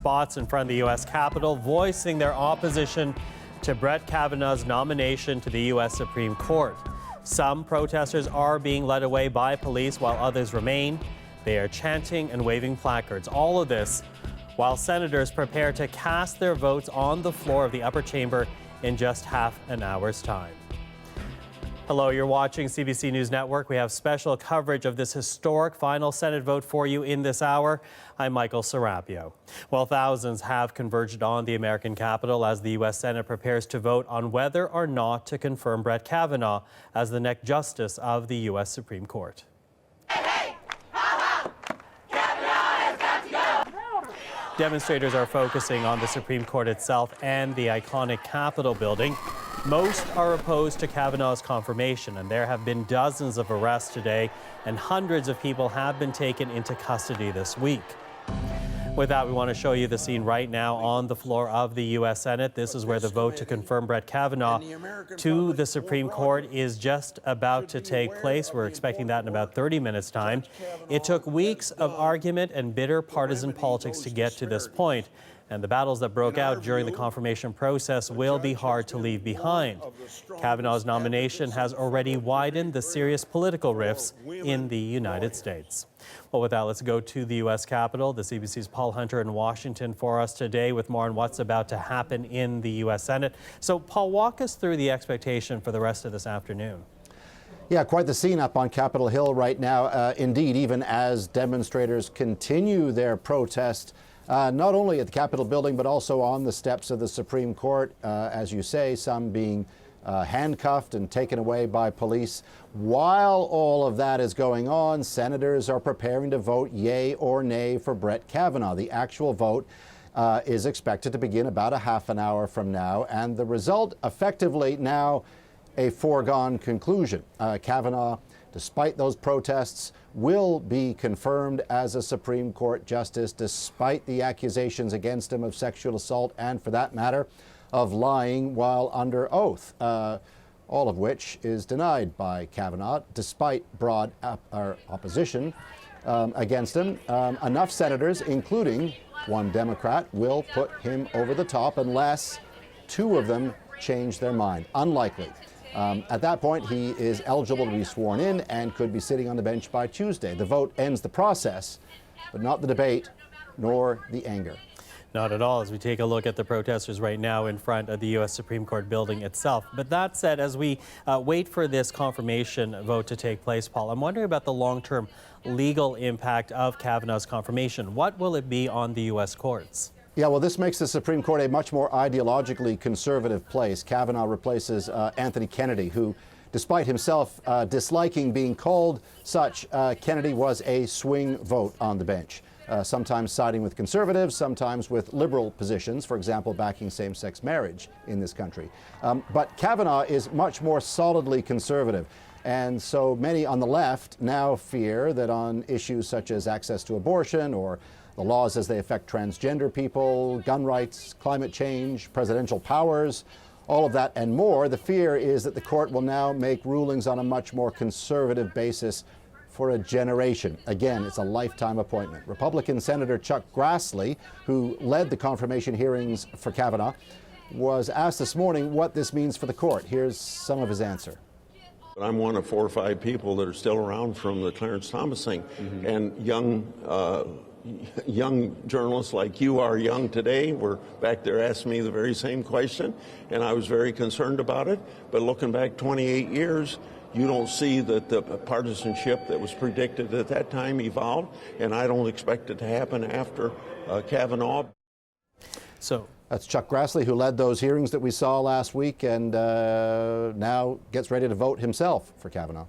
Spots in front of the U.S. Capitol voicing their opposition to Brett Kavanaugh's nomination to the U.S. Supreme Court. Some protesters are being led away by police while others remain. They are chanting and waving placards. All of this while senators prepare to cast their votes on the floor of the upper chamber in just half an hour's time. Hello, you're watching CBC News Network. We have special coverage of this historic final Senate vote for you in this hour. I'm Michael Serapio. Well, thousands have converged on the American Capitol as the U.S. Senate prepares to vote on whether or not to confirm Brett Kavanaugh as the next justice of the U.S. Supreme Court. Demonstrators are focusing on the Supreme Court itself and the iconic Capitol building. Most are opposed to Kavanaugh's confirmation, and there have been dozens of arrests today, and hundreds of people have been taken into custody this week. With that, we want to show you the scene right now on the floor of the U.S. Senate. This is where the vote to confirm Brett Kavanaugh to the Supreme Court is just about to take place. We're expecting that in about 30 minutes' time. It took weeks of argument and bitter partisan politics to get to this point, and the battles that broke out during the confirmation process will be hard to leave behind. Kavanaugh's nomination has already widened the serious political rifts in the United States. Well, with that, let's go to the U.S. Capitol. The CBC's Paul Hunter in Washington for us today with more on what's about to happen in the U.S. Senate. So, Paul, walk us through the expectation for the rest of this afternoon. Yeah, quite the scene up on Capitol Hill right now. Indeed, even as demonstrators continue their protest, not only at the Capitol building, but also on the steps of the Supreme Court, as you say, some being handcuffed and taken away by police. While all of that is going on, senators are preparing to vote yay or nay for Brett Kavanaugh. The actual vote is expected to begin about a half an hour from now, and the result effectively now a foregone conclusion. Kavanaugh, despite those protests, will be confirmed as a Supreme Court justice, despite the accusations against him of sexual assault and, for that matter, of lying while under oath, all of which is denied by Kavanaugh, despite broad opposition against him. Enough senators, including one Democrat, will put him over the top unless two of them change their mind. Unlikely. At that point, he is eligible to be sworn in and could be sitting on the bench by Tuesday. The vote ends the process, but not the debate nor the anger. Not at all, as we take a look at the protesters right now in front of the U.S. Supreme Court building itself. But that said, as we wait for this confirmation vote to take place, Paul, I'm wondering about the long-term legal impact of Kavanaugh's confirmation. What will it be on the U.S. courts? Yeah, well, this makes the Supreme Court a much more ideologically conservative place. Kavanaugh replaces Anthony Kennedy, who, despite himself disliking being called such, Kennedy was a swing vote on the bench. Sometimes siding with conservatives, sometimes with liberal positions, for example, backing same-sex marriage in this country. But Kavanaugh is much more solidly conservative. And so many on the left now fear that on issues such as access to abortion or the laws as they affect transgender people, gun rights, climate change, presidential powers, all of that and more, the fear is that the court will now make rulings on a much more conservative basis for a generation. Again, it's a lifetime appointment. Republican Senator Chuck Grassley, who led the confirmation hearings for Kavanaugh, was asked this morning what this means for the court. Here's some of his answer. I'm one of 4 or 5 people that are still around from the Clarence Thomas thing, and young journalists like you are young today were back there asking me the very same question, and I was very concerned about it. But looking back 28 years, you don't see that the partisanship that was predicted at that time evolved, and I don't expect it to happen after Kavanaugh. So that's Chuck Grassley, who led those hearings that we saw last week and now gets ready to vote himself for Kavanaugh.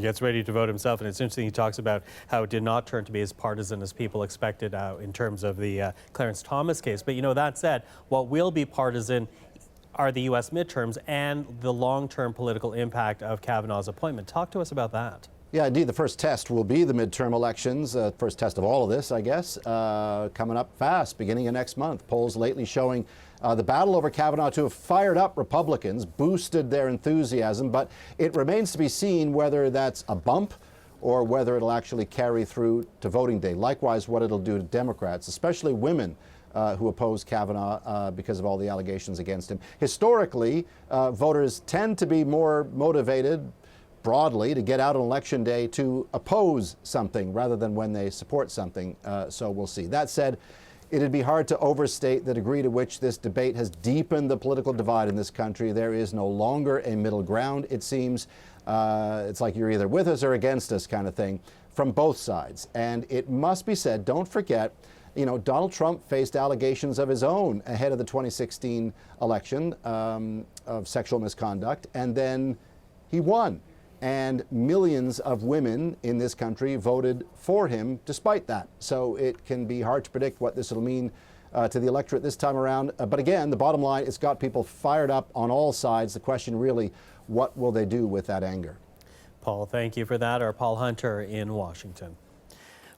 Gets ready to vote himself, and it's interesting he talks about how it did not turn to be as partisan as people expected in terms of the Clarence Thomas case. But, you know, that said, what will be partisan are the U.S. midterms and the long-term political impact of Kavanaugh's appointment. Talk to us about that. Yeah, indeed, the first test will be the midterm elections, first test of all of this, I guess, coming up fast, beginning of next month. Polls lately showing the battle over Kavanaugh to have fired up Republicans, boosted their enthusiasm, but it remains to be seen whether that's a bump or whether it'll actually carry through to voting day. Likewise, what it'll do to Democrats, especially women who oppose Kavanaugh because of all the allegations against him. Historically, voters tend to be more motivated broadly to get out on election day to oppose something rather than when they support something. So we'll see. That said, it'd be hard to overstate the degree to which this debate has deepened the political divide in this country. There is no longer a middle ground, it seems. It's like you're either with us or against us kind of thing from both sides. And it must be said, don't forget, you know, Donald Trump faced allegations of his own ahead of the 2016 election of sexual misconduct, and then he won. And millions of women in this country voted for him despite that. So it can be hard to predict what this will mean to the electorate this time around. But again, the bottom line, it's got people fired up on all sides. The question really, what will they do with that anger? Paul, thank you for that. Our Paul Hunter in Washington.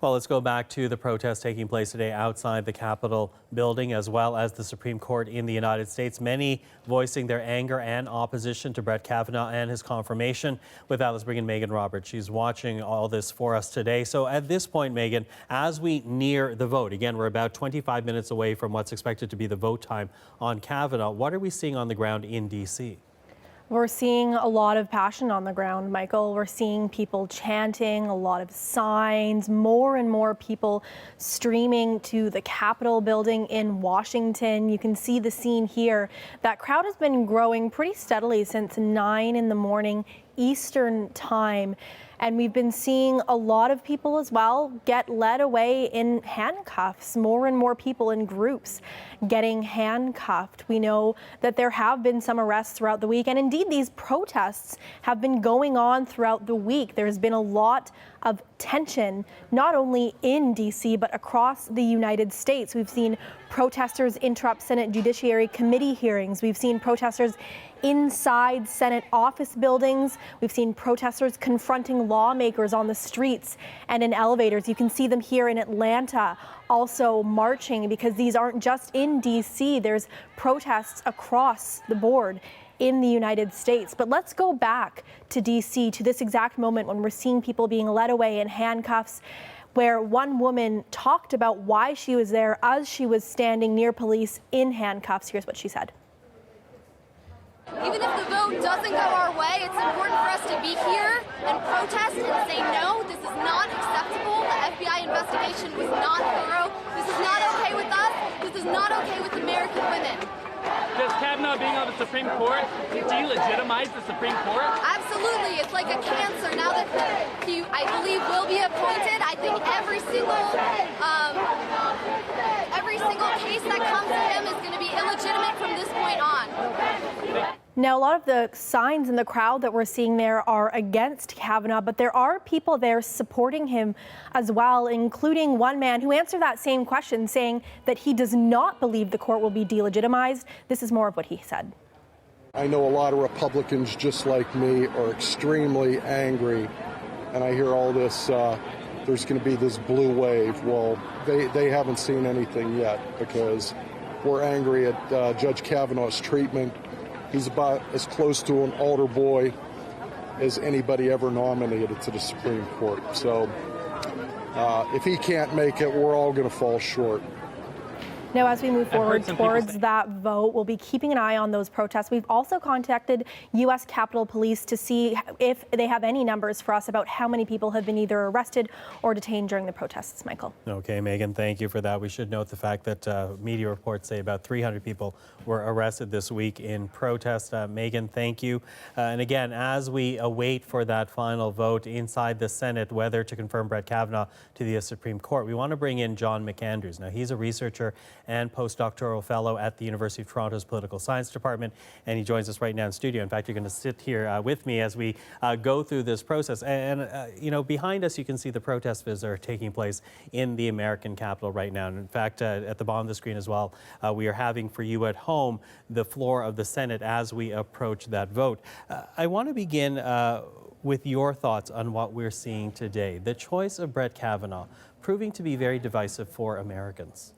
Well, let's go back to the protest taking place today outside the Capitol building, as well as the Supreme Court in the United States. Many voicing their anger and opposition to Brett Kavanaugh and his confirmation. With that, let's bring in Megan Roberts. She's watching all this for us today. So at this point, Megan, as we near the vote, again, we're about 25 minutes away from what's expected to be the vote time on Kavanaugh. What are we seeing on the ground in D.C.? We're seeing a lot of passion on the ground, Michael. We're seeing people chanting, a lot of signs, more and more people streaming to the Capitol building in Washington. You can see the scene here. That crowd has been growing pretty steadily since 9 in the morning Eastern time. And we've been seeing a lot of people as well get led away in handcuffs, more and more people in groups getting handcuffed. We know that there have been some arrests throughout the week, and indeed these protests have been going on throughout the week. There's been a lot of tension, not only in D.C., but across the United States. We've seen protesters interrupt Senate Judiciary Committee hearings. We've seen protesters inside Senate office buildings. We've seen protesters confronting lawmakers on the streets and in elevators. You can see them here in Atlanta also marching, because these aren't just in D.C. There's protests across the board in the United States. But let's go back to D.C., to this exact moment when we're seeing people being led away in handcuffs, where one woman talked about why she was there as she was standing near police in handcuffs. Here's what she said. Even if the vote doesn't go our way, it's important for us to be here and protest and say no, this is not acceptable. The FBI investigation was not thorough. This is not okay with us. This is not okay with American women. Does Kavanaugh being on the Supreme Court delegitimize the Supreme Court? Absolutely. It's like a cancer. Now that he, I believe, will be appointed, I think every single case that comes to him is going to be illegitimate from this point on. Now, a lot of the signs in the crowd that we're seeing there are against Kavanaugh, but there are people there supporting him as well, including one man who answered that same question, saying that he does not believe the court will be delegitimized. This is more of what he said. I know a lot of Republicans just like me are extremely angry, and I hear all this, there's going to be this blue wave. Well, they haven't seen anything yet, because we're angry at Judge Kavanaugh's treatment. He's about as close to an altar boy as anybody ever nominated to the Supreme Court. So if he can't make it, we're all going to fall short. Now, as we move forward towards that vote, we'll be keeping an eye on those protests. We've also contacted U.S. Capitol Police to see if they have any numbers for us about how many people have been either arrested or detained during the protests, Michael. Okay, Megan, thank you for that. We should note the fact that media reports say about 300 people were arrested this week in protest. Megan, thank you. And again, as we await for that final vote inside the Senate, whether to confirm Brett Kavanaugh to the Supreme Court, we want to bring in John McAndrews. Now, he's a researcher and postdoctoral fellow at the University of Toronto's Political Science Department, and he joins us right now in studio. In fact, you're going to sit here with me as we go through this process. And you know, behind us, you can see the protest that are taking place in the American Capitol right now. And in fact, at the bottom of the screen as well, we are having for you at home the floor of the Senate as we approach that vote. I want to begin with your thoughts on what we're seeing today. The choice of Brett Kavanaugh proving to be very divisive for Americans.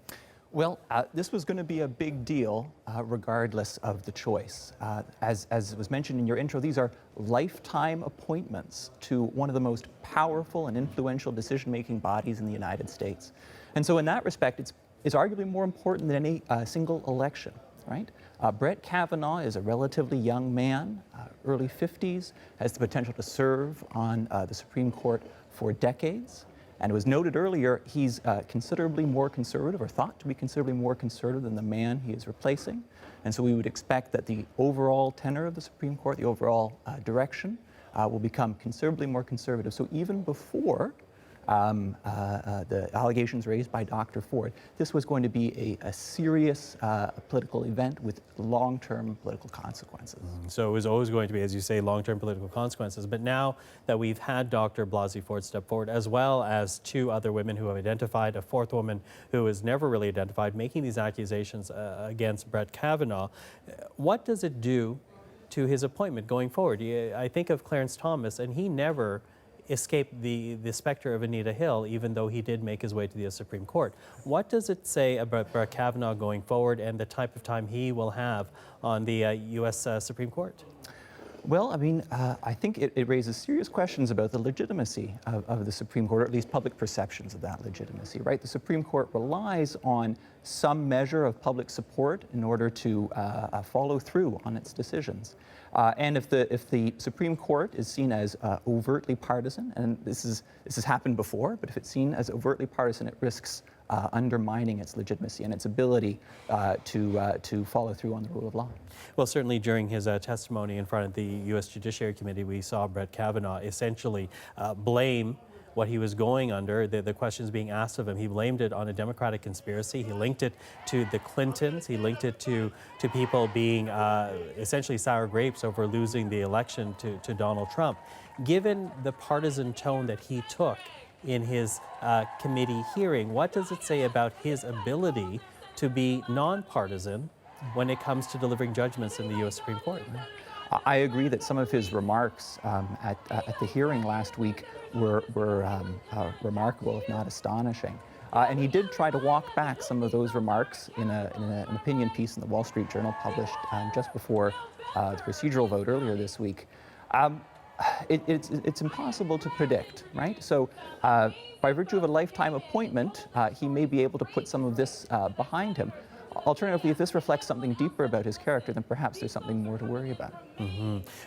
Well, this was going to be a big deal regardless of the choice. As was mentioned in your intro, these are lifetime appointments to one of the most powerful and influential decision-making bodies in the United States. And so in that respect, is arguably more important than any single election, right? Brett Kavanaugh is a relatively young man, early 50s, has the potential to serve on the Supreme Court for decades. And it was noted earlier, he's considerably more conservative, or thought to be considerably more conservative than the man he is replacing. And so we would expect that the overall tenor of the Supreme Court, the overall direction, will become considerably more conservative. So even before the allegations raised by Dr. Ford, this was going to be a serious political event with long-term political consequences. So it was always going to be, as you say, long-term political consequences. But now that we've had Dr. Blasey Ford step forward, as well as 2 other women who have identified, a 4th woman who is never really identified, making these accusations against Brett Kavanaugh, what does it do to his appointment going forward? I think of Clarence Thomas, and he never escaped the specter of Anita Hill, even though he did make his way to the Supreme Court. What does it say about Brett Kavanaugh going forward and the type of time he will have on the U.S. Supreme Court? Well, I mean, I think it raises serious questions about the legitimacy of the Supreme Court, or at least public perceptions of that legitimacy, right? The Supreme Court relies on some measure of public support in order to follow through on its decisions. And if the Supreme Court is seen as overtly partisan, and this has happened before, but if it's seen as overtly partisan, it risks undermining its legitimacy and its ability to follow through on the rule of law. Well, certainly during his testimony in front of the U.S. Judiciary Committee, we saw Brett Kavanaugh essentially blame what he was going under, the questions being asked of him. He blamed it on a Democratic conspiracy. He linked it to the Clintons. He linked it to people being essentially sour grapes over losing the election to Donald Trump. Given the partisan tone that he took in his committee hearing, what does it say about his ability to be nonpartisan when it comes to delivering judgments in the U.S. Supreme Court? I agree that some of his remarks at the hearing last week were remarkable, if not astonishing. And he did try to walk back some of those remarks in an opinion piece in the Wall Street Journal published just before the procedural vote earlier this week. It's impossible to predict, right? So by virtue of a lifetime appointment, he may be able to put some of this behind him. Alternatively, if this reflects something deeper about his character, then perhaps there's something more to worry about.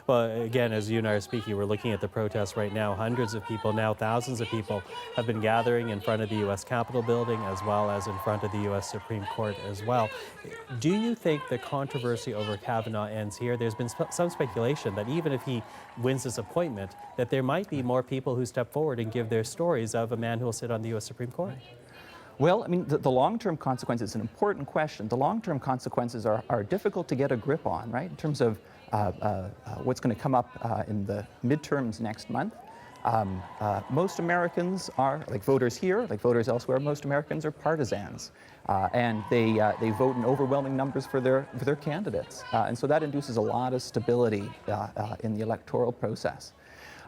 Well, again, as you and I are speaking, we're looking at the protests right now. Hundreds of people, now thousands of people, have been gathering in front of the U.S. Capitol building, as well as in front of the U.S. Supreme Court as well. Do you think the controversy over Kavanaugh ends here? There's been some speculation that even if he wins this appointment, that there might be more people who step forward and give their stories of a man who will sit on the U.S. Supreme Court. Well, I mean, the long-term consequences is an important question. The long-term consequences are difficult to get a grip on, right? In terms of what's going to come up in the midterms next month. Most Americans are, like voters here, like voters elsewhere, most Americans are partisans. And they vote in overwhelming numbers for their candidates. And so that induces a lot of stability in the electoral process.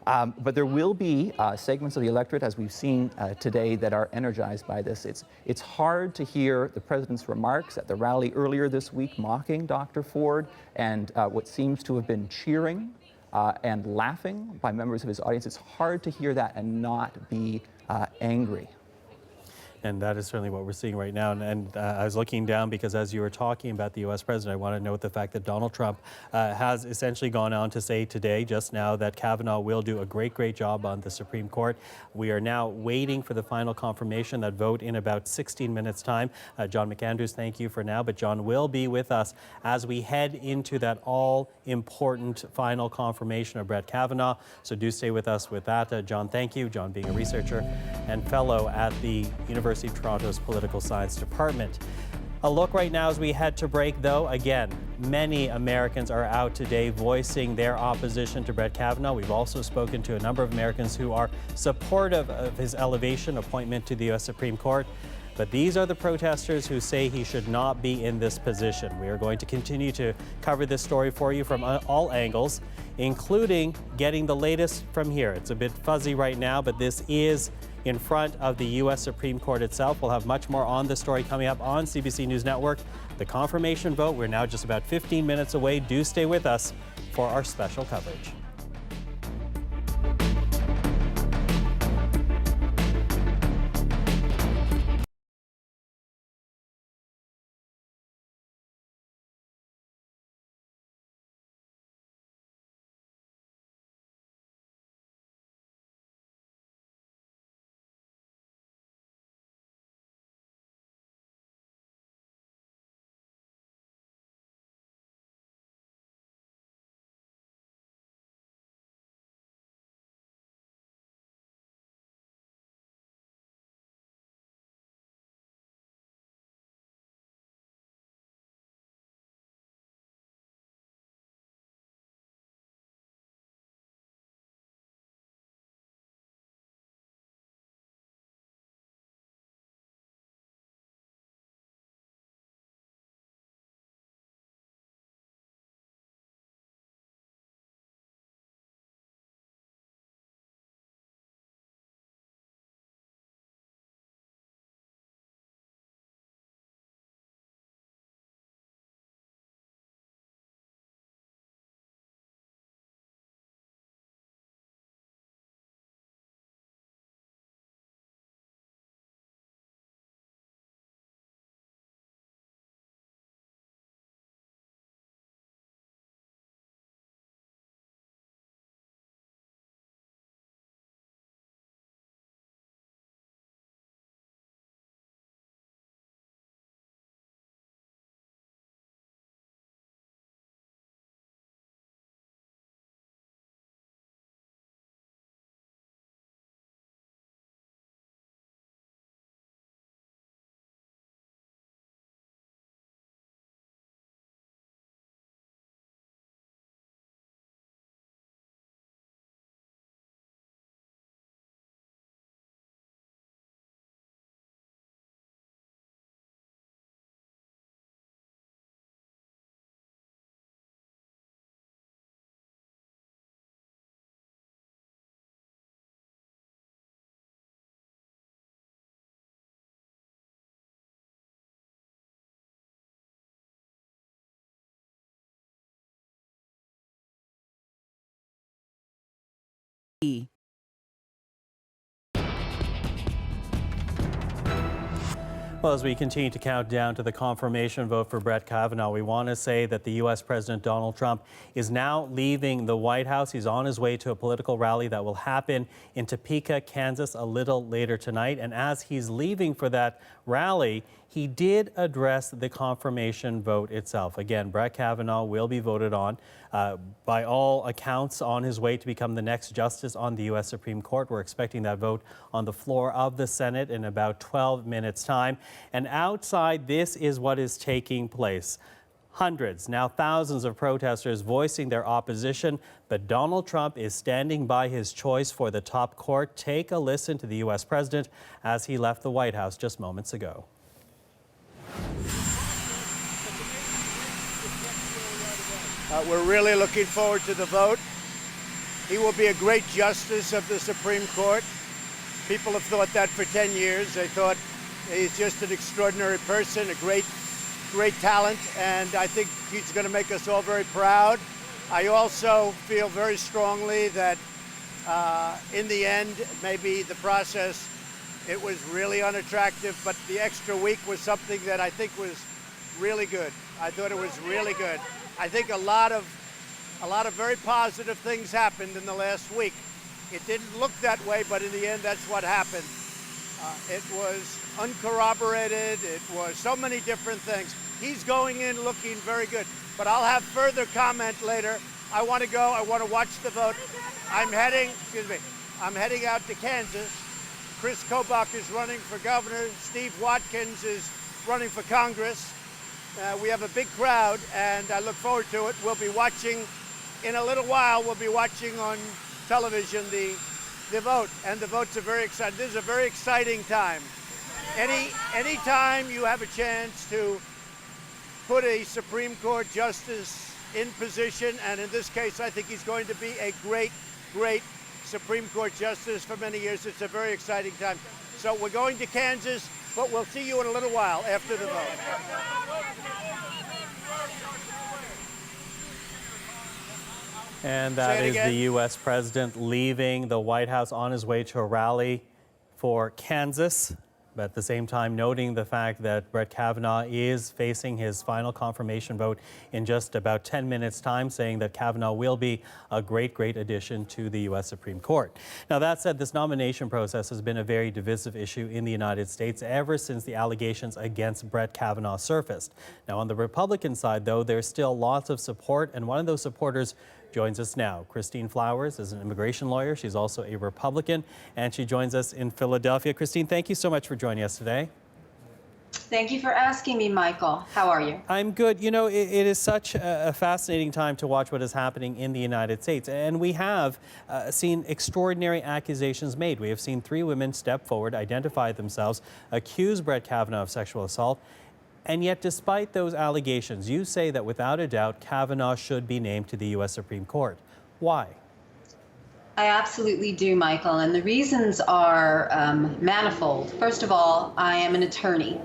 But there will be segments of the electorate, as we've seen today, that are energized by this. It's hard to hear the president's remarks at the rally earlier this week mocking Dr. Ford and what seems to have been cheering and laughing by members of his audience. It's hard to hear that and not be angry. And that is certainly what we're seeing right now. And I was looking down because as you were talking about the U.S. president, I want to note the fact that Donald Trump has essentially gone on to say today, just now, that Kavanaugh will do a great job on the Supreme Court. We are now waiting for the final confirmation, that vote in about 16 minutes' time. John McAndrews, thank you for now, but John will be with us as we head into that all-important final confirmation of Brett Kavanaugh. So do stay with us with that. John, thank you. John being a researcher and fellow at the University of Toronto's Political Science Department. A look right now as we head to break, though. Again, many Americans are out today voicing their opposition to Brett Kavanaugh. We've also spoken to a number of Americans who are supportive of his elevation, appointment to the U.S. Supreme Court. But these are the protesters who say he should not be in this position. We are going to continue to cover this story for you from all angles, including getting the latest from here. It's a bit fuzzy right now, but this is in front of the U.S. Supreme Court itself. We'll have much more on the story coming up on CBC News Network. The confirmation vote, we're now just about 15 minutes away. Do stay with us for our special coverage. Well, as we continue to count down to the confirmation vote for Brett Kavanaugh, we want to say that the U.S. President Donald Trump is now leaving the White House. He's on his way to a political rally that will happen in Topeka, Kansas, a little later tonight. And as he's leaving for that rally, he did address the confirmation vote itself. Again, Brett Kavanaugh will be voted on by all accounts on his way to become the next justice on the U.S. Supreme Court. We're expecting that vote on the floor of the Senate in about 12 minutes' time. And outside, this is what is taking place. Hundreds, now thousands of protesters voicing their opposition, but Donald Trump is standing by his choice for the top court. Take a listen to the U.S. president as he left the White House just moments ago. We're really looking forward to the vote. He will be a great justice of the Supreme Court. People have thought that for 10 years. They thought he's just an extraordinary person, a great talent, and I think he's going to make us all very proud. I also feel very strongly that in the end, maybe the process, it was really unattractive, but the extra week was something that I think was really good. I thought it was really good. I think a lot of very positive things happened in the last week. It didn't look that way, but in the end, that's what happened. It was uncorroborated. It was so many different things. He's going in looking very good, but I'll have further comment later. I want to go. I want to watch the vote. I'm heading out to Kansas. Chris Kobach is running for governor. Steve Watkins is running for Congress. We have a big crowd, and I look forward to it. We'll be watching, in a little while, we'll be watching on television the vote, and the votes are very exciting. This is a very exciting time. Any time you have a chance to put a Supreme Court justice in position, and in this case, I think he's going to be a great Supreme Court justice for many years. It's a very exciting time. So we're going to Kansas, but we'll see you in a little while after the vote. And that is the U.S. president leaving the White House on his way to a rally for Kansas, but at the same time noting the fact that Brett Kavanaugh is facing his final confirmation vote in just about 10 minutes' time, saying that Kavanaugh will be a great addition to the U.S. Supreme Court. Now, that said, this nomination process has been a very divisive issue in the United States ever since the allegations against Brett Kavanaugh surfaced. Now, on the Republican side, though, there's still lots of support, and one of those supporters joins us now. Christine Flowers is an immigration lawyer. She's also a Republican, and she joins us in Philadelphia. Christine, thank you so much for joining us today. Thank you for asking me, Michael. How are you? I'm good. You know, it is such a fascinating time to watch what is happening in the United States. And we have seen extraordinary accusations made. We have seen 3 women step forward, identify themselves, accuse Brett Kavanaugh of sexual assault. And yet, despite those allegations, you say that without a doubt, Kavanaugh should be named to the U.S. Supreme Court. Why? I absolutely do, Michael, and the reasons are manifold. First of all, I am an attorney.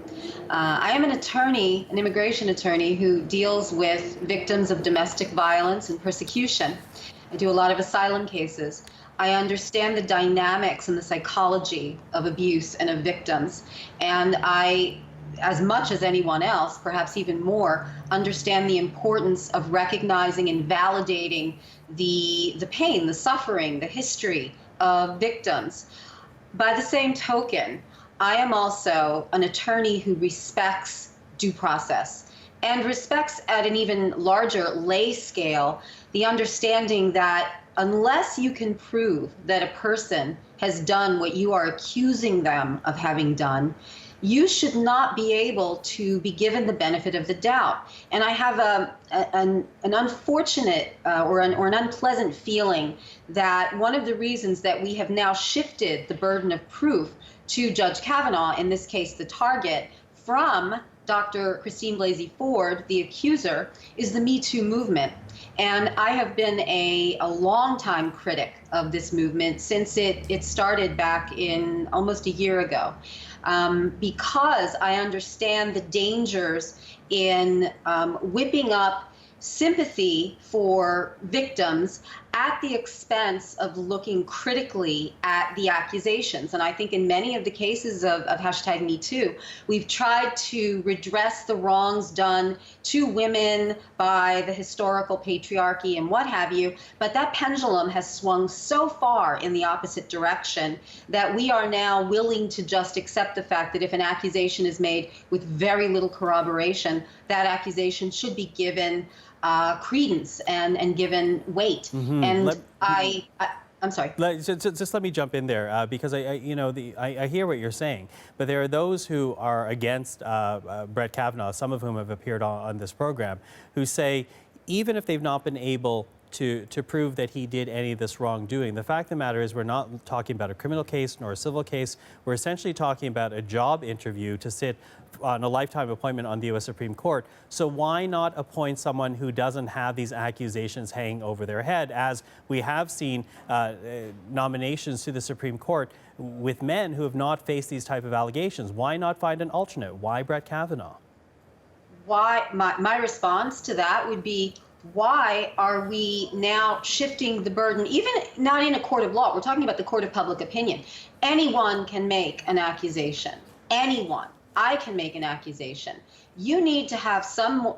I am an immigration attorney who deals with victims of domestic violence and persecution. I do a lot of asylum cases. I understand the dynamics and the psychology of abuse and of victims, and I, as much as anyone else, perhaps even more, understand the importance of recognizing and validating the pain, the suffering, the history of victims. By the same token, I am also an attorney who respects due process and respects at an even larger lay scale the understanding that unless you can prove that a person has done what you are accusing them of having done, you should not be able to be given the benefit of the doubt. And I have an unfortunate or an unpleasant feeling that one of the reasons that we have now shifted the burden of proof to Judge Kavanaugh, in this case the target, from Dr. Christine Blasey Ford, the accuser, is the Me Too movement. And I have been a longtime critic of this movement since it started back in almost a year ago. Because I understand the dangers in whipping up sympathy for victims at the expense of looking critically at the accusations. And I think in many of the cases of #MeToo, we've tried to redress the wrongs done to women by the historical patriarchy and what have you, but that pendulum has swung so far in the opposite direction that we are now willing to just accept the fact that if an accusation is made with very little corroboration, that accusation should be given credence and given weight. And I'm sorry. Just let me jump in there because I hear what you're saying, but there are those who are against Brett Kavanaugh, some of whom have appeared on this program, who say even if they've not been able to prove that he did any of this wrongdoing, the fact of the matter is we're not talking about a criminal case nor a civil case. We're essentially talking about a job interview to sit on a lifetime appointment on the U.S. Supreme Court. So why not appoint someone who doesn't have these accusations hanging over their head, as we have seen nominations to the Supreme Court with men who have not faced these type of allegations? Why not find an alternate? Why Brett Kavanaugh? Why? My response to that would be, why are we now shifting the burden, even not in a court of law? We're talking about the court of public opinion. Anyone can make an accusation. Anyone. I can make an accusation. You need to have some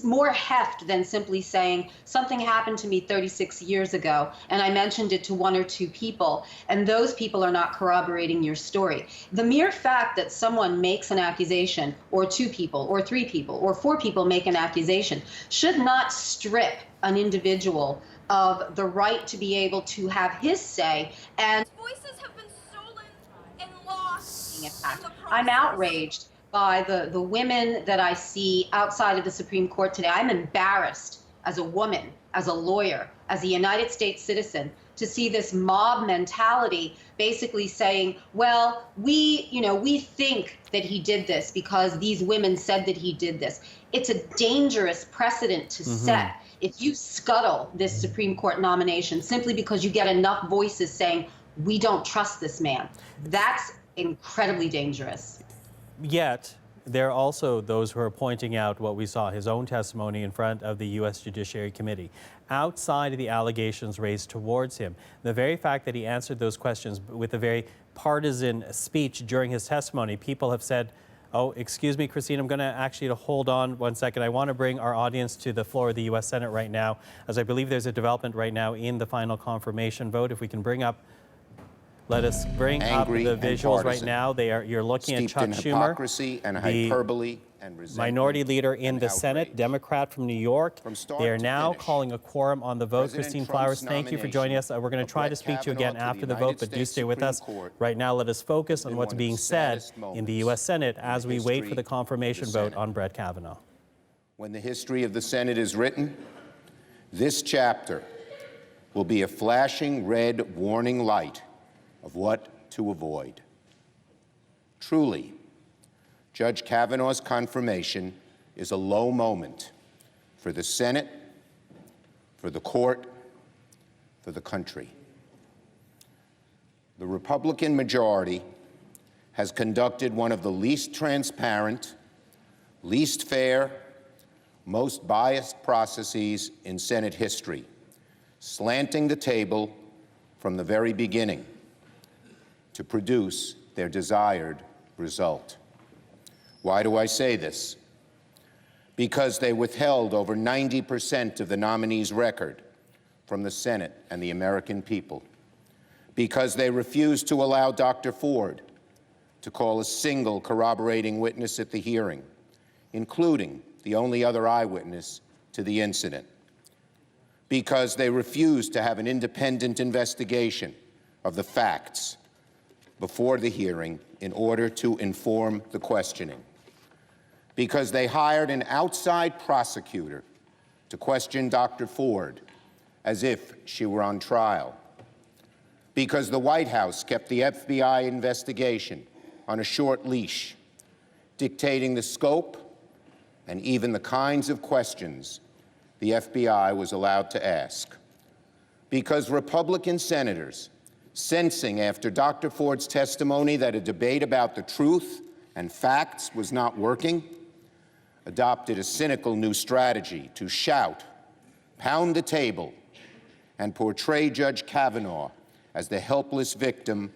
more heft than simply saying something happened to me 36 years ago and I mentioned it to one or two people and those people are not corroborating your story. The mere fact that someone makes an accusation, or two people or three people or four people make an accusation, should not strip an individual of the right to be able to have his say. And voices have been stolen and lost. I'm outraged by the women that I see outside of the Supreme Court today. I'm embarrassed as a woman, as a lawyer, as a United States citizen, to see this mob mentality basically saying, well, we think that he did this because these women said that he did this. It's a dangerous precedent to set if you scuttle this Supreme Court nomination simply because you get enough voices saying, we don't trust this man. That's incredibly dangerous. Yet, there are also those who are pointing out what we saw, his own testimony in front of the U.S. Judiciary Committee, outside of the allegations raised towards him. The very fact that he answered those questions with a very partisan speech during his testimony, people have said, oh, excuse me, Christine, I'm going to actually hold on 1 second. I want to bring our audience to the floor of the U.S. Senate right now, as I believe there's a development right now in the final confirmation vote. If we can bring up Let us bring up the visuals right now. You're looking at Chuck Schumer, the minority leader in the Senate, Democrat from New York. They are now calling a quorum on the vote. Christine Flowers, thank you for joining us. We're going to try to speak to you again after the vote, but do stay with us. Right now, let us focus on what's being said in the U.S. Senate as we wait for the confirmation vote on Brett Kavanaugh. When the history of the Senate is written, this chapter will be a flashing red warning light of what to avoid. Truly, Judge Kavanaugh's confirmation is a low moment for the Senate, for the court, for the country. The Republican majority has conducted one of the least transparent, least fair, most biased processes in Senate history, slanting the table from the very beginning to produce their desired result. Why do I say this? Because they withheld over 90% of the nominee's record from the Senate and the American people. Because they refused to allow Dr. Ford to call a single corroborating witness at the hearing, including the only other eyewitness to the incident. Because they refused to have an independent investigation of the facts before the hearing in order to inform the questioning. Because they hired an outside prosecutor to question Dr. Ford as if she were on trial. Because the White House kept the FBI investigation on a short leash, dictating the scope and even the kinds of questions the FBI was allowed to ask. Because Republican senators, sensing after Dr. Ford's testimony that a debate about the truth and facts was not working, adopted a cynical new strategy to shout, pound the table, and portray Judge Kavanaugh as the helpless victim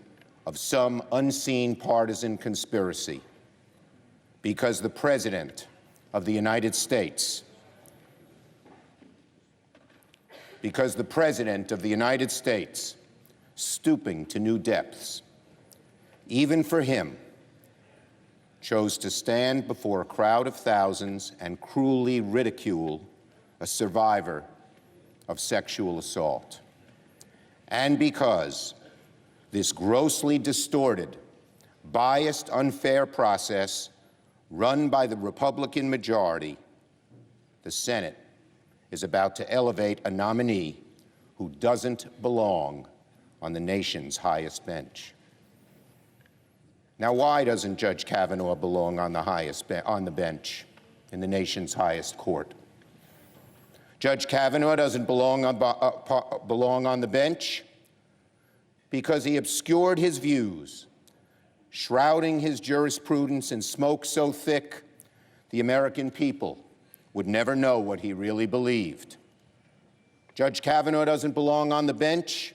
of some unseen partisan conspiracy. Because the President of the United States, stooping to new depths, even for him, chose to stand before a crowd of thousands and cruelly ridicule a survivor of sexual assault. And because this grossly distorted, biased, unfair process run by the Republican majority, the Senate is about to elevate a nominee who doesn't belong on the nation's highest bench. Now, why doesn't Judge Kavanaugh belong on the bench in the nation's highest court? Judge Kavanaugh doesn't belong on the bench because he obscured his views, shrouding his jurisprudence in smoke so thick the American people would never know what he really believed. Judge Kavanaugh doesn't belong on the bench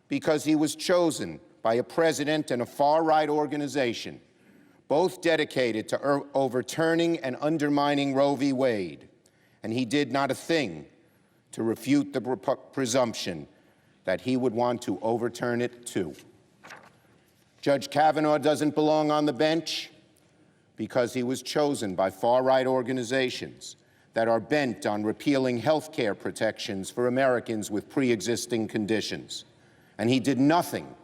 because he was chosen by a president and a far-right organization, both dedicated to overturning and undermining Roe v. Wade, and he did not a thing to refute the presumption that he would want to overturn it too. Judge Kavanaugh doesn't belong on the bench because he was chosen by far-right organizations that are bent on repealing health care protections for Americans with pre-existing conditions, and he did nothing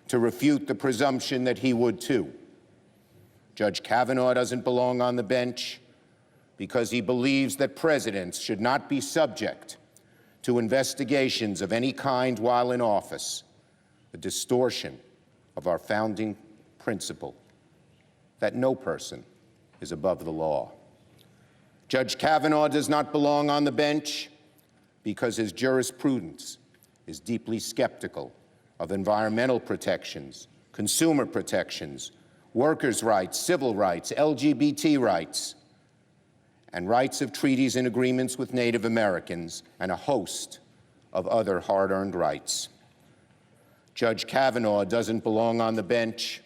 to refute the presumption that he would too. Judge Kavanaugh doesn't belong on the bench because he believes that presidents should not be subject to investigations of any kind while in office, a distortion of our founding principle that no person is above the law. Judge Kavanaugh does not belong on the bench because his jurisprudence is deeply skeptical of environmental protections, consumer protections, workers' rights, civil rights, LGBT rights, and rights of treaties and agreements with Native Americans, and a host of other hard-earned rights. Judge Kavanaugh doesn't belong on the bench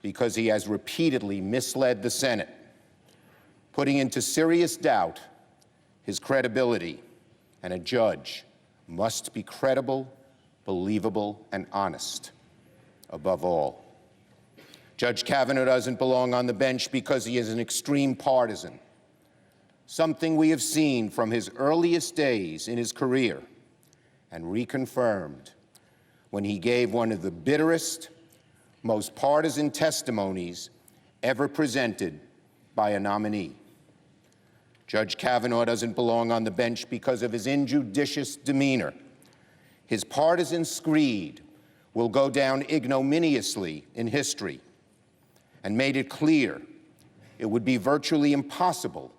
because he has repeatedly misled the Senate, putting into serious doubt his credibility, and a judge must be credible, believable, and honest above all. Judge Kavanaugh doesn't belong on the bench because he is an extreme partisan, something we have seen from his earliest days in his career and reconfirmed when he gave one of the bitterest, most partisan testimonies ever presented by a nominee. Judge Kavanaugh doesn't belong on the bench because of his injudicious demeanor. His partisan screed will go down ignominiously in history, and made it clear it would be virtually impossible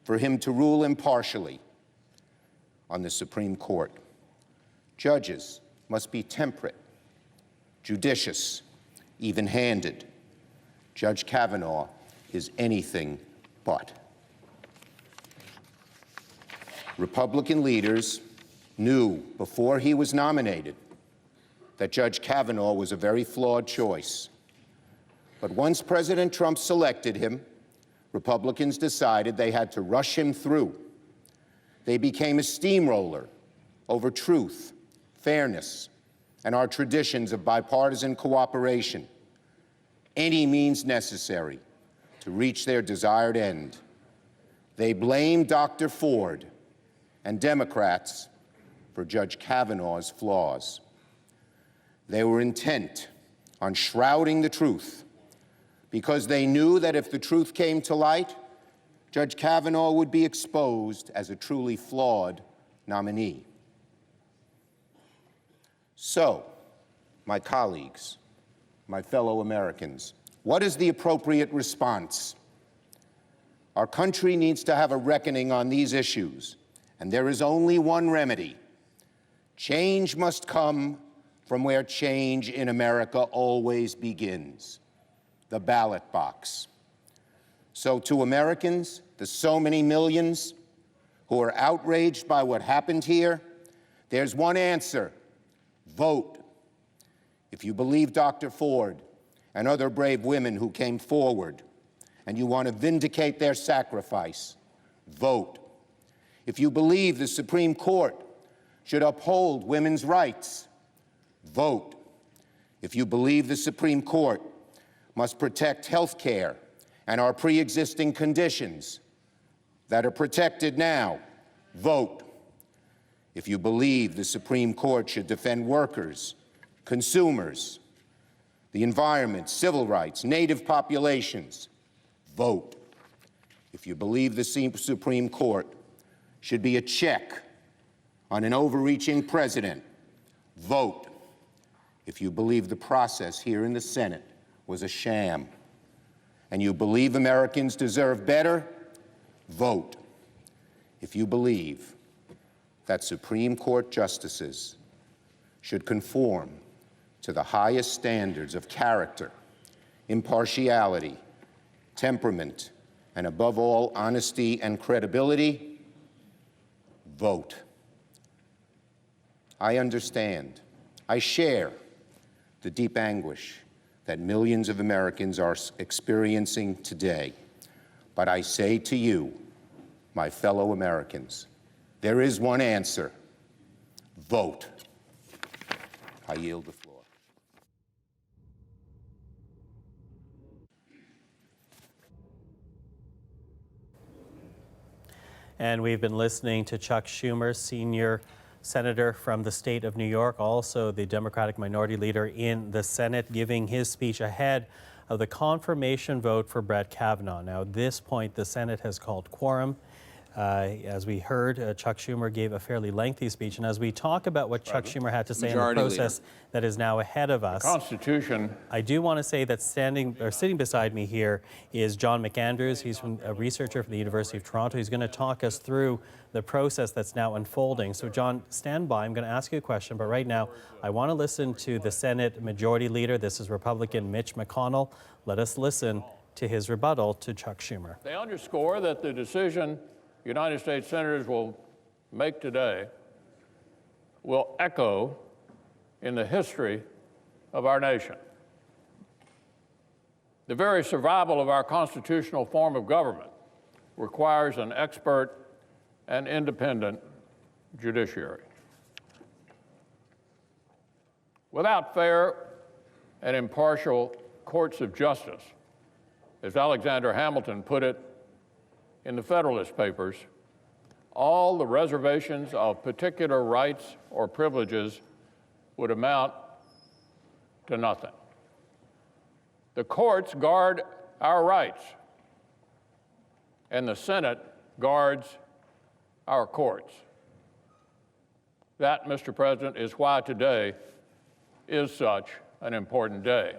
for him to rule impartially on the Supreme Court. Judges must be temperate, judicious, even-handed. Judge Kavanaugh is anything but. Republican leaders knew before he was nominated that Judge Kavanaugh was a very flawed choice. But once President Trump selected him, Republicans decided they had to rush him through. They became a steamroller over truth, fairness, and our traditions of bipartisan cooperation, any means necessary to reach their desired end. They blamed Dr. Ford and Democrats for Judge Kavanaugh's flaws. They were intent on shrouding the truth because they knew that if the truth came to light, Judge Kavanaugh would be exposed as a truly flawed nominee. So, my colleagues, my fellow Americans, what is the appropriate response? Our country needs to have a reckoning on these issues, and there is only one remedy. Change must come from where change in America always begins, the ballot box. So to Americans, the so many millions who are outraged by what happened here, There's one answer: vote. If you believe Dr. Ford and other brave women who came forward and you want to vindicate their sacrifice, vote. If you believe the Supreme Court should uphold women's rights, vote. If you believe the Supreme Court must protect health care and our pre-existing conditions that are protected now, vote. If you believe the Supreme Court should defend workers, consumers, the environment, civil rights, native populations, vote. If you believe the Supreme Court should be a check on an overreaching president, vote. If you believe the process here in the Senate was a sham and you believe Americans deserve better, vote. If you believe that Supreme Court justices should conform to the highest standards of character, impartiality, temperament, and above all, honesty and credibility, vote. I understand, I share the deep anguish that millions of Americans are experiencing today. But I say to you, my fellow Americans, there is one answer: vote. I yield the floor. And we've been listening to Chuck Schumer, senior senator from the state of New York, also the Democratic minority leader in the Senate, giving his speech ahead of the confirmation vote for Brett Kavanaugh. Now, at this point, the Senate has called quorum. As we heard, Chuck Schumer gave a fairly lengthy speech. And as we talk about what Chuck Schumer had to say in the process that is now ahead of us, the Constitution. I do want to say that sitting beside me here is John McAndrews. He's a researcher from the University of Toronto. He's going to talk us through the process that's now unfolding. So, John, stand by. I'm going to ask you a question, but right now I want to listen to the Senate Majority Leader. This is Republican Mitch MCConnell. Let us listen to his rebuttal to Chuck Schumer. They underscore that the decision United States senators will make today will echo in the history of our nation. The very survival of our constitutional form of government requires an expert and independent judiciary. Without fair and impartial courts of justice, as Alexander Hamilton put it in the Federalist Papers, all the reservations of particular rights or privileges would amount to nothing. The courts guard our rights, and the Senate guards our courts. That, Mr. President, is why today is such an important day.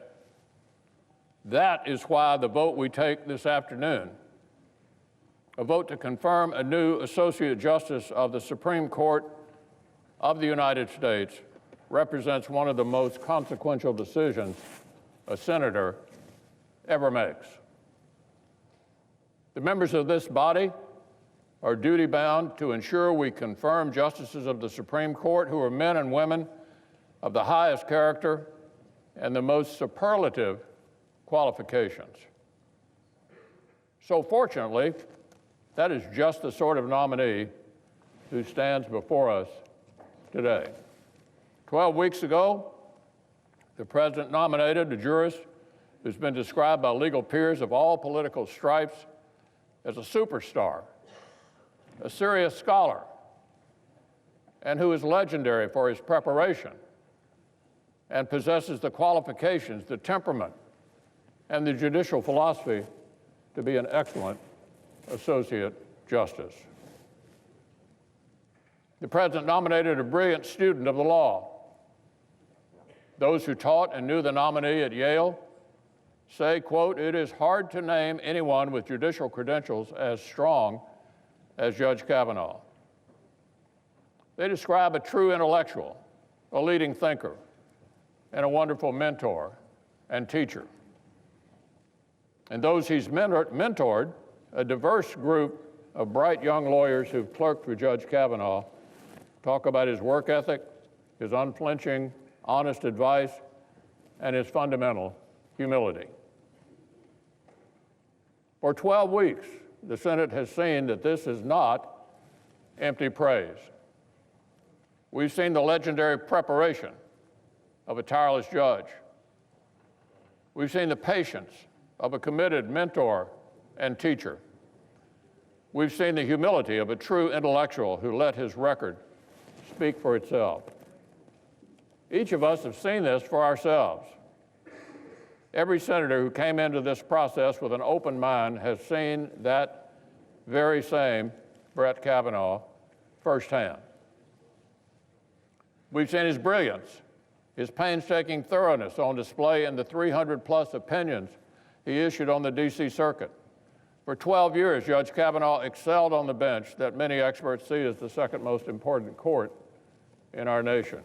That is why the vote we take this afternoon, a vote to confirm a new Associate Justice of the Supreme Court of the United States, represents one of the most consequential decisions a senator ever makes. The members of this body are duty-bound to ensure we confirm justices of the Supreme Court who are men and women of the highest character and the most superlative qualifications. So fortunately, that is just the sort of nominee who stands before us today. 12 weeks ago, the President nominated a jurist who's been described by legal peers of all political stripes as a superstar, a serious scholar, and who is legendary for his preparation and possesses the qualifications, the temperament, and the judicial philosophy to be an excellent Associate Justice. The President nominated a brilliant student of the law. Those who taught and knew the nominee at Yale say, quote, "It is hard to name anyone with judicial credentials as strong as Judge Cavanaugh." They describe a true intellectual, a leading thinker, and a wonderful mentor and teacher. And those he's mentored, a diverse group of bright young lawyers who've clerked for Judge Kavanaugh, talk about his work ethic, his unflinching, honest advice, and his fundamental humility. For 12 weeks, the Senate has seen that this is not empty praise. We've seen the legendary preparation of a tireless judge. We've seen the patience of a committed mentor and teacher. We've seen the humility of a true intellectual who let his record speak for itself. Each of us have seen this for ourselves. Every senator who came into this process with an open mind has seen that very same Brett Kavanaugh firsthand. We've seen his brilliance, his painstaking thoroughness on display in the 300-plus opinions he issued on the D.C. Circuit. For 12 years, Judge Kavanaugh excelled on the bench that many experts see as the second most important court in our nation.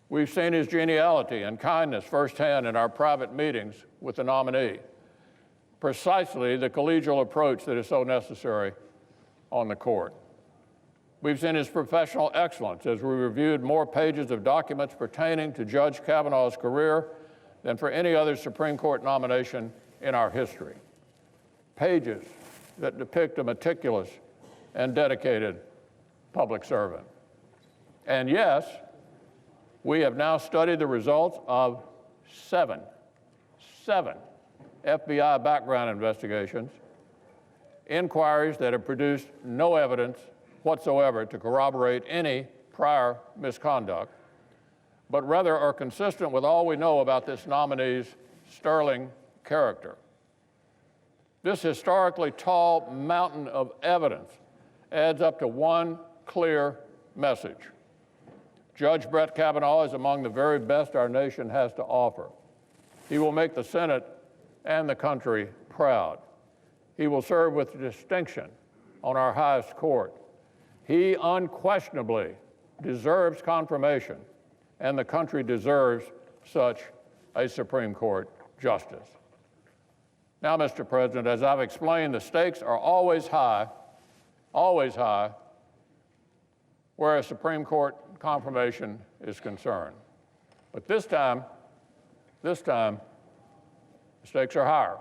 We've seen his geniality and kindness firsthand in our private meetings with the nominee, precisely the collegial approach that is so necessary on the court. We've seen his professional excellence as we reviewed more pages of documents pertaining to Judge Kavanaugh's career than for any other Supreme Court nomination in our history. Pages that depict a meticulous and dedicated public servant. And yes, we have now studied the results of seven FBI background investigations, inquiries that have produced no evidence whatsoever to corroborate any prior misconduct, but rather are consistent with all we know about this nominee's sterling character. This historically tall mountain of evidence adds up to one clear message. Judge Brett Kavanaugh is among the very best our nation has to offer. He will make the Senate and the country proud. He will serve with distinction on our highest court. He unquestionably deserves confirmation, and the country deserves such a Supreme Court justice. Now, Mr. President, as I've explained, the stakes are always high, where a Supreme Court confirmation is concerned. But this time, the stakes are higher,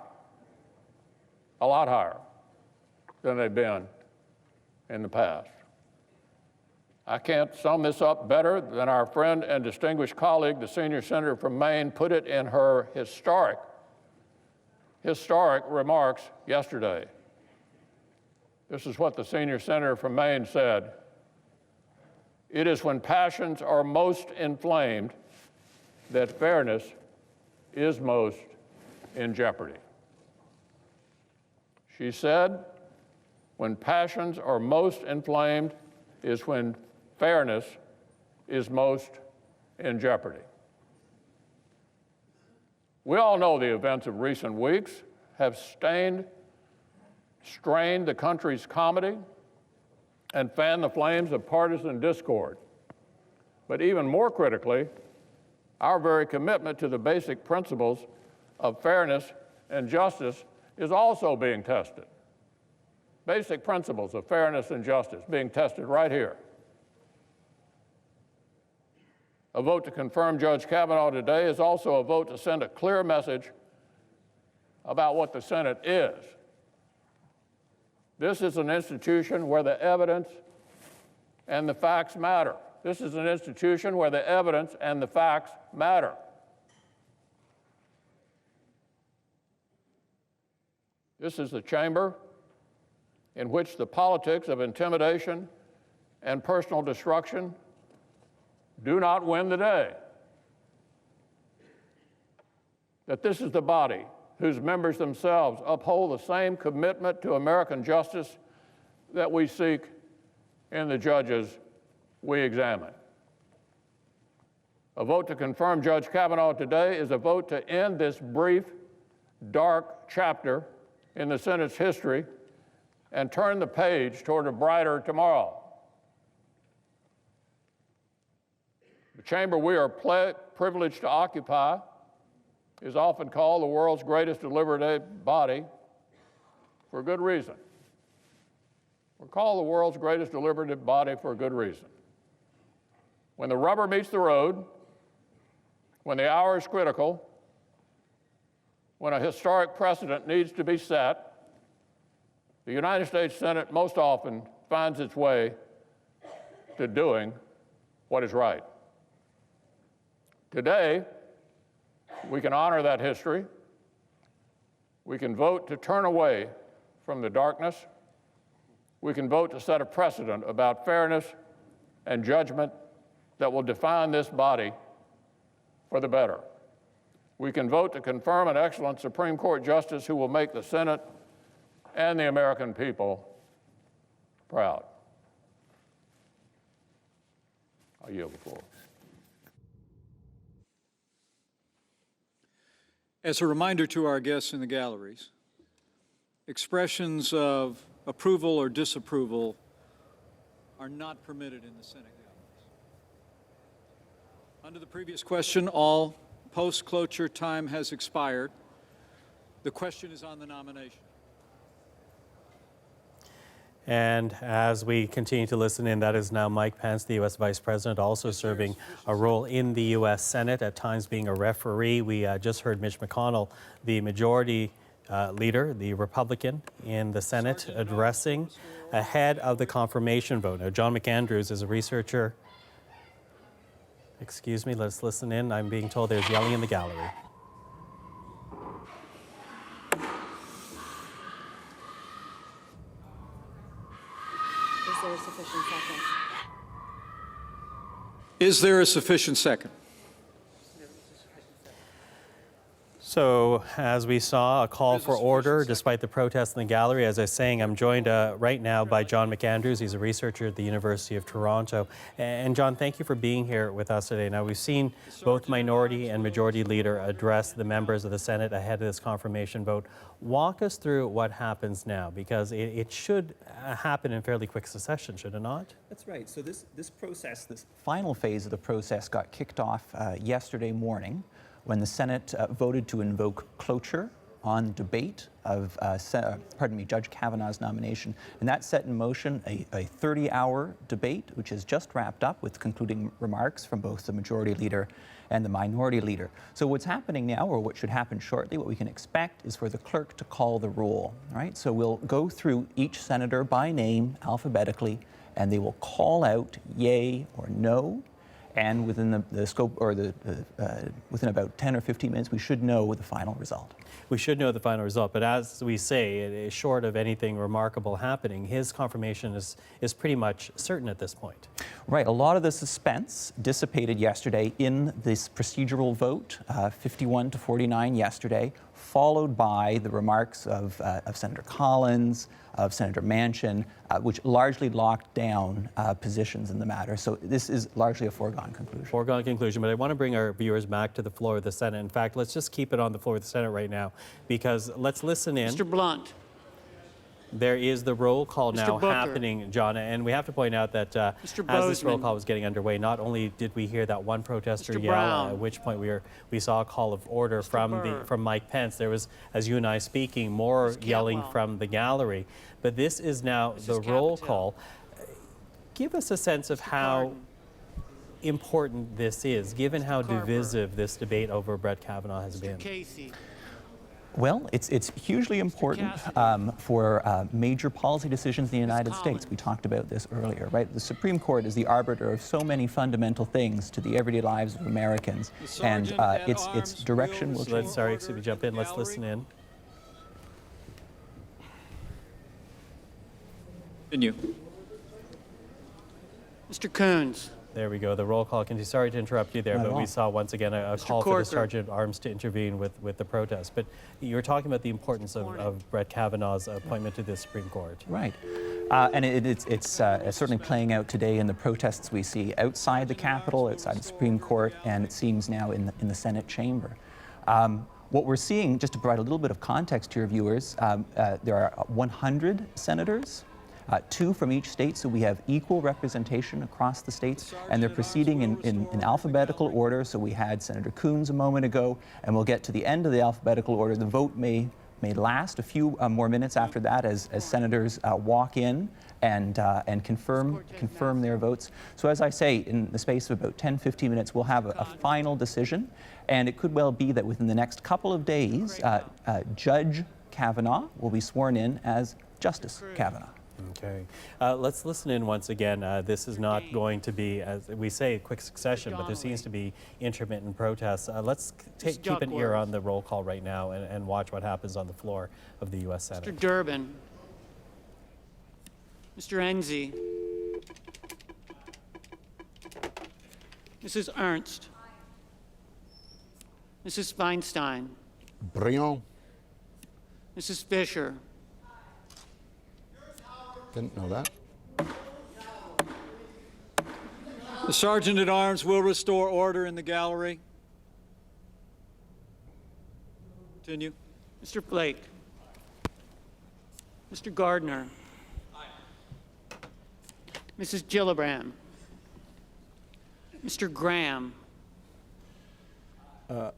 a lot higher than they've been in the past. I can't sum this up better than our friend and distinguished colleague, the senior senator from Maine, put it in her historic remarks yesterday. This is what the senior senator from Maine said: "It is when passions are most inflamed that fairness is most in jeopardy." She said, when passions are most inflamed is when fairness is most in jeopardy. We all know the events of recent weeks have strained the country's comedy and fanned the flames of partisan discord. But even more critically, our very commitment to the basic principles of fairness and justice is also being tested. Basic principles of fairness and justice being tested right here. A vote to confirm Judge Kavanaugh today is also a vote to send a clear message about what the Senate is. This is an institution where the evidence and the facts matter. This is an institution where the evidence and the facts matter. This is the chamber in which the politics of intimidation and personal destruction do not win the day. That this is the body whose members themselves uphold the same commitment to American justice that we seek in the judges we examine. A vote to confirm Judge Kavanaugh today is a vote to end this brief, dark chapter in the Senate's history and turn the page toward a brighter tomorrow. The chamber we are privileged to occupy is often called the world's greatest deliberative body for a good reason. We're called the world's greatest deliberative body for a good reason. when the rubber meets the road, when the hour is critical, when a historic precedent needs to be set, the United States Senate most often finds its way to doing what is right. Today, we can honor that history. We can vote to turn away from the darkness. We can vote to set a precedent about fairness and judgment that will define this body for the better. We can vote to confirm an excellent Supreme Court justice who will make the Senate and the American people proud. I yield the floor. As a reminder to our guests in the galleries, expressions of approval or disapproval are not permitted in the Senate galleries. Under the previous question, all post-cloture time has expired. The question is on the nomination. And as we continue to listen in, that is now Mike Pence, the U.S. Vice President, also serving a role in the U.S. Senate, at times being a referee. We just heard Mitch Mcconnell, the majority leader, the Republican in the Senate, addressing ahead of the confirmation vote. Now, John McAndrews is a researcher. Excuse me, let's listen in. I'm being told there's yelling in the gallery. Is there a sufficient second? Is there a sufficient second? So, as we saw, a call for order despite the protests in the gallery. As I was saying, I'm joined right now by John McAndrews. He's a researcher at the University of Toronto. And John, thank you for being here with us today. Now, we've seen both minority and majority leader address the members of the Senate ahead of this confirmation vote. Walk us through what happens now, because it should happen in fairly quick succession, should it not? That's right. So this process, this final phase of the process, got kicked off yesterday morning, when the Senate voted to invoke cloture on debate of Judge Kavanaugh's nomination. And that set in motion a 30-hour debate, which has just wrapped up with concluding remarks from both the majority leader and the minority leader. So what's happening now, or what should happen shortly, what we can expect is for the clerk to call the roll, right? So we'll go through each senator by name alphabetically, and they will call out yay or no. And within the scope, or within about 10 or 15 minutes, we should know the final result. We should know the final result, but as we say, short of anything remarkable happening, his confirmation is pretty much certain at this point. Right. A lot of the suspense dissipated yesterday in this procedural vote, 51 to 49 yesterday, followed by the remarks of Senator Collins, of Senator Manchin, which largely locked down positions in the matter. So this is largely a foregone conclusion. Foregone conclusion, but I want to bring our viewers back to the floor of the Senate. In fact, let's just keep it on the floor of the Senate right now, because let's listen in. Mr. Blunt. There is the roll call now happening, John, and we have to point out that as this roll call was getting underway, not only did we hear that one protester yell, at which point we saw a call of order from Mike Pence. There was, as you and I speaking, more yelling from the gallery, but this is now the roll call. Give us a sense of how important this is, given how divisive this debate over Brett Kavanaugh has been. Well, it's hugely important for major policy decisions in the United States. We talked about this earlier, right? The Supreme Court is the arbiter of so many fundamental things to the everyday lives of Americans, and its direction will change. Sorry, excuse me, jump in. Let's listen in. Continue. Mr. Coons. There we go. The roll call continues. Sorry to interrupt you there, but we saw once again a call for the Sergeant at Arms to intervene with the protest. But you're talking about the importance of Brett Kavanaugh's appointment to the Supreme Court. Right. And it's certainly playing out today in the protests we see outside the Capitol, outside the Supreme Court, and it seems now in the Senate chamber. What we're seeing, just to provide a little bit of context to your viewers, there are 100 senators, 2 from each state, so we have equal representation across the states, and they're proceeding in alphabetical order. So we had Senator Coons a moment ago, and we'll get to the end of the alphabetical order. The vote may may last a few more minutes after that as senators walk in and confirm their votes. So as I say, in the space of about 10-15 minutes, we'll have a final decision, and it could well be that within the next couple of days, Judge Kavanagh will be sworn in as Justice Kavanagh. Okay. Let's listen in once again. This is not going to be, as we say, a quick succession, but there seems to be intermittent protests. Let's keep an ear on the roll call right now and watch what happens on the floor of the U.S. Senate. Mr. Durbin. Mr. Enzi. Mrs. Ernst. Mrs. Feinstein. Briand. Mrs. Fisher. Didn't know that. The Sergeant at Arms will restore order in the gallery. Continue. Mr. Blake. Mr. Gardner. Mrs. Gillibrand. Mr. Graham.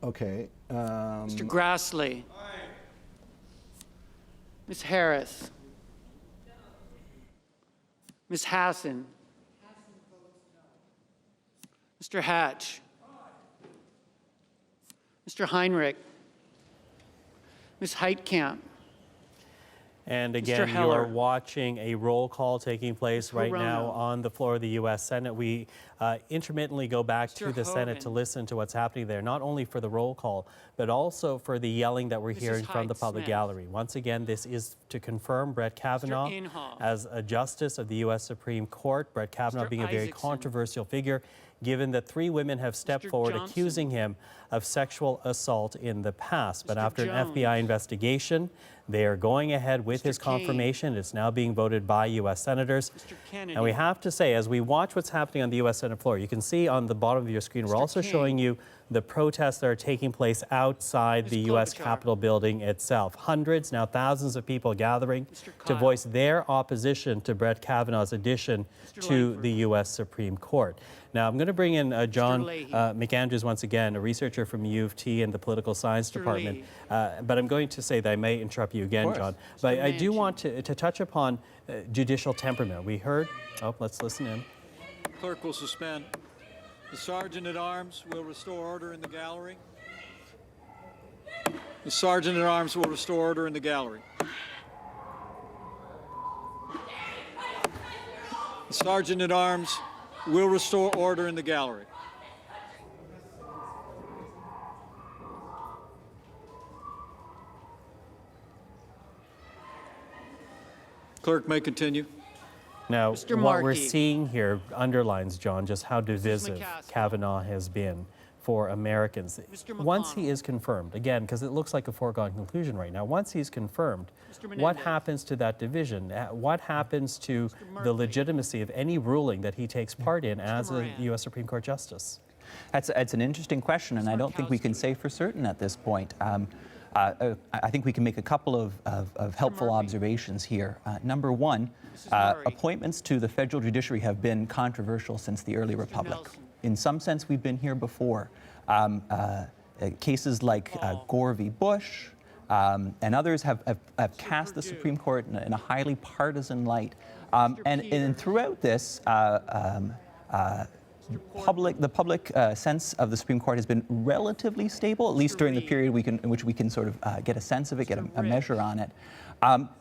Okay. Mr. Grassley. Ms. Harris. Ms. Hassan. Mr. Hatch. Mr. Heinrich. Ms. Heitkamp. And again, you are watching a roll call taking place right now on the floor of the U.S. Senate. We intermittently go back to the Senate to listen to what's happening there, not only for the roll call, but also for the yelling that we're hearing from the public gallery. Once again, this is to confirm Brett Kavanaugh as a justice of the U.S. Supreme Court. Brett Kavanaugh being a very controversial figure, given that 3 women have stepped forward accusing him of sexual assault in the past. But after an FBI investigation, they are going ahead with his confirmation. It's now being voted by U.S. senators. And we have to say, as we watch what's happening on the U.S. Senate floor, you can see on the bottom of your screen, we're also showing you the protests that are taking place outside the U.S. Capitol building itself. Hundreds, now thousands of people gathering to voice their opposition to Brett Kavanaugh's addition to the U.S. Supreme Court. Now, I'm going to bring in John McAndrews once again, a researcher from U of T in the political science department. But I'm going to say that I may interrupt you again, John. But I do want to touch upon judicial temperament. We heard, let's listen in. Clerk will suspend. The Sergeant at Arms will restore order in the gallery. The Sergeant at Arms will restore order in the gallery. The Sergeant at Arms will restore order in the gallery. Clerk may continue. Now, what we're seeing here underlines, John, just how divisive Kavanaugh has been for Americans. Once he is confirmed, again, because it looks like a foregone conclusion right now, once he's confirmed, what happens to that division? What happens to the legitimacy of any ruling that he takes part in as a U.S. Supreme Court justice? That's an interesting question, and I don't think we can say for certain at this point. I think we can make a couple of helpful observations here. Number one, appointments to the federal judiciary have been controversial since the early republic. In some sense, we've been here before. Cases like Gore v. Bush and others have cast the Supreme Court in a highly partisan light. And throughout this, the public sense of the Supreme Court has been relatively stable, at least during the period in which we can sort of get a sense of it, get a measure on it.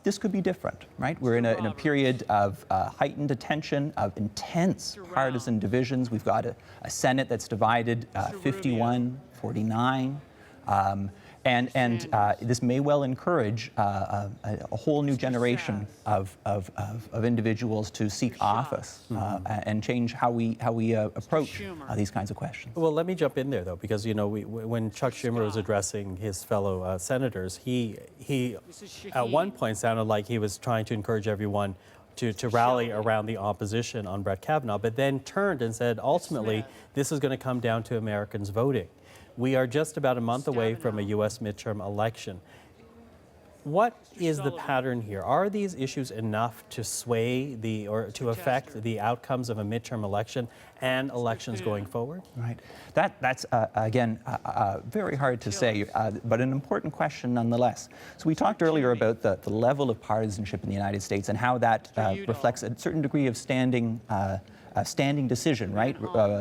This could be different, right? We're in a period of heightened attention, of intense partisan divisions. We've got a Senate that's divided 51-49. And this may well encourage a whole new generation of individuals to seek office and change how we approach these kinds of questions. Well, let me jump in there, though, because, you know, when Chuck Schumer was addressing his fellow senators, he at one point sounded like he was trying to encourage everyone to rally around the opposition on Brett Kavanaugh, but then turned and said, ultimately, this is going to come down to Americans voting. We are just about a month away from a U.S. midterm election. What is the pattern here? Are these issues enough to sway or to affect the outcomes of a midterm election and elections going forward? Right. That's again, very hard to say, but an important question nonetheless. So we talked earlier about the level of partisanship in the United States and how that reflects a certain degree of standing decision, right?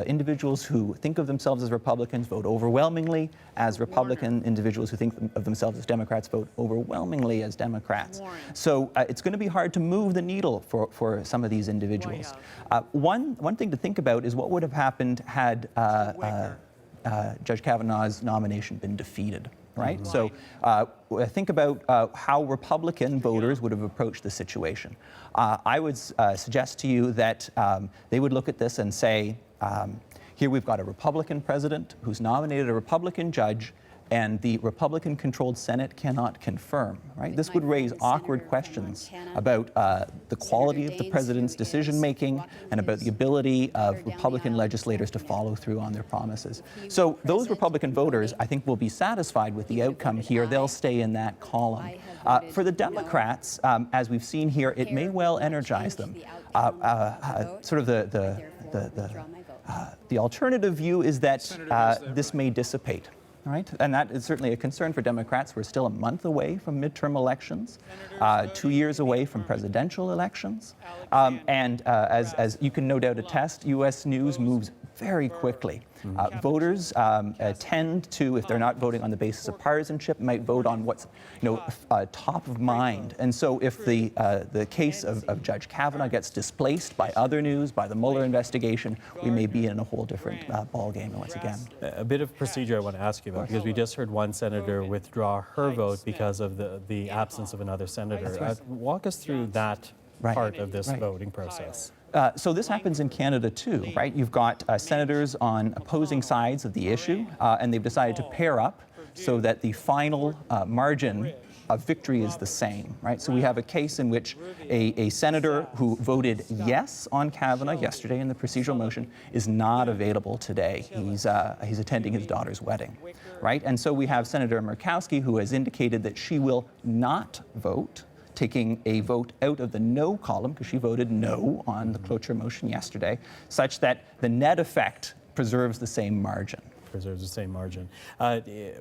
Individuals who think of themselves as Republicans vote overwhelmingly as Republican. Individuals who think of themselves as Democrats vote overwhelmingly as Democrats. So it's going to be hard to move the needle for some of these individuals. One thing to think about is what would have happened had Judge Kavanaugh's nomination been defeated. Right? So think about how Republican voters would have approached the situation. I would suggest to you that they would look at this and say, here we've got a Republican president who's nominated a Republican judge, and the Republican-controlled Senate cannot confirm, right? This would raise awkward questions about the quality of the president's decision-making and about the ability of Republican legislators to follow through on their promises. So those Republican voters, I think, will be satisfied with the outcome here. They'll stay in that column. For the Democrats, as we've seen here, it may well energize them. Sort of the alternative view is that this may dissipate. Right? And that is certainly a concern for Democrats. We're still a month away from midterm elections, 2 years away from presidential elections. And as you can no doubt attest, U.S. news moves very quickly. Voters tend to, if they're not voting on the basis of partisanship, might vote on what's top of mind. And so if the case of Judge Cavanaugh gets displaced by other news, by the Mueller investigation, we may be in a whole different ballgame once again. A bit of procedure I want to ask you about, because we just heard one senator withdraw her vote because of the absence of another senator. Walk us through that part of this voting process. So this happens in Canada too, right? You've got senators on opposing sides of the issue, and they've decided to pair up so that the final margin of victory is the same, right? So we have a case in which a senator who voted yes on Cavanaugh yesterday in the procedural motion is not available today. He's attending his daughter's wedding, right? And so we have Senator Murkowski, who has indicated that she will not vote, taking a vote out of the no column, because she voted no on the cloture motion yesterday, such that the net effect preserves the same margin. Preserves the same margin.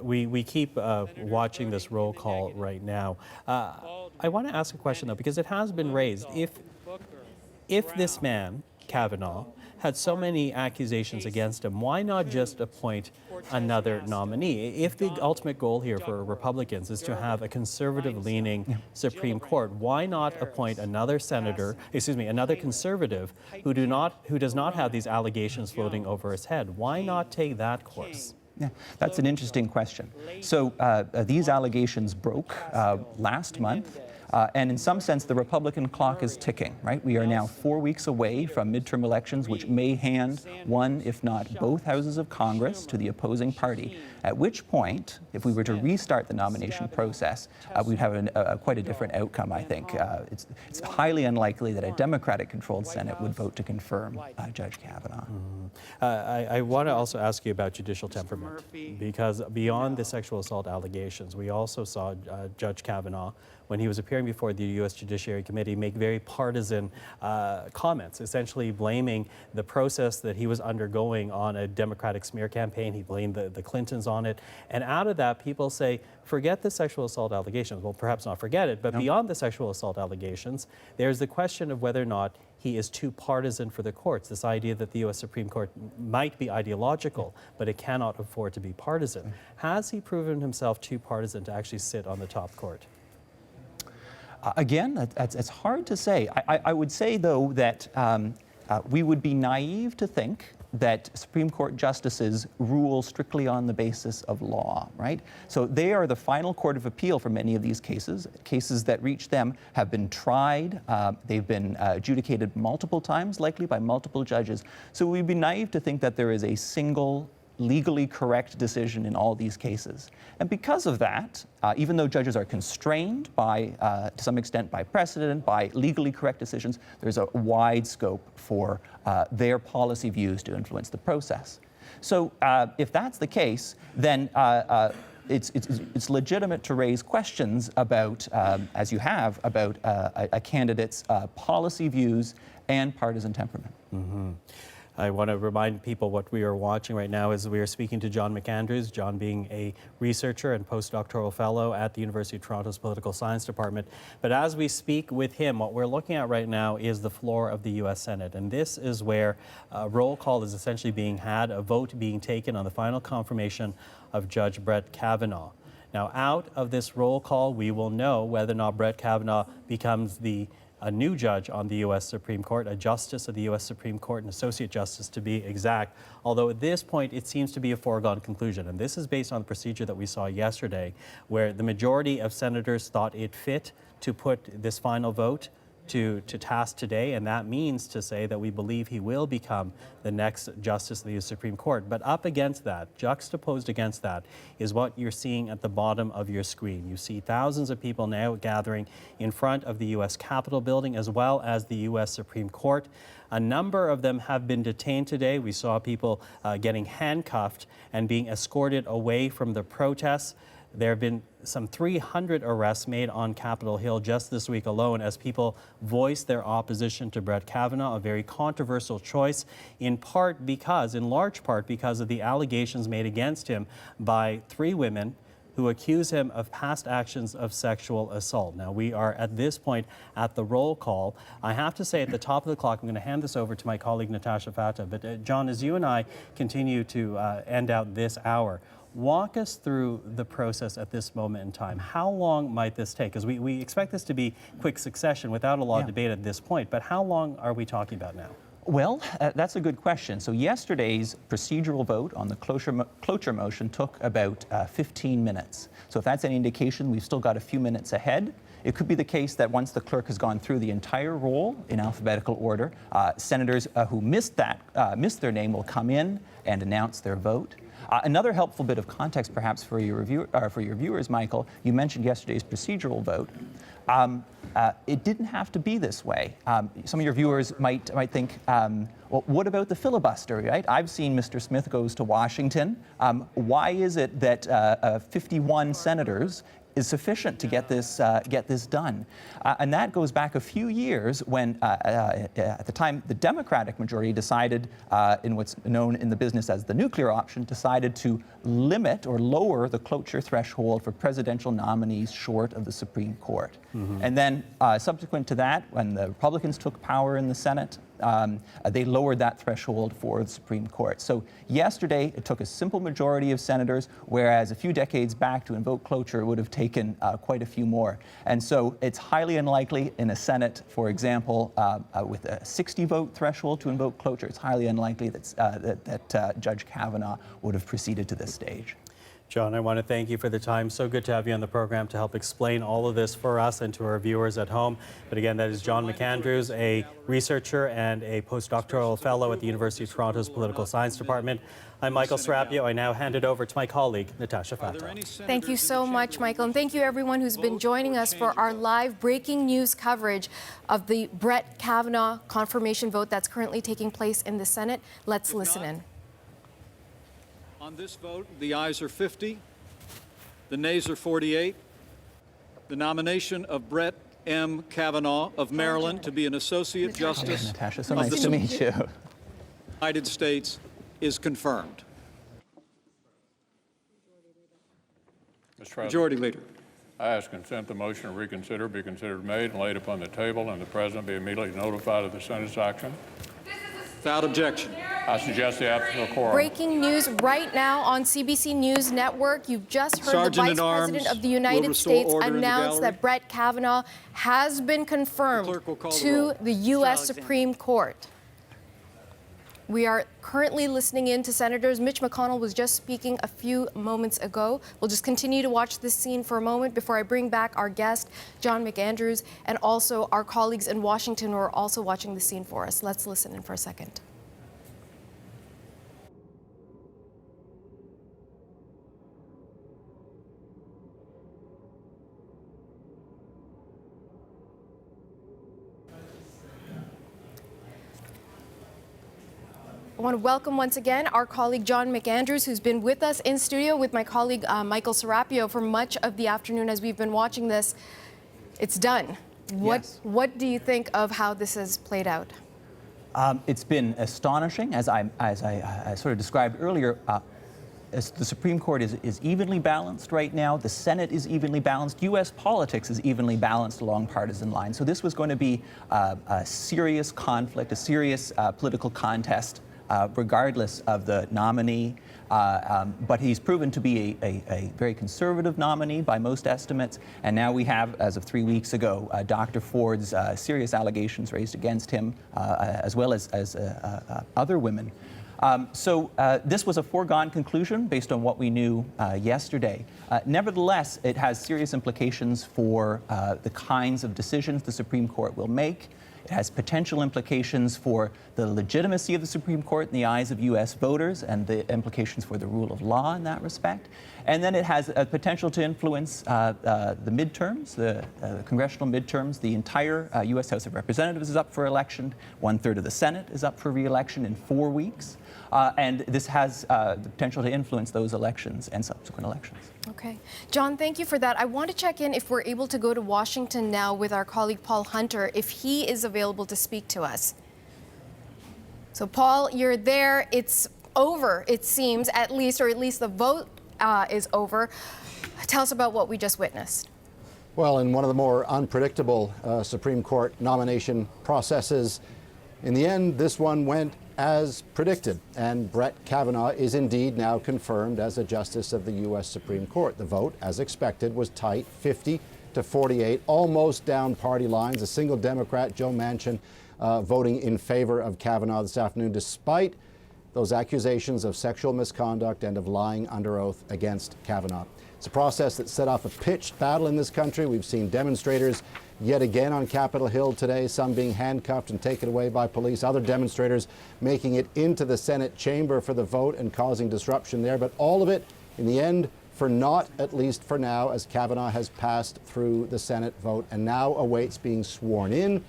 We keep watching this roll call right now. I want to ask a question, though, because it has been raised. If this man, Kavanaugh, had so many accusations against him, why not just appoint another nominee? If the ultimate goal here for Republicans is to have a conservative-leaning Supreme Court, why not appoint another another conservative who does not have these allegations floating over his head? Why not take that course? Yeah, that's an interesting question. So these allegations broke last month. And in some sense, the Republican clock is ticking, right? We are now 4 weeks away from midterm elections, which may hand one, if not both, houses of Congress to the opposing party, at which point, if we were to restart the nomination process, we'd have quite a different outcome, I think. It's highly unlikely that a Democratic-controlled Senate would vote to confirm Judge Kavanaugh. I want to also ask you about judicial temperament, because beyond the sexual assault allegations, we also saw Judge Kavanaugh, when he was appearing before the U.S. Judiciary Committee, make very partisan comments, essentially blaming the process that he was undergoing on a Democratic smear campaign. He blamed the Clintons on it. And out of that, people say, forget the sexual assault allegations. Well, perhaps not forget it, but beyond the sexual assault allegations, there's the question of whether or not he is too partisan for the courts. This idea that the U.S. Supreme Court might be ideological, but it cannot afford to be partisan. Has he proven himself too partisan to actually sit on the top court? Again, it's hard to say. I would say, though, that we would be naive to think that Supreme Court justices rule strictly on the basis of law, right? So they are the final court of appeal for many of these cases. Cases that reach them have been tried. They've been adjudicated multiple times, likely by multiple judges. So we'd be naive to think that there is a single legally correct decision in all these cases. And because of that, even though judges are constrained by, to some extent, by precedent, by legally correct decisions, there's a wide scope for their policy views to influence the process. So if that's the case, then it's legitimate to raise questions about, as you have, about a candidate's policy views and partisan temperament. Mm-hmm. I want to remind people what we are watching right now is we are speaking to John McAndrews, John being a researcher and postdoctoral fellow at the University of Toronto's Political Science Department. But as we speak with him, what we're looking at right now is the floor of the U.S. Senate. And this is where a roll call is essentially being had, a vote being taken on the final confirmation of Judge Brett Kavanaugh. Now, out of this roll call, we will know whether or not Brett Kavanaugh becomes a new judge on the U.S. Supreme Court, a justice of the U.S. Supreme Court, an associate justice to be exact. Although at this point, it seems to be a foregone conclusion. And this is based on the procedure that we saw yesterday, where the majority of senators thought it fit to put this final vote to task today, and that means to say that we believe he will become the next justice of the U.S. Supreme Court. But up against that, juxtaposed against that, is what you're seeing at the bottom of your screen. You see thousands of people now gathering in front of the U.S. Capitol building as well as the U.S. Supreme Court. A number of them have been detained today. We saw people getting handcuffed and being escorted away from the protests. There have been some 300 arrests made on Capitol Hill just this week alone as people voiced their opposition to Brett Kavanaugh, a very controversial choice, in large part because of the allegations made against him by 3 women who accuse him of past actions of sexual assault. Now, we are at this point at the roll call. I have to say at the top of the clock, I'm going to hand this over to my colleague Natasha Fatta. But John, as you and I continue to end out this hour, walk us through the process at this moment in time. How long might this take? Because we expect this to be quick succession without a lot of debate at this point, but how long are we talking about now? Well, that's a good question. So yesterday's procedural vote on the cloture motion took about 15 minutes. So if that's any indication, we've still got a few minutes ahead. It could be the case that once the clerk has gone through the entire roll in alphabetical order, senators who missed their name will come in and announce their vote. Another helpful bit of context, perhaps, for your viewers, Michael, you mentioned yesterday's procedural vote. It didn't have to be this way. Some of your viewers might think, well, what about the filibuster, right? I've seen Mr. Smith goes to Washington. Why is it that 51 senators is sufficient to get this done? And that goes back a few years when, at the time, the Democratic majority decided, in what's known in the business as the nuclear option, decided to limit or lower the cloture threshold for presidential nominees short of the Supreme Court. Mm-hmm. And then, subsequent to that, when the Republicans took power in the Senate, they lowered that threshold for the Supreme Court. So yesterday, it took a simple majority of senators, whereas a few decades back to invoke cloture, it would have taken quite a few more. And so it's highly unlikely in a Senate, for example, with a 60-vote threshold to invoke cloture, it's highly unlikely that Judge Kavanaugh would have proceeded to this stage. John, I want to thank you for the time. So good to have you on the program to help explain all of this for us and to our viewers at home. But again, that is John McAndrews, a researcher and a postdoctoral fellow at the University of Toronto's Political Science Department. I'm Michael Serapio. I now hand it over to my colleague, Natasha Fatta. Thank you so much, Michael. And thank you, everyone who's been joining us for our live breaking news coverage of the Brett Kavanaugh confirmation vote that's currently taking place in the Senate. Let's listen in. On this vote, the ayes are 50, the nays are 48. The nomination of Brett M. Kavanaugh of Maryland to be an Associate Justice Natasha, so nice to meet you. United States is confirmed. Majority Leader. I ask consent the motion to reconsider be considered made and laid upon the table, and the President be immediately notified of the Senate's action. Without objection. I suggest the absence of quorum. Breaking news right now on CBC News Network. You've just heard the Vice President of the United States announce that Brett Kavanaugh has been confirmed to the U.S. Supreme Court. We are currently listening in to Senators. Mitch MCConnell was just speaking a few moments ago. We'll just continue to watch this scene for a moment before I bring back our guest, John McAndrews, and also our colleagues in Washington who are also watching the scene for us. Let's listen in for a second. I want to welcome once again our colleague John McAndrews, who's been with us in studio with my colleague Michael Serapio for much of the afternoon as we've been watching this. It's done. What do you think of how this has played out? It's been astonishing, as I sort of described earlier. As the Supreme Court is evenly balanced right now. The Senate is evenly balanced. U.S. politics is evenly balanced along partisan lines. So this was going to be a serious conflict, a serious political contest, regardless of the nominee. But he's proven to be a very conservative nominee by most estimates. And now we have, as of 3 weeks ago, Dr. Ford's serious allegations raised against him, as well as other women. So this was a foregone conclusion based on what we knew yesterday. Nevertheless, it has serious implications for the kinds of decisions the Supreme Court will make. It has potential implications for the legitimacy of the Supreme Court in the eyes of U.S. voters and the implications for the rule of law in that respect. And then it has a potential to influence the midterms, the congressional midterms. The entire U.S. House of Representatives is up for election. 1/3 of the Senate is up for re-election in 4 weeks. And this has the potential to influence those elections and subsequent elections. Okay. John, thank you for that. I want to check in if we're able to go to Washington now with our colleague Paul Hunter, if he is available to speak to us. So, Paul, you're there. It's over, it seems, at least the vote is over. Tell us about what we just witnessed. Well, in one of the more unpredictable Supreme Court nomination processes, in the end, this one went as predicted, and Brett Kavanaugh is indeed now confirmed as a justice of the U.S. Supreme Court. The vote, as expected, was tight, 50-48, almost down party lines. A single Democrat, Joe Manchin, voting in favor of Kavanaugh this afternoon, despite those accusations of sexual misconduct and of lying under oath against Kavanaugh. It's a process that set off a pitched battle in this country. We've seen demonstrators yet again on Capitol Hill today, some being handcuffed and taken away by police, other demonstrators making it into the Senate chamber for the vote and causing disruption there. But all of it, in the end, for naught, at least for now, as Kavanaugh has passed through the Senate vote and now awaits being sworn in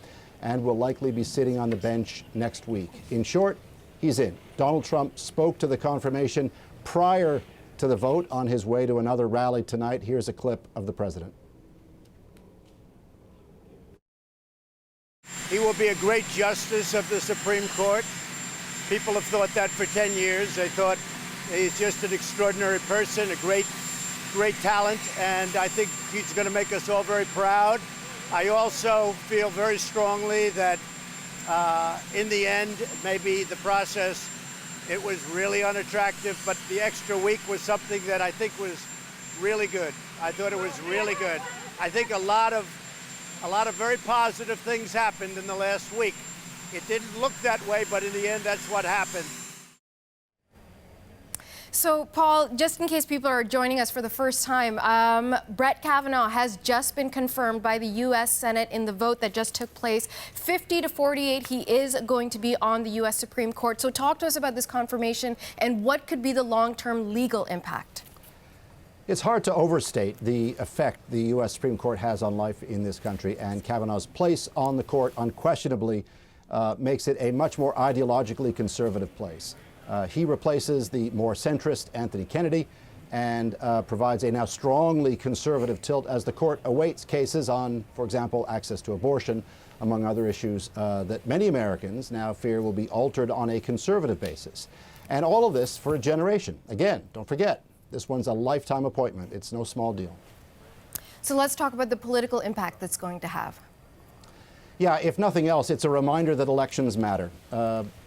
and will likely be sitting on the bench next week. In short, he's in. Donald Trump spoke to the confirmation prior to the vote on his way to another rally tonight. Here's a clip of the president. He will be a great justice of the Supreme Court. People have thought that for 10 years. They thought he's just an extraordinary person, a great talent, and I think he's going to make us all very proud. I also feel very strongly that in the end, maybe the process, it was really unattractive, but the extra week was something that I think was really good. I thought it was really good. I think a lot of very positive things happened in the last week. It didn't look that way, but in the end, that's what happened. So, Paul, just in case people are joining us for the first time, Brett Kavanaugh has just been confirmed by the U.S. Senate in the vote that just took place. 50-48, he is going to be on the U.S. Supreme Court. So talk to us about this confirmation and what could be the long-term legal impact. It's hard to overstate the effect the U.S. Supreme Court has on life in this country, and Kavanaugh's place on the court unquestionably makes it a much more ideologically conservative place. He replaces the more centrist Anthony Kennedy and provides a now strongly conservative tilt as the court awaits cases on, for example, access to abortion, among other issues that many Americans now fear will be altered on a conservative basis. And all of this for a generation. Again, don't forget, this one's a lifetime appointment. It's no small deal. So let's talk about the political impact that's going to have. Yeah, if nothing else, it's a reminder that elections matter.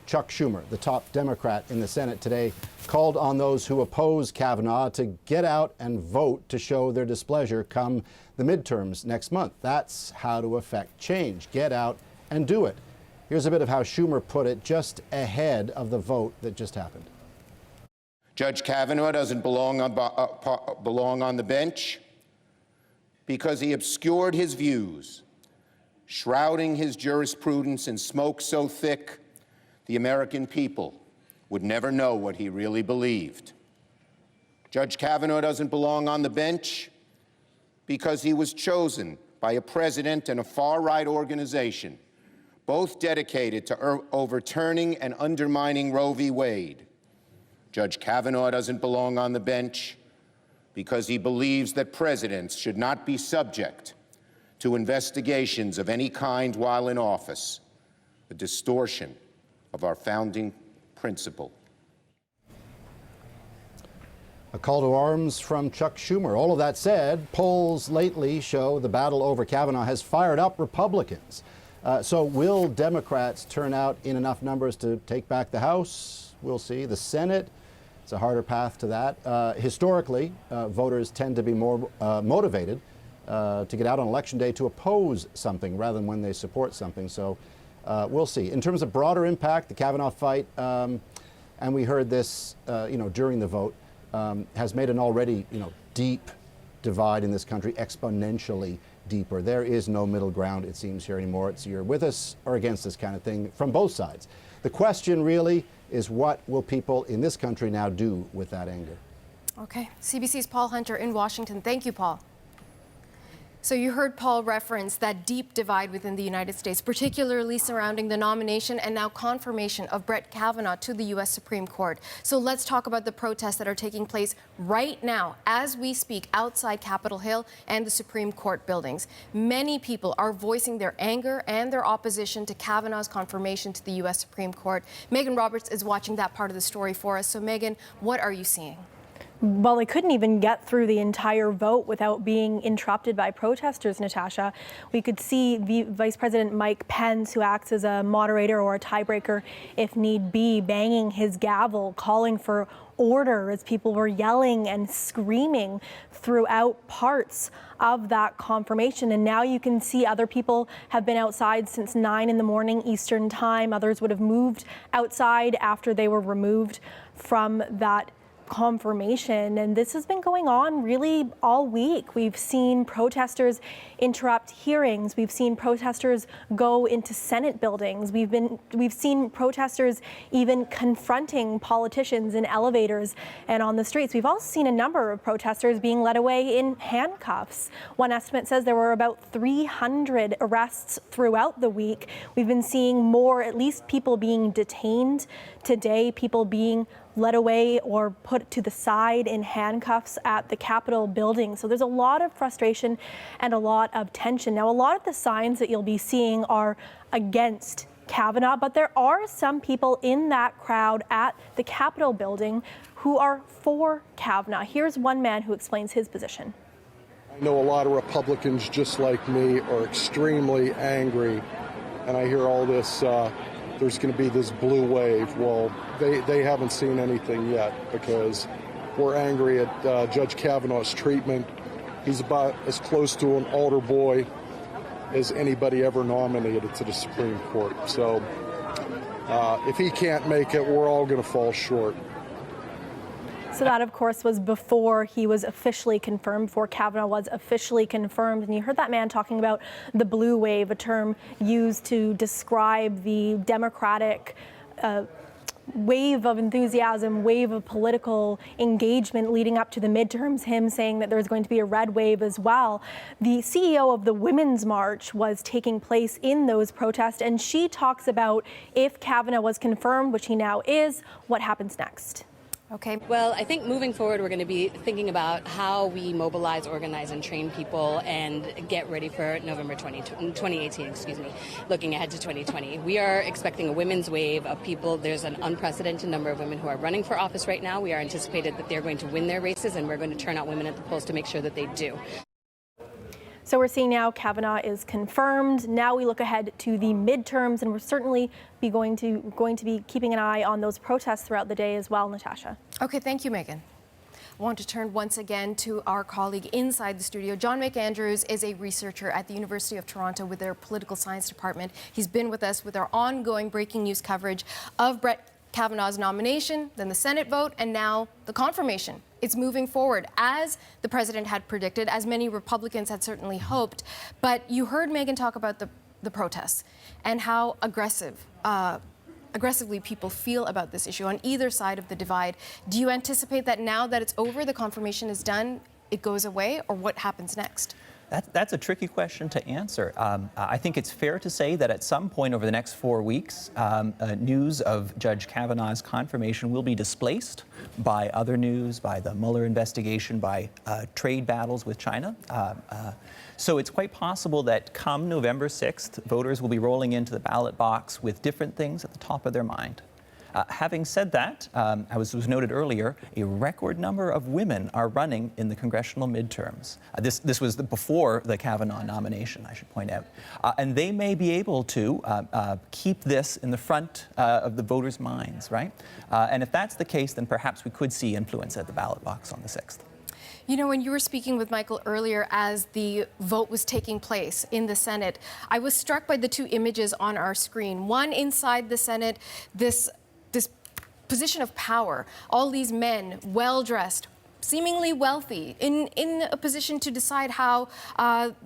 Chuck Schumer, the top Democrat in the Senate today, called on those who oppose Kavanaugh to get out and vote to show their displeasure come the midterms next month. That's how to affect change. Get out and do it. Here's a bit of how Schumer put it just ahead of the vote that just happened. Judge Kavanaugh doesn't belong on the bench because he obscured his views, shrouding his jurisprudence in smoke so thick the American people would never know what he really believed. Judge Kavanaugh doesn't belong on the bench because he was chosen by a president and a far-right organization both dedicated to overturning and undermining Roe v. Wade. Judge Kavanaugh doesn't belong on the bench because he believes that presidents should not be subject to investigations of any kind while in office, a distortion of our founding principle. A call to arms from Chuck Schumer. All of that said, polls lately show the battle over Kavanaugh has fired up Republicans. So will Democrats turn out in enough numbers to take back the House? We'll see. The Senate, it's a harder path to that. Historically, voters tend to be more motivated to get out on Election Day to oppose something rather than when they support something. So we'll see. In terms of broader impact, the Kavanaugh fight, and we heard this during the vote, has made an already deep divide in this country exponentially deeper. There is no middle ground, it seems, here anymore. It's you're with us or against us kind of thing from both sides. The question really is, what will people in this country now do with that anger? Okay. CBC's Paul Hunter in Washington. Thank you, Paul. So you heard Paul reference that deep divide within the United States, particularly surrounding the nomination and now confirmation of Brett Kavanaugh to the U.S. Supreme Court. So let's talk about the protests that are taking place right now as we speak outside Capitol Hill and the Supreme Court buildings. Many people are voicing their anger and their opposition to Kavanaugh's confirmation to the U.S. Supreme Court. Megan Roberts is watching that part of the story for us. So Megan, what are you seeing? Well, they couldn't even get through the entire vote without being interrupted by protesters, Natasha. We could see Vice President Mike Pence, who acts as a moderator or a tiebreaker if need be, banging his gavel, calling for order as people were yelling and screaming throughout parts of that confirmation. And now you can see other people have been outside since 9 in the morning Eastern time. Others would have moved outside after they were removed from that confirmation, and this has been going on really all week. We've seen protesters interrupt hearings. We've seen protesters go into Senate buildings. We've seen protesters even confronting politicians in elevators and on the streets. We've also seen a number of protesters being led away in handcuffs. One estimate says there were about 300 arrests throughout the week. We've been seeing more, at least people being detained today, people being led away or put to the side in handcuffs at the Capitol building. So there's a lot of frustration and a lot of tension. Now, a lot of the signs that you'll be seeing are against Kavanaugh, but there are some people in that crowd at the Capitol building who are for Kavanaugh. Here's one man who explains his position. I know a lot of Republicans just like me are extremely angry, and I hear all this there's going to be this blue wave. Well, they haven't seen anything yet, because we're angry at Judge Kavanaugh's treatment. He's about as close to an altar boy as anybody ever nominated to the Supreme Court. So if he can't make it, we're all going to fall short. So that, of course, was before he was officially confirmed, before Kavanaugh was officially confirmed. And you heard that man talking about the blue wave, a term used to describe the Democratic wave of enthusiasm, wave of political engagement leading up to the midterms, him saying that there's going to be a red wave as well. The CEO of the Women's March was taking place in those protests, and she talks about if Kavanaugh was confirmed, which he now is, what happens next. Okay. Well, I think moving forward, we're going to be thinking about how we mobilize, organize, and train people and get ready for November 2018, looking ahead to 2020. We are expecting a women's wave of people. There's an unprecedented number of women who are running for office right now. We are anticipated that they're going to win their races, and we're going to turn out women at the polls to make sure that they do. So we're seeing now Kavanaugh is confirmed. Now we look ahead to the midterms, and we're certainly going to be keeping an eye on those protests throughout the day as well, Natasha. Okay, thank you, Megan. I want to turn once again to our colleague inside the studio. John McAndrews is a researcher at the University of Toronto with their political science department. He's been with us with our ongoing breaking news coverage of Brett Kavanaugh's nomination, then the Senate vote, and now the confirmation. It's moving forward, as the president had predicted, as many Republicans had certainly hoped. But you heard Megan talk about the protests and how aggressively people feel about this issue on either side of the divide. Do you anticipate that now that it's over, the confirmation is done, it goes away, or what happens next? That's a tricky question to answer. I think it's fair to say that at some point over the next 4 weeks, news of Judge Kavanaugh's confirmation will be displaced by other news, by the Mueller investigation, by trade battles with China. So it's quite possible that come November 6th, voters will be rolling into the ballot box with different things at the top of their mind. Having said that, as was noted earlier, a record number of women are running in the congressional midterms. This was before the Kavanaugh nomination, I should point out. And they may be able to keep this in the front of the voters' minds, right? And if that's the case, then perhaps we could see influence at the ballot box on the 6th. You know, when you were speaking with Michael earlier as the vote was taking place in the Senate, I was struck by the two images on our screen. One inside the Senate, this position of power, all these men, well-dressed, seemingly wealthy, in a position to decide how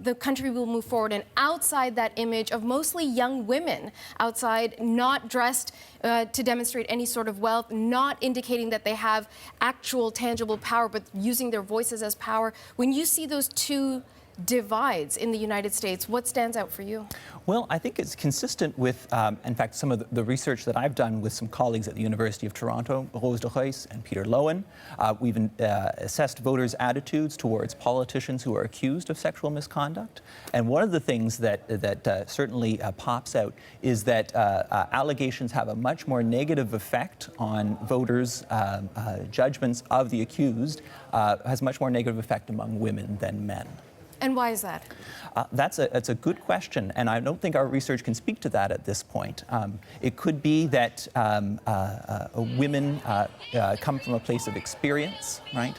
the country will move forward. And outside that image of mostly young women outside, not dressed to demonstrate any sort of wealth, not indicating that they have actual tangible power, but using their voices as power. When you see those two divides in the United States, what stands out for you? Well, I think it's consistent with, in fact, some of the research that I've done with some colleagues at the University of Toronto, Rose de Reus and Peter Lowen. We've assessed voters' attitudes towards politicians who are accused of sexual misconduct. And one of the things that certainly pops out is that allegations have a much more negative effect on voters' judgments of the accused, has much more negative effect among women than men. And why is that? That's a good question, and I don't think our research can speak to that at this point. It could be that women come from a place of experience, right?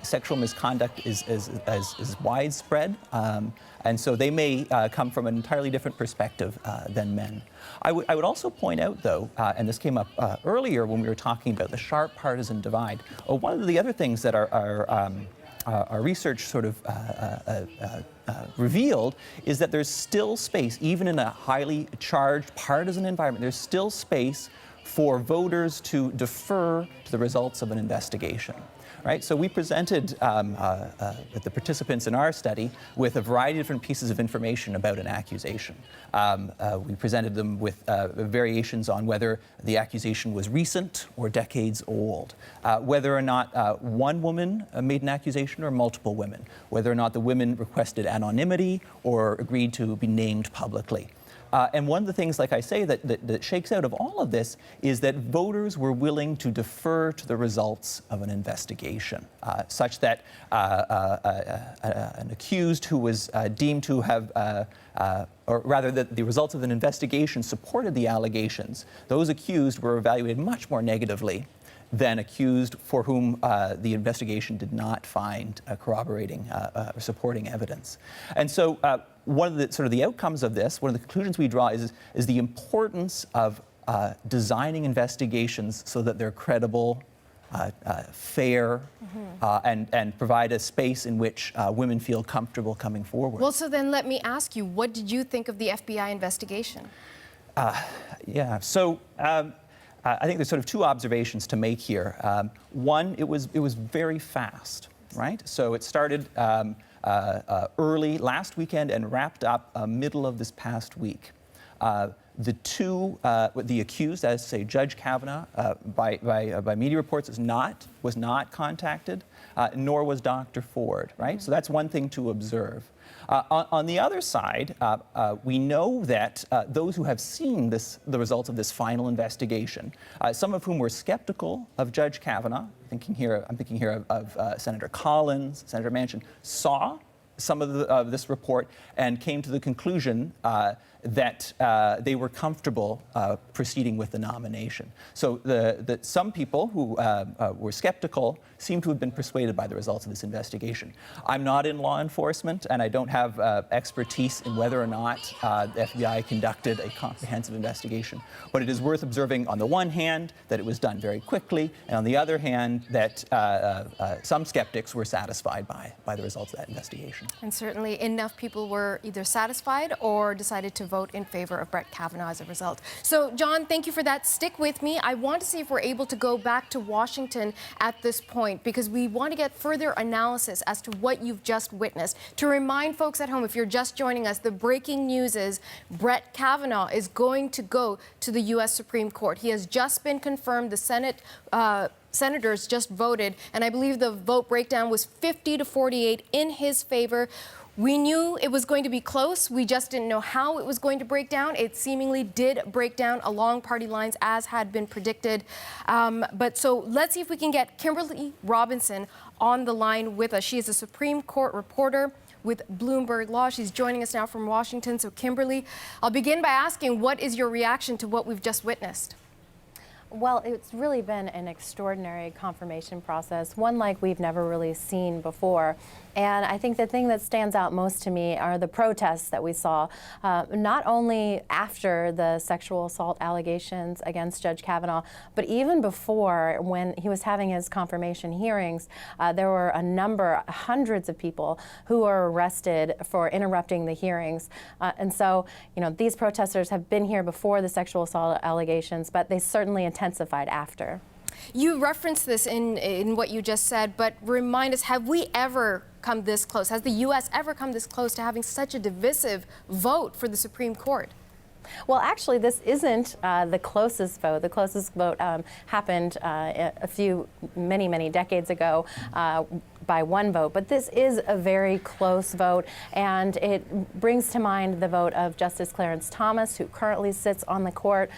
Sexual misconduct is widespread, and so they may come from an entirely different perspective than men. I would also point out, though, and this came up earlier when we were talking about the sharp partisan divide, one of the other things that our research sort of revealed is that there's still space, even in a highly charged partisan environment, there's still space for voters to defer to the results of an investigation. Right? So we presented the participants in our study with a variety of different pieces of information about an accusation. We presented them with variations on whether the accusation was recent or decades old, whether or not one woman made an accusation or multiple women, whether or not the women requested anonymity or agreed to be named publicly. And one of the things, like I say, that shakes out of all of this is that voters were willing to defer to the results of an investigation, such that an accused who was deemed to have, or rather that the results of an investigation supported the allegations, those accused were evaluated much more negatively than accused for whom the investigation did not find corroborating or supporting evidence. And so one of the sort of the outcomes of this, one of the conclusions we draw is the importance of designing investigations so that they're credible, fair, and provide a space in which women feel comfortable coming forward. Well, so then let me ask you, what did you think of the FBI investigation? Yeah, so I think there's sort of two observations to make here. One, it was very fast, right? So it started early last weekend and wrapped up middle of this past week. The accused, as say Judge Cavanaugh, by media reports, was not contacted, nor was Dr. Ford, right? So that's one thing to observe. On the other side, we know that those who have seen the results of this final investigation, some of whom were skeptical of Judge Kavanaugh, I'm thinking here of Senator Collins, Senator Manchin, saw some of this report and came to the conclusion that they were comfortable proceeding with the nomination. So some people who were skeptical seem to have been persuaded by the results of this investigation. I'm not in law enforcement, and I don't have expertise in whether or not the FBI conducted a comprehensive investigation. But it is worth observing, on the one hand, that it was done very quickly, and on the other hand, that some skeptics were satisfied by the results of that investigation. And certainly enough people were either satisfied or decided to vote vote in favor of Brett Kavanaugh as a result. So, John, thank you for that. Stick with me. I want to see if we're able to go back to Washington at this point, because we want to get further analysis as to what you've just witnessed. To remind folks at home, if you're just joining us, the breaking news is Brett Kavanaugh is going to go to the U.S. Supreme Court. He has just been confirmed. The senators just voted, and I believe the vote breakdown was 50-48 in his favor. We knew it was going to be close. We just didn't know how it was going to break down. It seemingly did break down along party lines, as had been predicted. But so let's see if we can get Kimberly Robinson on the line with us. She is a Supreme Court reporter with Bloomberg Law. She's joining us now from Washington. So, Kimberly, I'll begin by asking, what is your reaction to what we've just witnessed? Well, it's really been an extraordinary confirmation process, one like we've never really seen before. And I think the thing that stands out most to me are the protests that we saw, not only after the sexual assault allegations against Judge Kavanaugh, but even before, when he was having his confirmation hearings. There were hundreds of people who were arrested for interrupting the hearings. And so, these protesters have been here before the sexual assault allegations, but they certainly intensified after. You referenced this in what you just said, but remind us, have we ever come this close? Has the U.S. ever come this close to having such a divisive vote for the Supreme Court? Well, actually, this isn't the closest vote. The closest vote happened many decades ago by one vote. But this is a very close vote, and it brings to mind the vote of Justice Clarence Thomas, who currently sits on the court,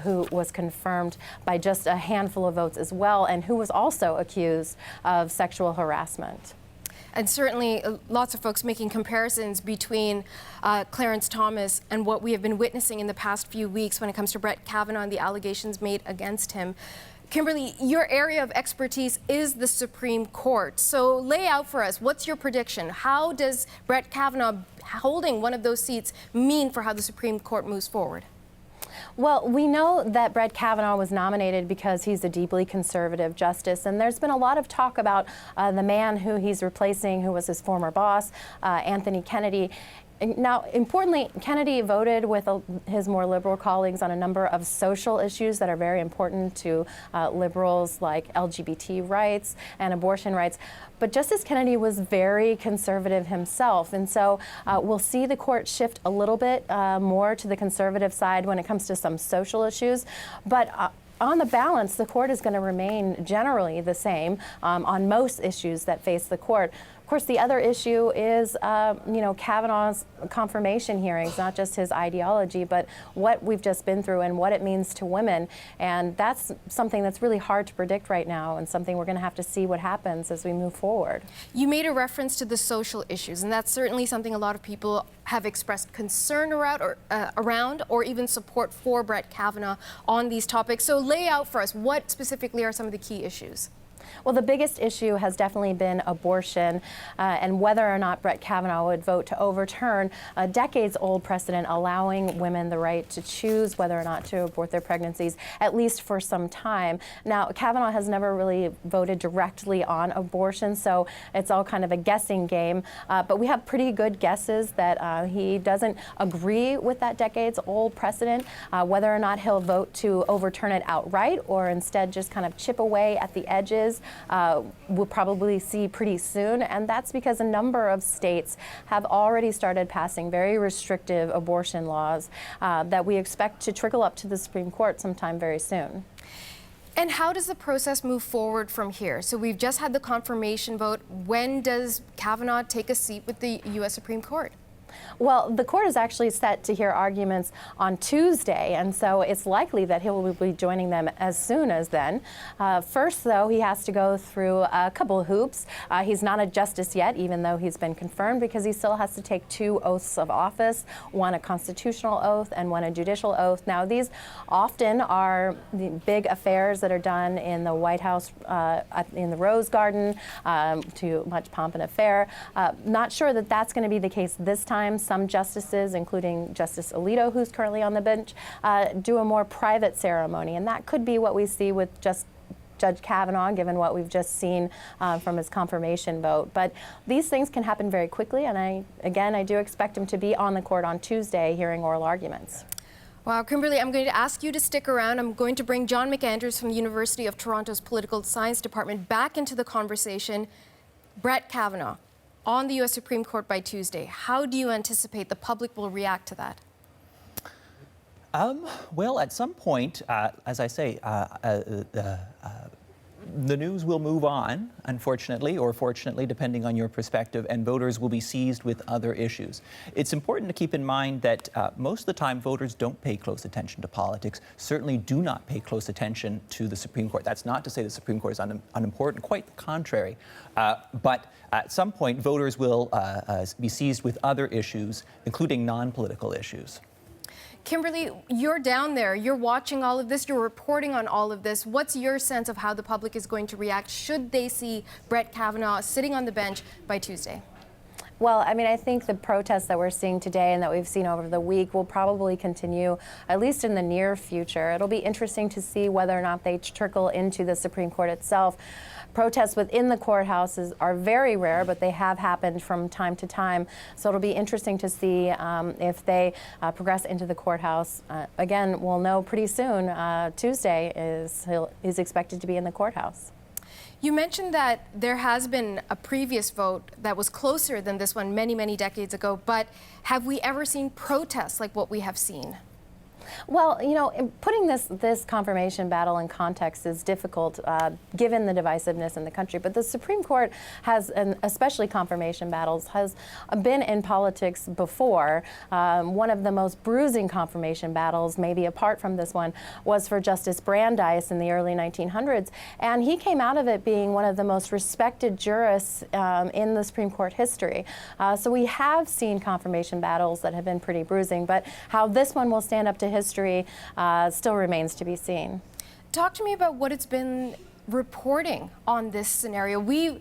who was confirmed by just a handful of votes as well, and who was also accused of sexual harassment. And certainly lots of folks making comparisons between Clarence Thomas and what we have been witnessing in the past few weeks when it comes to Brett Kavanaugh and the allegations made against him. Kimberly, your area of expertise is the Supreme Court. So lay out for us, what's your prediction? How does Brett Kavanaugh holding one of those seats mean for how the Supreme Court moves forward? Well, we know that Brett Kavanaugh was nominated because he's a deeply conservative justice, and there's been a lot of talk about the man who he's replacing, who was his former boss, Anthony Kennedy. Now, importantly, Kennedy voted with his more liberal colleagues on a number of social issues that are very important to liberals, like LGBT rights and abortion rights. But Justice Kennedy was very conservative himself, and so we'll see the court shift a little bit more to the conservative side when it comes to some social issues. But on the balance, the court is going to remain generally the same on most issues that face the court. Of course, the other issue is, Kavanaugh's confirmation hearings, not just his ideology, but what we've just been through and what it means to women. And that's something that's really hard to predict right now, and something we're going to have to see what happens as we move forward. You made a reference to the social issues, and that's certainly something a lot of people have expressed concern around or even support for Brett Kavanaugh on these topics. So lay out for us, what specifically are some of the key issues? Well, the biggest issue has definitely been abortion and whether or not Brett Kavanaugh would vote to overturn a decades-old precedent allowing women the right to choose whether or not to abort their pregnancies, at least for some time. Now, Kavanaugh has never really voted directly on abortion, so it's all kind of a guessing game. But we have pretty good guesses that he doesn't agree with that decades-old precedent. Whether or not he'll vote to overturn it outright or instead just kind of chip away at the edges, we'll probably see pretty soon, and that's because a number of states have already started passing very restrictive abortion laws that we expect to trickle up to the Supreme Court sometime very soon. And how does the process move forward from here? So we've just had the confirmation vote. When does Kavanaugh take a seat with the U.S. Supreme Court? Well, the court is actually set to hear arguments on Tuesday, and so it's likely that he will be joining them as soon as then. First, though, he has to go through a couple of hoops. He's not a justice yet, even though he's been confirmed, because he still has to take 2 oaths of office, one a constitutional oath and one a judicial oath. Now, these often are the big affairs that are done in the White House, in the Rose Garden, to much pomp and affair. Not sure that that's going to be the case this time. Some justices, including Justice Alito, who's currently on the bench, do a more private ceremony, and that could be what we see with Judge Kavanaugh, given what we've just seen from his confirmation vote. But these things can happen very quickly, and I do expect him to be on the court on Tuesday hearing oral arguments. Wow, Kimberly, I'm going to ask you to stick around. I'm going to bring John McAndrews from the University of Toronto's Political Science Department back into the conversation. Brett Kavanaugh on the U.S. Supreme Court by Tuesday. How do you anticipate the public will react to that? Well, at some point, as I say, the news will move on, unfortunately, or fortunately, depending on your perspective, and voters will be seized with other issues. It's important to keep in mind that most of the time voters don't pay close attention to politics, certainly do not pay close attention to the Supreme Court. That's not to say the Supreme Court is unimportant, quite the contrary. But at some point, voters will be seized with other issues, including non-political issues. Kimberly, you're down there, you're watching all of this, you're reporting on all of this. What's your sense of how the public is going to react should they see Brett Kavanaugh sitting on the bench by Tuesday? Well, I mean, I think the protests that we're seeing today and that we've seen over the week will probably continue, at least in the near future. It'll be interesting to see whether or not they trickle into the Supreme Court itself. Protests within the courthouses are very rare, but they have happened from time to time. So it'll be interesting to see if they progress into the courthouse. Again, we'll know pretty soon. Tuesday is expected to be in the courthouse. You mentioned that there has been a previous vote that was closer than this one many, many decades ago, but have we ever seen protests like what we have seen? Well, you know, putting this confirmation battle in context is difficult given the divisiveness in the country. But the Supreme Court has, and especially confirmation battles, has been in politics before. One of the most bruising confirmation battles, maybe apart from this one, was for Justice Brandeis in the early 1900s. And he came out of it being one of the most respected jurists in the Supreme Court history. So we have seen confirmation battles that have been pretty bruising. But how this one will stand up to history still remains to be seen. Talk to me about what it's been reporting on this scenario. We're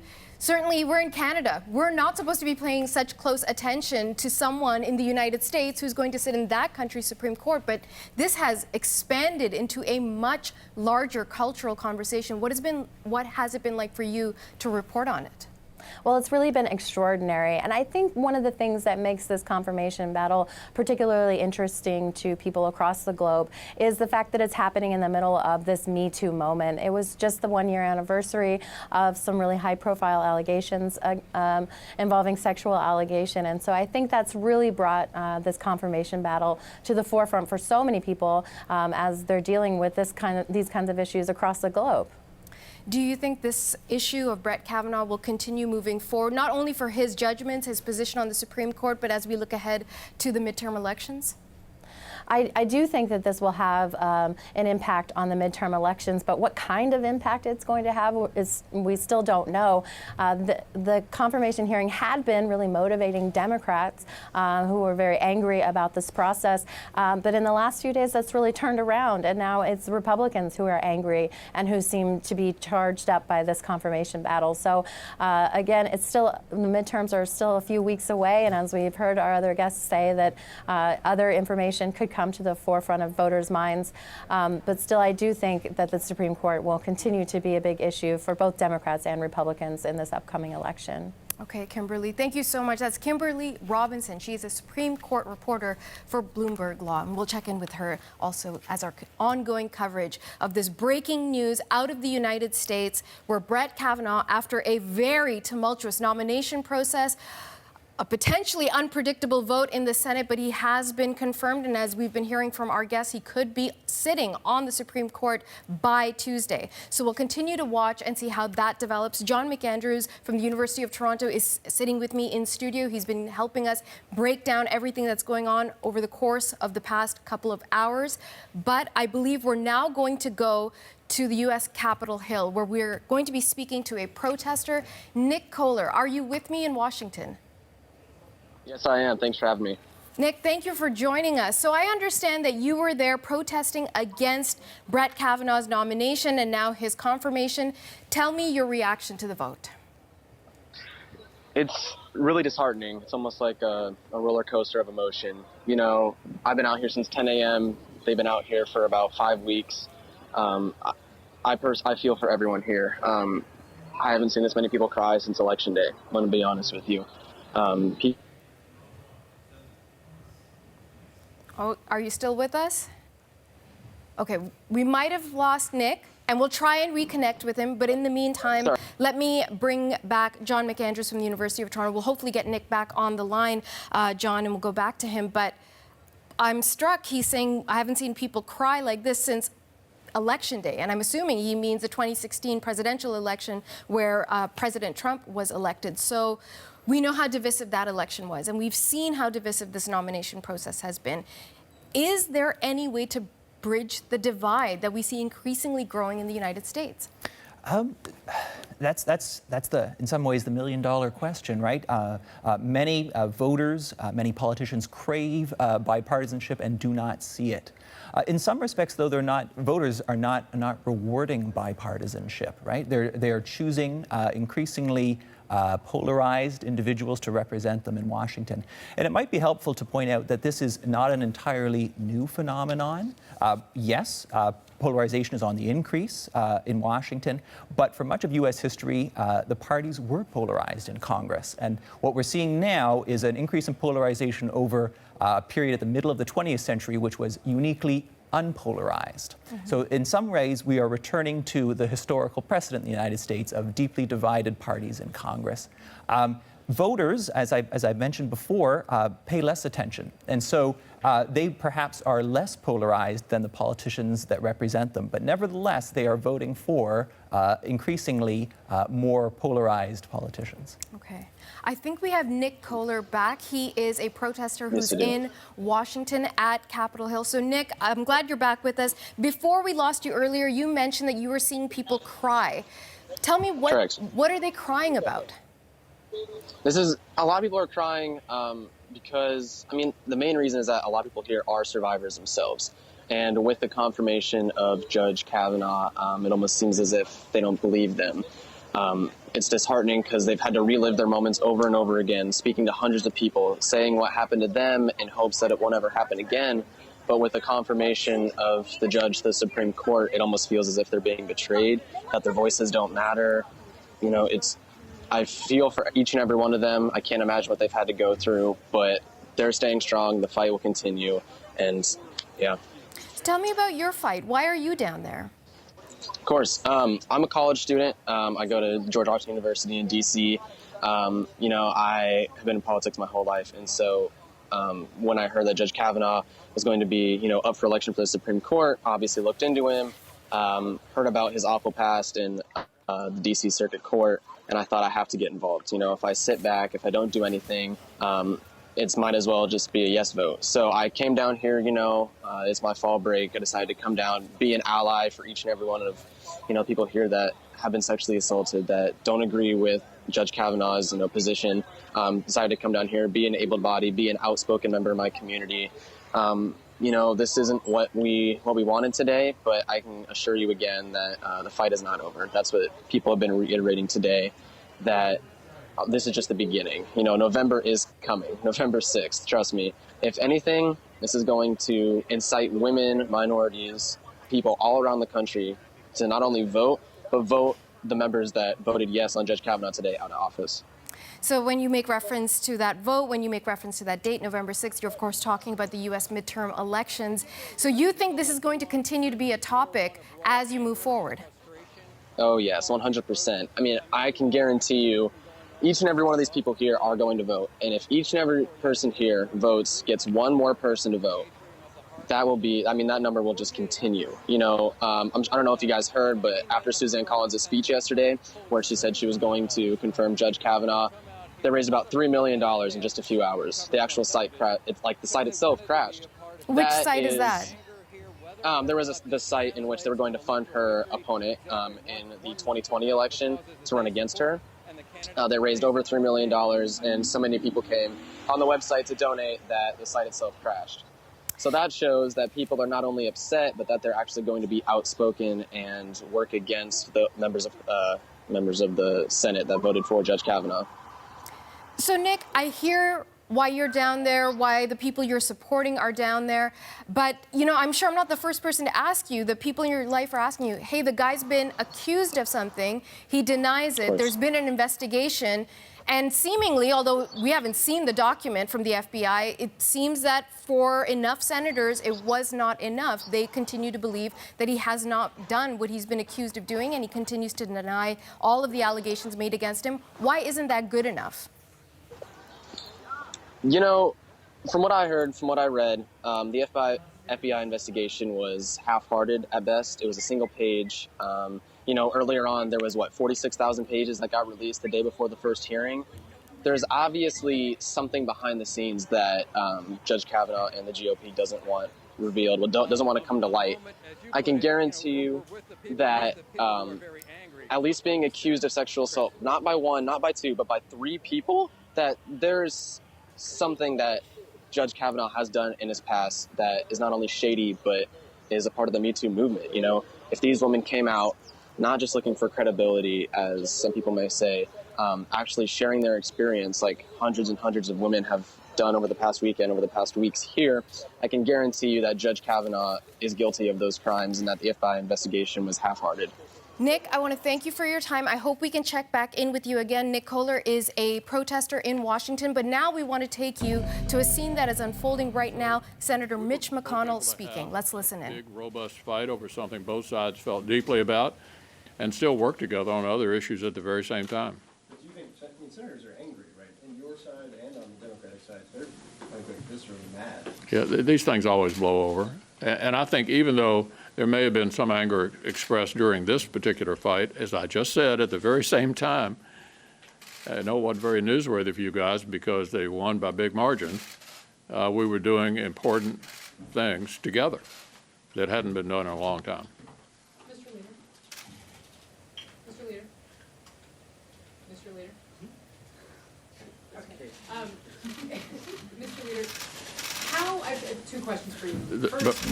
in Canada. We're not supposed to be paying such close attention to someone in the United States who's going to sit in that country's Supreme Court, but this has expanded into a much larger cultural conversation. What has it been like for you to report on it? Well, it's really been extraordinary. And I think one of the things that makes this confirmation battle particularly interesting to people across the globe is the fact that it's happening in the middle of this Me Too moment. It was just the one-year anniversary of some really high-profile allegations involving sexual allegation. And so I think that's really brought this confirmation battle to the forefront for so many people as they're dealing with these kinds of issues across the globe. Do you think this issue of Brett Kavanaugh will continue moving forward, not only for his judgments, his position on the Supreme Court, but as we look ahead to the midterm elections? I do think that this will have an impact on the midterm elections, but what kind of impact it's going to have is we still don't know. The confirmation hearing had been really motivating Democrats who were very angry about this process, but in the last few days that's really turned around, and now it's Republicans who are angry and who seem to be charged up by this confirmation battle. So again, the midterms are still a few weeks away, and as we've heard our other guests say, that other information could come to the forefront of voters' minds. But still, I do think that the Supreme Court will continue to be a big issue for both Democrats and Republicans in this upcoming election. Okay, Kimberly, thank you so much. That's Kimberly Robinson. She's a Supreme Court reporter for Bloomberg Law, and we'll check in with her also as our ongoing coverage of this breaking news out of the United States, where Brett Kavanaugh, after a very tumultuous nomination process, a potentially unpredictable vote in the Senate, but he has been confirmed, and as we've been hearing from our guests, he could be sitting on the Supreme Court by Tuesday. So we'll continue to watch and see how that develops. John McAndrews from the University of Toronto is sitting with me in studio. He's been helping us break down everything that's going on over the course of the past couple of hours. But I believe we're now going to go to the U.S. Capitol Hill, where we're going to be speaking to a protester. Nick Kohler, are you with me in Washington? Yes, I am. Thanks for having me. Nick, thank you for joining us. So I understand that you were there protesting against Brett Kavanaugh's nomination and now his confirmation. Tell me your reaction to the vote. It's really disheartening. It's almost like a roller coaster of emotion. You know, I've been out here since 10 a.m. They've been out here for about 5 weeks. I feel for everyone here. I haven't seen this many people cry since Election Day. I'm going to be honest with you. Oh, are you still with us? Okay, we might have lost Nick, and we'll try and reconnect with him. But in the meantime, let me bring back John McAndrews from the University of Toronto. We'll hopefully get Nick back on the line, John, and we'll go back to him. But I'm struck. He's saying, I haven't seen people cry like this since Election Day. And I'm assuming he means the 2016 presidential election where President Trump was elected. So we know how divisive that election was, and we've seen how divisive this nomination process has been. Is there any way to bridge the divide that we see increasingly growing in the United States? That's in some ways the million-dollar question, right? Many voters, many politicians crave bipartisanship and do not see it. In some respects, though, voters are not rewarding bipartisanship, right? They are choosing increasingly polarized individuals to represent them in Washington. And it might be helpful to point out that this is not an entirely new phenomenon. Yes, polarization is on the increase in Washington, but for much of U.S. history, the parties were polarized in Congress. And what we're seeing now is an increase in polarization over a period at the middle of the 20th century, which was uniquely unpolarized. So in some ways, we are returning to the historical precedent in the United States of deeply divided parties in Congress. Voters, as I mentioned before, pay less attention. And so they perhaps are less polarized than the politicians that represent them. But nevertheless, they are voting for increasingly more polarized politicians. Okay. I think we have Nick Kohler back. He is a protester who's in Washington at Capitol Hill. So, Nick, I'm glad you're back with us. Before we lost you earlier, you mentioned that you were seeing people cry. Tell me, what are they crying about? A lot of people are crying because, I mean, the main reason is that a lot of people here are survivors themselves. And with the confirmation of Judge Kavanaugh, it almost seems as if they don't believe them. It's disheartening because they've had to relive their moments over and over again, speaking to hundreds of people, saying what happened to them in hopes that it won't ever happen again. But with the confirmation of the judge to the Supreme Court, it almost feels as if they're being betrayed, that their voices don't matter. You know, I feel for each and every one of them. I can't imagine what they've had to go through, but they're staying strong. The fight will continue. And yeah. Tell me about your fight. Why are you down there? Of course. I'm a college student. I go to George Washington University in D.C. You know, I have been in politics my whole life. And so when I heard that Judge Kavanaugh was going to be, you know, up for election for the Supreme Court, obviously looked into him, heard about his awful past in the D.C. Circuit Court, and I thought I have to get involved. You know, if I sit back, if I don't do anything, it might as well just be a yes vote. So I came down here, you know, it's my fall break. I decided to come down, be an ally for each and every one of, you know, people here that have been sexually assaulted, that don't agree with Judge Kavanaugh's, you know, position. Decided to come down here, be an able-bodied, be an outspoken member of my community. You know, this isn't what we wanted today, but I can assure you again that the fight is not over. That's what people have been reiterating today, that this is just the beginning. You know, November is coming, November 6th, trust me. If anything, this is going to incite women, minorities, people all around the country to not only vote, but vote the members that voted yes on Judge Kavanaugh today out of office. So when you make reference to that vote, when you make reference to that date, November 6th, you're of course talking about the U.S. midterm elections. So you think this is going to continue to be a topic as you move forward? Oh yes, 100%. I mean, I can guarantee you each and every one of these people here are going to vote. And if each and every person here votes, gets one more person to vote, that will be, I mean, that number will just continue. You know, I don't know if you guys heard, but after Suzanne Collins' speech yesterday, where she said she was going to confirm Judge Kavanaugh, they raised about $3 million in just a few hours. The actual site, the site itself crashed. Which site is that? There was the site in which they were going to fund her opponent in the 2020 election to run against her. They raised over $3 million, and so many people came on the website to donate that the site itself crashed. So that shows that people are not only upset, but that they're actually going to be outspoken and work against the members of the Senate that voted for Judge Kavanaugh. So, Nick, I hear why you're down there, why the people you're supporting are down there. But, you know, I'm sure I'm not the first person to ask you. The people in your life are asking you, hey, the guy's been accused of something. He denies it. There's been an investigation. And seemingly, although we haven't seen the document from the FBI, it seems that for enough senators, it was not enough. They continue to believe that he has not done what he's been accused of doing, and he continues to deny all of the allegations made against him. Why isn't that good enough? You know, from what I heard, from what I read, the FBI investigation was half-hearted at best. It was a single page. You know, earlier on, there was, 46,000 pages that got released the day before the first hearing. There's obviously something behind the scenes that Judge Kavanaugh and the GOP doesn't want revealed, doesn't want to come to light. I can guarantee you that at least being accused of sexual assault, not by one, not by two, but by three people, that there's something that Judge Kavanaugh has done in his past that is not only shady, but is a part of the Me Too movement. You know, if these women came out not just looking for credibility, as some people may say, actually sharing their experience like hundreds and hundreds of women have done over the past weekend, over the past weeks here, I can guarantee you that Judge Kavanaugh is guilty of those crimes and that the FBI investigation was half-hearted. Nick, I want to thank you for your time. I hope we can check back in with you again. Nick Kohler is a protester in Washington, but now we want to take you to a scene that is unfolding right now. Senator Mitch McConnell speaking. Let's listen in. Big, robust fight over something both sides felt deeply about and still work together on other issues at the very same time. But you think, senators are angry, right? On your side and on the Democratic side, they're viscerally mad. Yeah, these things always blow over. And I think even though there may have been some anger expressed during this particular fight, as I just said, at the very same time, I know it wasn't very newsworthy for you guys because they won by big margins. We were doing important things together that hadn't been done in a long time. Mr. Leader. Mr. Leader. Okay. Mr. Leader, I have two questions for you. First,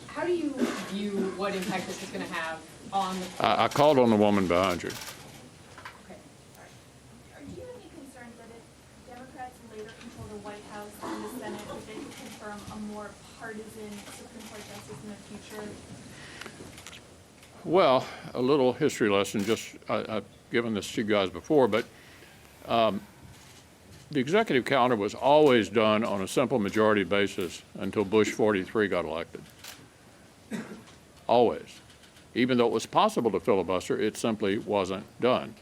how do you view what impact this is going to have on the court? I called on the woman behind you. Okay. All right. Do you have any concerns that if Democrats later control the White House and the Senate, that they could confirm a more partisan Supreme Court justice in the future? Well, a little history lesson. I've given this to you guys before, but the executive calendar was always done on a simple majority basis until Bush 43 got elected. Always. Even though it was possible to filibuster, it simply wasn't done.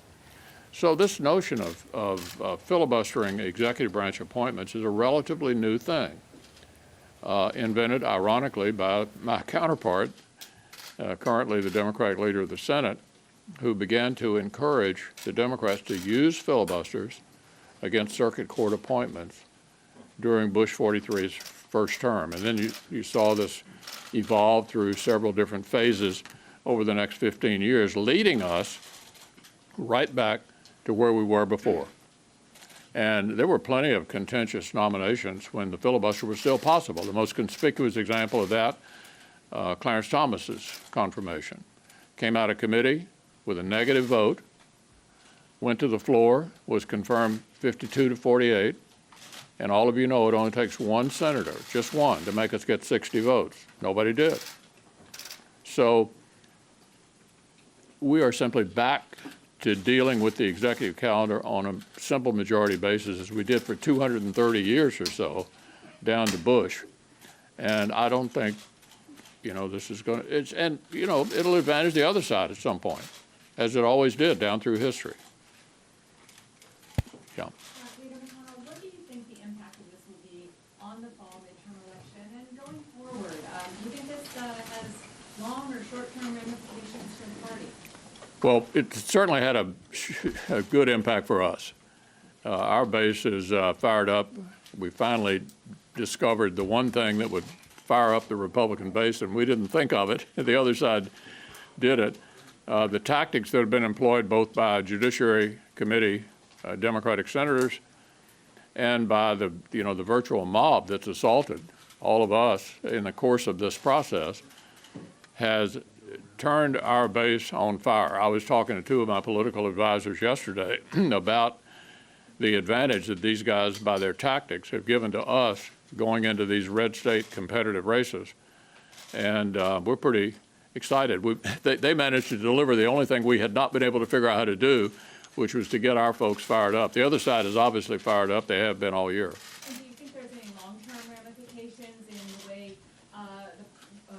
So this notion of filibustering executive branch appointments is a relatively new thing, invented, ironically, by my counterpart, currently the Democratic leader of the Senate, who began to encourage the Democrats to use filibusters against circuit court appointments during Bush 43's first term. And then you saw this evolve through several different phases over the next 15 years, leading us right back to where we were before. And there were plenty of contentious nominations when the filibuster was still possible. The most conspicuous example of that, Clarence Thomas's confirmation. Came out of committee with a negative vote, went to the floor, was confirmed 52 to 48, and all of you know it only takes one senator, just one, to make us get 60 votes. Nobody did. So we are simply back to dealing with the executive calendar on a simple majority basis as we did for 230 years or so, down to Bush. And I don't think, this is going to, it'll advantage the other side at some point, as it always did down through history. Yeah. Leader McConnell, what do you think the impact of this will be on the fall midterm election and going forward? Do you think this has long or short-term ramifications for the party? Well, it certainly had a good impact for us. Our base is fired up. We finally discovered the one thing that would fire up the Republican base, and we didn't think of it. The other side did it. The tactics that have been employed both by Judiciary Committee Democratic senators and by the virtual mob that's assaulted all of us in the course of this process has turned our base on fire. I was talking to two of my political advisors yesterday about the advantage that these guys, by their tactics, have given to us going into these red state competitive races. And we're pretty excited. They managed to deliver the only thing we had not been able to figure out how to do, which was to get our folks fired up. The other side is obviously fired up. They have been all year. And do you think there's any long-term ramifications in the way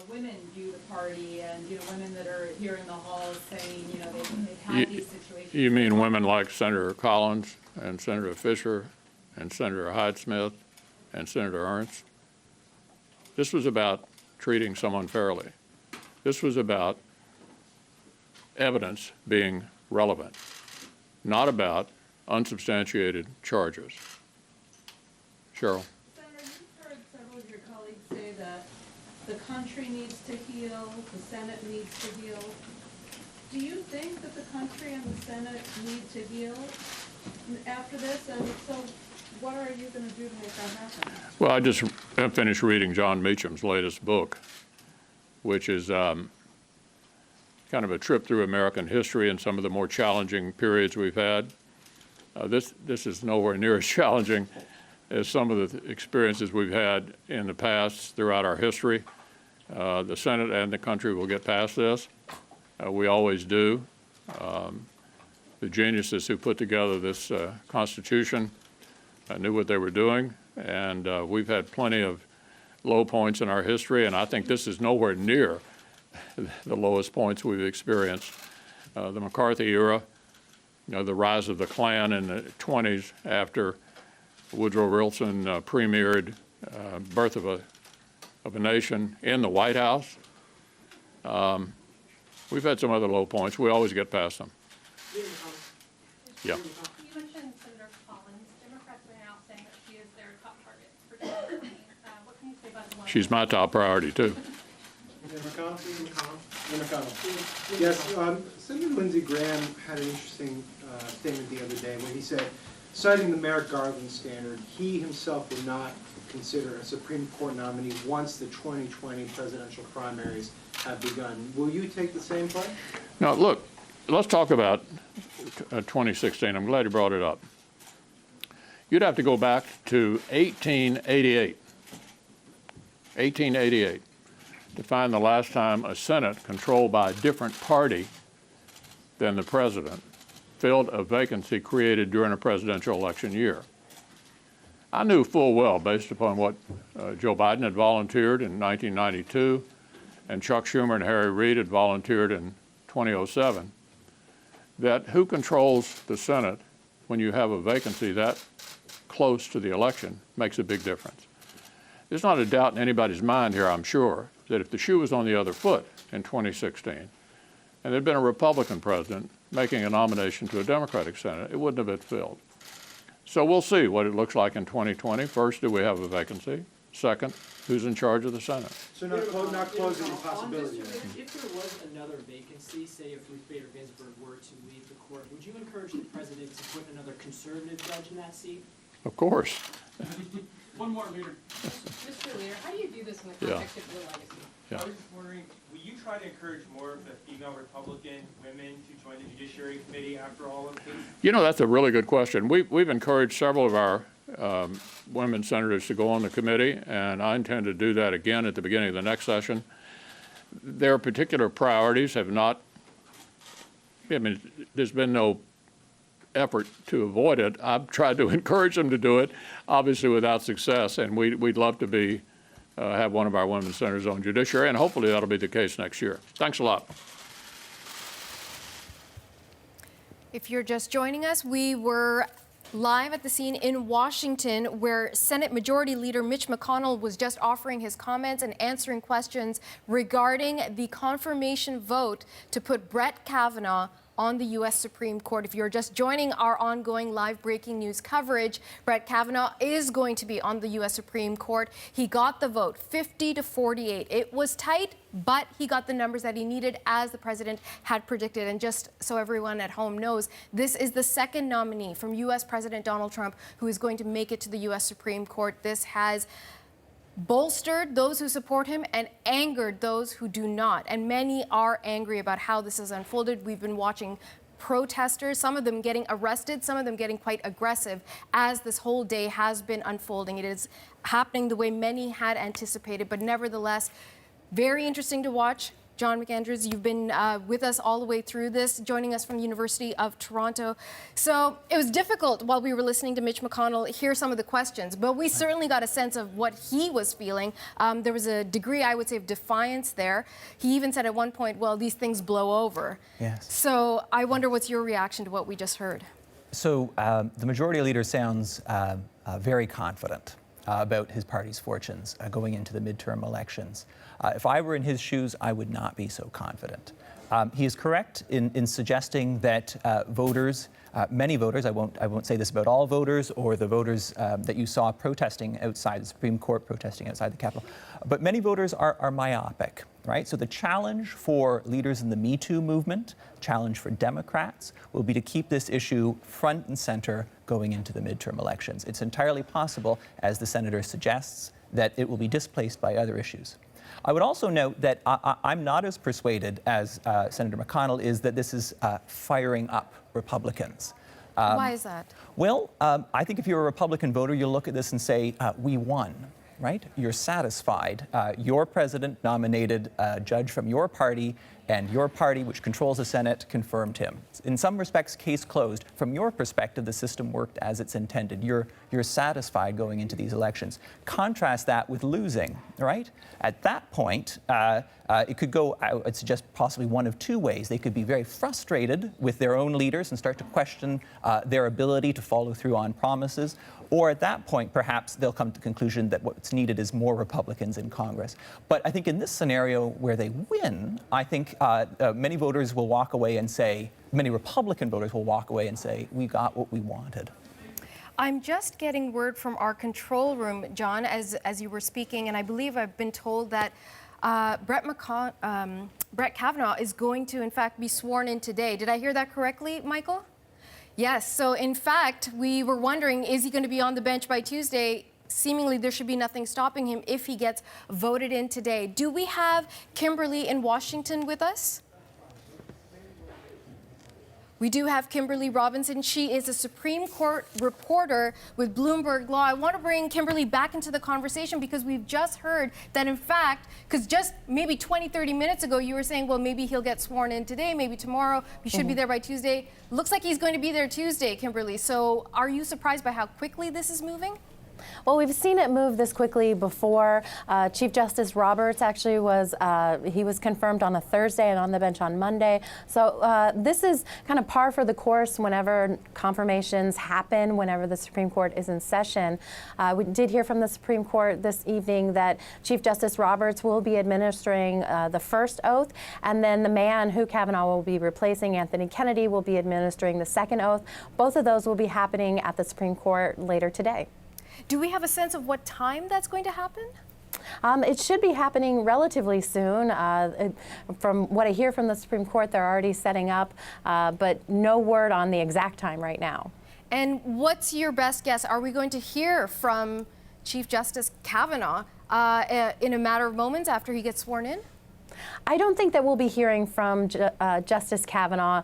women view the party, and women that are here in the halls saying they've had these situations? You mean women like Senator Collins and Senator Fisher and Senator Hyde-Smith and Senator Ernst? This was about treating someone fairly. This was about evidence being relevant, not about unsubstantiated charges. Cheryl. Senator, you've heard several of your colleagues say that the country needs to heal, the Senate needs to heal. Do you think that the country and the Senate need to heal after this? And so what are you going to do to make that happen? Well, I just finished reading John Meacham's latest book, which is kind of a trip through American history and some of the more challenging periods we've had. This is nowhere near as challenging as some of the experiences we've had in the past throughout our history. The Senate and the country will get past this. We always do. The geniuses who put together this Constitution knew what they were doing, and we've had plenty of low points in our history, and I think this is nowhere near the lowest points we've experienced. The McCarthy era, the rise of the Klan in the 20s after Woodrow Wilson premiered Birth of a Nation in the White House. We've had some other low points. We always get past them. Yeah. You mentioned Senator Collins. Democrats are now saying that she is their top target for 2020. What can you say about the one? She's my top priority, too. McConnell. Yes, Senator Lindsey Graham had an interesting statement the other day when he said, citing the Merrick Garland standard, he himself would not consider a Supreme Court nominee once the 2020 presidential primaries have begun. Will you take the same play? Now, look, let's talk about 2016. I'm glad you brought it up. You'd have to go back to 1888 to find the last time a Senate controlled by a different party than the president filled a vacancy created during a presidential election year. I knew full well, based upon what Joe Biden had volunteered in 1992 and Chuck Schumer and Harry Reid had volunteered in 2007, that who controls the Senate when you have a vacancy that close to the election makes a big difference. There's not a doubt in anybody's mind here, I'm sure, that if the shoe was on the other foot in 2016 and there'd been a Republican president making a nomination to a Democratic Senate, it wouldn't have been filled. So we'll see what it looks like in 2020. First, do we have a vacancy? Second, who's in charge of the Senate? So not closing the possibility. If there was another vacancy, say if Ruth Bader Ginsburg were to leave the court, would you encourage the president to put another conservative judge in that seat? Of course. One more, Leader. Mr. Leader, how do you do this in the context of your legacy? Yeah. I was just wondering, will you try to encourage more of the female Republican women to join the Judiciary Committee after all of this? You know, that's a really good question. We've encouraged several of our women senators to go on the committee, and I intend to do that again at the beginning of the next session. Their particular priorities have not, there's been no effort to avoid it. I've tried to encourage them to do it, obviously without success, and we'd love to have one of our women senators on Judiciary, and hopefully that'll be the case next year. Thanks a lot. If you're just joining us, we were live at the scene in Washington where Senate Majority Leader Mitch McConnell was just offering his comments and answering questions regarding the confirmation vote to put Brett Kavanaugh on the U.S. Supreme Court. If you're just joining our ongoing live breaking news coverage, Brett Kavanaugh is going to be on the U.S. Supreme Court. He got the vote 50-48. It was tight, but he got the numbers that he needed as the president had predicted. And just so everyone at home knows, this is the second nominee from U.S. President Donald Trump who is going to make it to the U.S. Supreme Court. This has bolstered those who support him and angered those who do not. And many are angry about how this has unfolded. We've been watching protesters, some of them getting arrested, some of them getting quite aggressive as this whole day has been unfolding. It is happening the way many had anticipated, but nevertheless, very interesting to watch. John McAndrews, you've been with us all the way through this, joining us from the University of Toronto. So it was difficult while we were listening to Mitch McConnell hear some of the questions, but we certainly got a sense of what he was feeling. There was a degree, I would say, of defiance there. He even said at one point, well, these things blow over. Yes. So I wonder what's your reaction to what we just heard? So the Majority Leader sounds very confident about his party's fortunes going into the midterm elections. If I were in his shoes, I would not be so confident. He is correct in suggesting that voters, many voters, I won't say this about all voters or the voters that you saw protesting outside the Supreme Court, protesting outside the Capitol, but many voters are myopic, right? So the challenge for leaders in the Me Too movement, challenge for Democrats, will be to keep this issue front and center going into the midterm elections. It's entirely possible, as the senator suggests, that it will be displaced by other issues. I would also note that I'm not as persuaded as Senator McConnell is that this is firing up Republicans. Why is that? Well, I think if you're a Republican voter, you'll look at this and say, we won, right? You're satisfied. Your president nominated a judge from your party, and your party, which controls the Senate, confirmed him. In some respects, case closed. From your perspective, the system worked as it's intended. You're satisfied going into these elections. Contrast that with losing, right? At that point, it could go, I would suggest, possibly one of two ways. They could be very frustrated with their own leaders and start to question their ability to follow through on promises. Or at that point, perhaps they'll come to the conclusion that what's needed is more Republicans in Congress. But I think in this scenario where they win, I think many voters will walk away and say, many Republican voters will walk away and say, we got what we wanted. I'm just getting word from our control room, John, as you were speaking, and I believe I've been told that Brett Kavanaugh is going to, in fact, be sworn in today. Did I hear that correctly, Michael? Yes. So, in fact, we were wondering, is he going to be on the bench by Tuesday? Seemingly, there should be nothing stopping him if he gets voted in today. Do we have Kimberly in Washington with us? We do have Kimberly Robinson. She is a Supreme Court reporter with Bloomberg Law. I want to bring Kimberly back into the conversation because we've just heard that, in fact, because just maybe 20, 30 minutes ago, you were saying, well, maybe he'll get sworn in today, maybe tomorrow. He should be there by Tuesday. Looks like he's going to be there Tuesday, Kimberly. So are you surprised by how quickly this is moving? Well, we've seen it move this quickly before. Chief Justice Roberts actually was confirmed on a Thursday and on the bench on Monday. So this is kind of par for the course whenever confirmations happen, whenever the Supreme Court is in session. We did hear from the Supreme Court this evening that Chief Justice Roberts will be administering the first oath, and then the man who Kavanaugh will be replacing, Anthony Kennedy, will be administering the second oath. Both of those will be happening at the Supreme Court later today. Do we have a sense of what time that's going to happen? It should be happening relatively soon. From what I hear from the Supreme Court, they're already setting up, but no word on the exact time right now. And what's your best guess? Are we going to hear from Chief Justice Kavanaugh in a matter of moments after he gets sworn in? I don't think that we'll be hearing from Justice Kavanaugh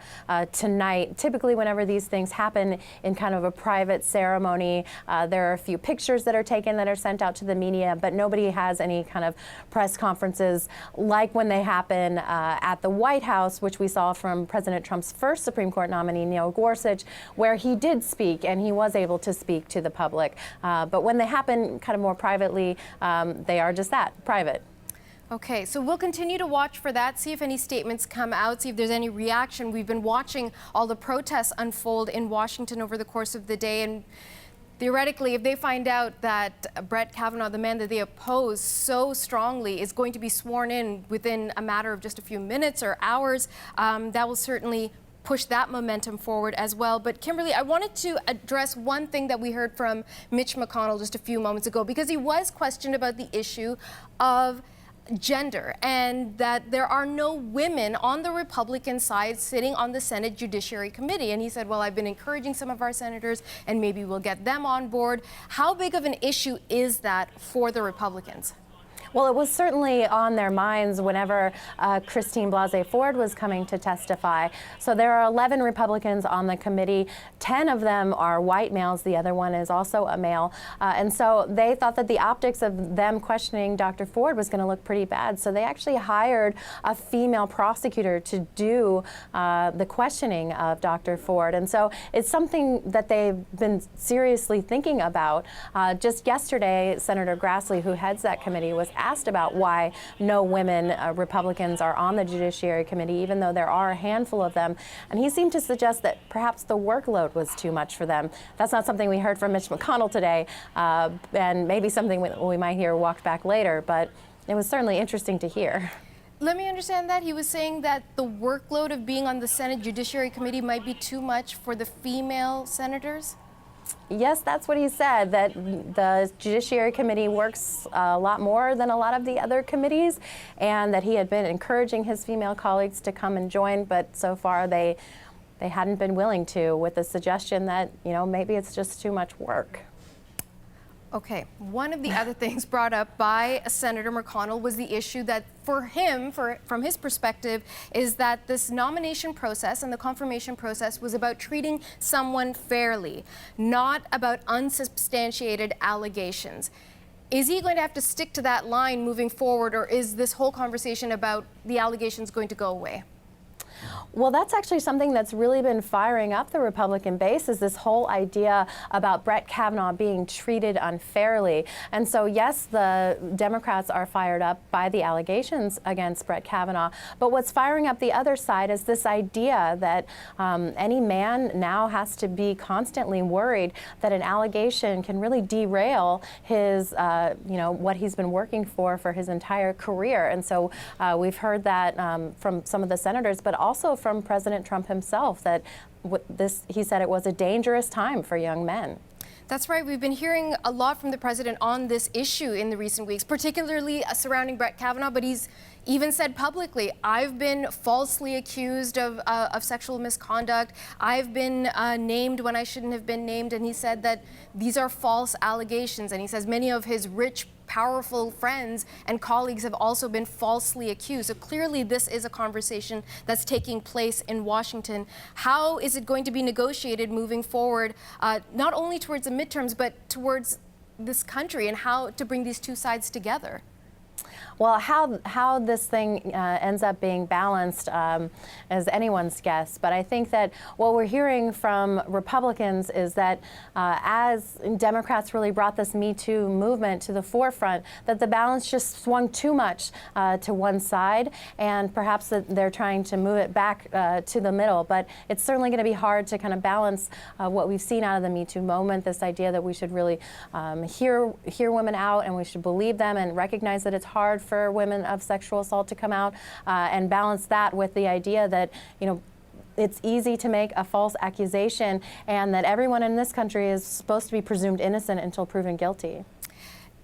tonight. Typically, whenever these things happen in kind of a private ceremony, there are a few pictures that are taken that are sent out to the media, but nobody has any kind of press conferences like when they happen at the White House, which we saw from President Trump's first Supreme Court nominee, Neil Gorsuch, where he did speak and he was able to speak to the public. But when they happen kind of more privately, they are just that, private. Okay, so we'll continue to watch for that, see if any statements come out, see if there's any reaction. We've been watching all the protests unfold in Washington over the course of the day, and theoretically, if they find out that Brett Kavanaugh, the man that they oppose so strongly, is going to be sworn in within a matter of just a few minutes or hours, that will certainly push that momentum forward as well. But Kimberly, I wanted to address one thing that we heard from Mitch McConnell just a few moments ago, because he was questioned about the issue of gender and that there are no women on the Republican side sitting on the Senate Judiciary Committee. And he said, well, I've been encouraging some of our senators and maybe we'll get them on board. How big of an issue is that for the Republicans? Well, it was certainly on their minds whenever Christine Blasey Ford was coming to testify. So there are 11 Republicans on the committee. 10 of them are white males. The other one is also a male. And so they thought that the optics of them questioning Dr. Ford was going to look pretty bad. So they actually hired a female prosecutor to do the questioning of Dr. Ford. And so it's something that they've been seriously thinking about. Just yesterday, Senator Grassley, who heads that committee, was asked about why no women Republicans are on the Judiciary Committee, even though there are a handful of them. And he seemed to suggest that perhaps the workload was too much for them. That's not something we heard from Mitch MCConnell today, and maybe something we might hear walked back later, but it was certainly interesting to hear. Let me understand that. He was saying that the workload of being on the Senate Judiciary Committee might be too much for the female senators? Yes, that's what he said, that the Judiciary Committee works a lot more than a lot of the other committees, and that he had been encouraging his female colleagues to come and join, but so far they hadn't been willing to, with the suggestion that, maybe it's just too much work. Okay, one of the other things brought up by Senator McConnell was the issue that for him, from his perspective, is that this nomination process and the confirmation process was about treating someone fairly, not about unsubstantiated allegations. Is he going to have to stick to that line moving forward, or is this whole conversation about the allegations going to go away? Well, that's actually something that's really been firing up the Republican base, is this whole idea about Brett Kavanaugh being treated unfairly. And so, yes, the Democrats are fired up by the allegations against Brett Kavanaugh. But what's firing up the other side is this idea that any man now has to be constantly worried that an allegation can really derail his, what he's been working for his entire career. And so we've heard that from some of the senators, but also from President Trump himself, that he said it was a dangerous time for young men. That's right. We've been hearing a lot from the president on this issue in the recent weeks, particularly surrounding Brett Kavanaugh, but he's even said publicly, I've been falsely accused of sexual misconduct. I've been named when I shouldn't have been named. And he said that these are false allegations. And he says many of his rich, powerful friends and colleagues have also been falsely accused. So clearly this is a conversation that's taking place in Washington. How is it going to be negotiated moving forward, not only towards the midterms, but towards this country, and how to bring these two sides together? Well, how this thing ends up being balanced is anyone's guess. But I think that what we're hearing from Republicans is that as Democrats really brought this Me Too movement to the forefront, that the balance just swung too much to one side, and perhaps that they're trying to move it back to the middle. But it's certainly going to be hard to kind of balance what we've seen out of the Me Too moment, this idea that we should really hear women out, and we should believe them and recognize that it's hard for women of sexual assault to come out, and balance that with the idea that, it's easy to make a false accusation, and that everyone in this country is supposed to be presumed innocent until proven guilty.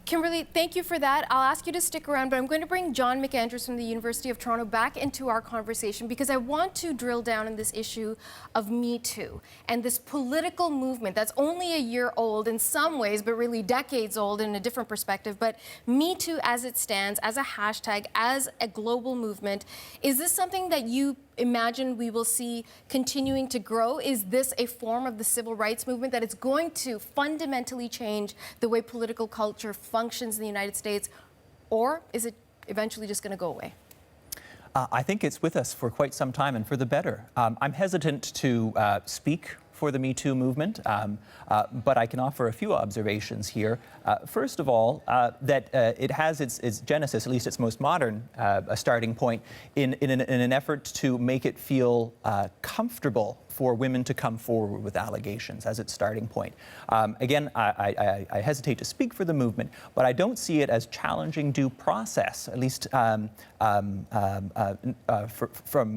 Kimberly, thank you for that. I'll ask you to stick around, but I'm going to bring John McAndrews from the University of Toronto back into our conversation, because I want to drill down on this issue of Me Too and this political movement that's only a year old in some ways, but really decades old in a different perspective. But Me Too as it stands, as a hashtag, as a global movement, is this something that you imagine we will see continuing to grow? Is this a form of the civil rights movement that is going to fundamentally change the way political culture functions in the United States, or is it eventually just going to go away? I think it's with us for quite some time, and for the better. I'm hesitant to speak for the Me Too movement, but I can offer a few observations here. First of all, that it has its genesis, at least its most modern starting point, in an effort to make it feel comfortable for women to come forward with allegations as its starting point. Again, I hesitate to speak for the movement, but I don't see it as challenging due process, at least from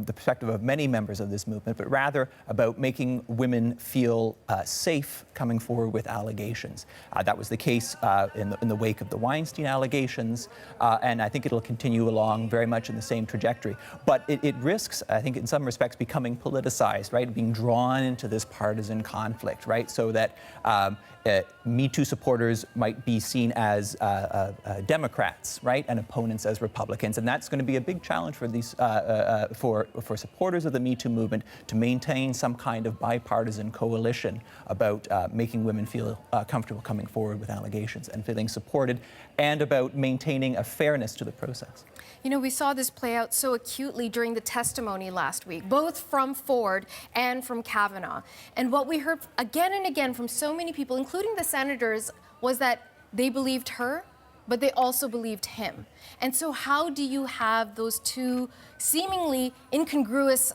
the perspective of many members of this movement, but rather about making women feel safe coming forward with allegations. That was the case in the wake of the Weinstein allegations, and I think it'll continue along very much in the same trajectory. But it risks, I think, in some respects, becoming politicized, right? Being being drawn into this partisan conflict, right? So that Me Too supporters might be seen as Democrats, right, and opponents as Republicans, and that's going to be a big challenge for these for supporters of the Me Too movement to maintain some kind of bipartisan coalition about making women feel comfortable coming forward with allegations and feeling supported, and about maintaining a fairness to the process. You know, we saw this play out so acutely during the testimony last week, both from Ford and from Kavanaugh. And what we heard again and again from so many people, including the senators, was that they believed her, but they also believed him. And so how do you have those two seemingly incongruous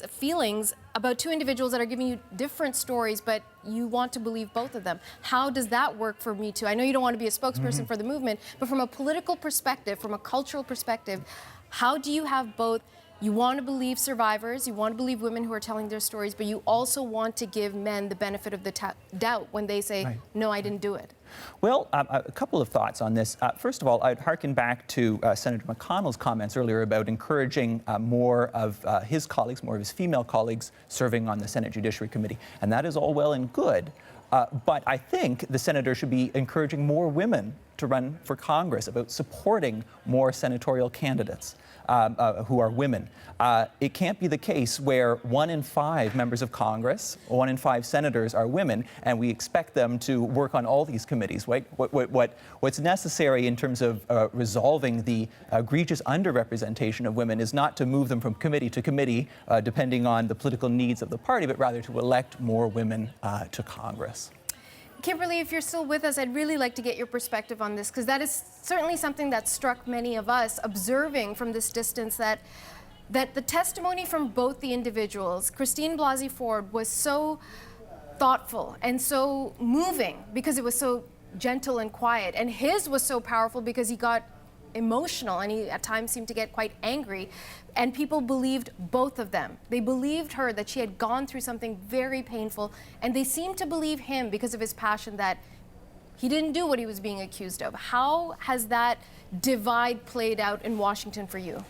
feelings about two individuals that are giving you different stories, but you want to believe both of them? How does that work for Me Too? I know you don't want to be a spokesperson for the movement, but from a political perspective, from a cultural perspective, how do you have both? You want to believe survivors, you want to believe women who are telling their stories, but you also want to give men the benefit of the doubt when they say, right, no, I didn't do it. Well, a couple of thoughts on this. First of all, I'd hearken back to Senator McConnell's comments earlier about encouraging more of his colleagues, more of his female colleagues, serving on the Senate Judiciary Committee. And that is all well and good. But I think the senator should be encouraging more women to run for Congress, about supporting more senatorial candidates who are women. It can't be the case where 1 in 5 members of Congress, 1 in 5 senators are women, and we expect them to work on all these committees. What's necessary in terms of resolving the egregious underrepresentation of women is not to move them from committee to committee, depending on the political needs of the party, but rather to elect more women to Congress. Kimberly, if you're still with us, I'd really like to get your perspective on this, because that is certainly something that struck many of us observing from this distance, that the testimony from both the individuals, Christine Blasey Ford, was so thoughtful and so moving because it was so gentle and quiet, and his was so powerful because he got emotional and he at times seemed to get quite angry, and people believed both of them. They believed her, that she had gone through something very painful, and they seemed to believe him because of his passion, that he didn't do what he was being accused of. How has that divide played out in Washington for you?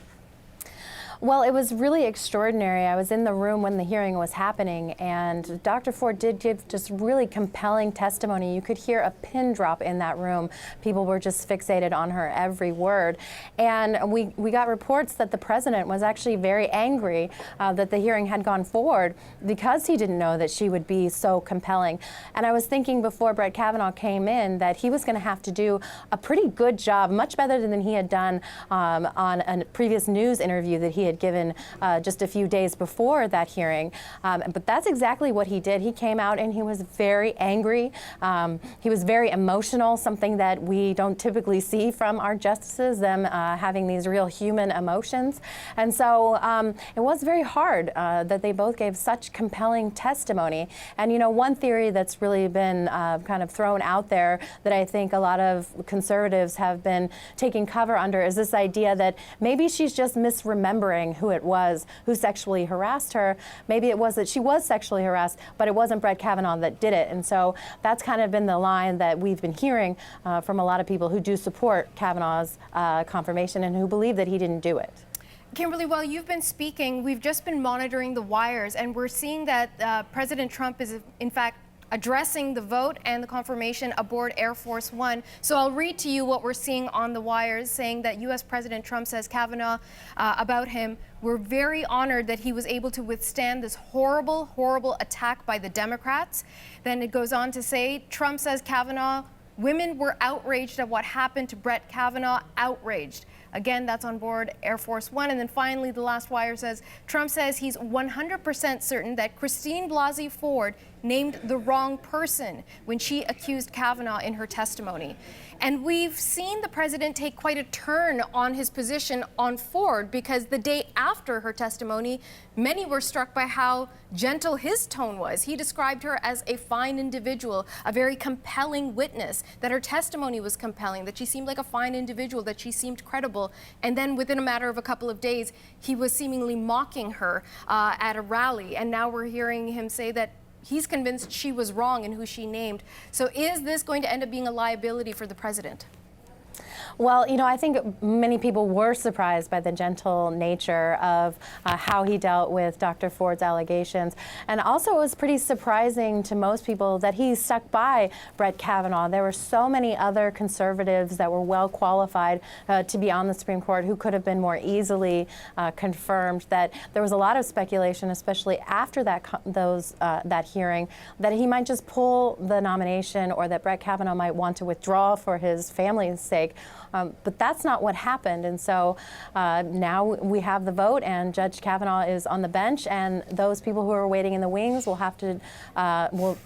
Well, it was really extraordinary. I was in the room when the hearing was happening, and Dr. Ford did give just really compelling testimony. You could hear a pin drop in that room. People were just fixated on her every word. And we got reports that the president was actually very angry that the hearing had gone forward because he didn't know that she would be so compelling. And I was thinking before Brett Kavanaugh came in that he was going to have to do a pretty good job, much better than he had done on a previous news interview that he had given just a few days before that hearing. But that's exactly what he did. He came out and he was very angry. He was very emotional, something that we don't typically see from our justices, them having these real human emotions. And so it was very hard that they both gave such compelling testimony. And you know, one theory that's really been kind of thrown out there that I think a lot of conservatives have been taking cover under is this idea that maybe she's just misremembering who it was who sexually harassed her. Maybe it was that she was sexually harassed, but it wasn't Brett Kavanaugh that did it. And so that's kind of been the line that we've been hearing from a lot of people who do support Kavanaugh's confirmation and who believe that he didn't do it. Kimberly, while you've been speaking, we've just been monitoring the wires, and we're seeing that President Trump is, in fact, addressing the vote and the confirmation aboard Air Force One. So I'll read to you what we're seeing on the wires, saying that U.S. President Trump says Kavanaugh about him, "We're very honored that he was able to withstand this horrible, horrible attack by the Democrats." Then it goes on to say, Trump says Kavanaugh, "Women were outraged at what happened to Brett Kavanaugh, outraged." Again, that's on board Air Force One. And then finally, the last wire says, Trump says he's 100% certain that Christine Blasey Ford named the wrong person when she accused Kavanaugh in her testimony. And we've seen the president take quite a turn on his position on Ford, because the day after her testimony, many were struck by how gentle his tone was. He described her as a fine individual, a very compelling witness, that her testimony was compelling, that she seemed like a fine individual, that she seemed credible. And then within a matter of a couple of days, he was seemingly mocking her at a rally. And now we're hearing him say that he's convinced she was wrong in who she named. So is this going to end up being a liability for the president? Well, you know, I think many people were surprised by the gentle nature of how he dealt with Dr. Ford's allegations. And also it was pretty surprising to most people that he stuck by Brett Kavanaugh. There were so many other conservatives that were well qualified to be on the Supreme Court who could have been more easily confirmed, that there was a lot of speculation, especially after that hearing, that he might just pull the nomination or that Brett Kavanaugh might want to withdraw for his family's sake. But that's not what happened. And so now we have the vote and Judge Kavanaugh is on the bench, and those people who are waiting in the wings will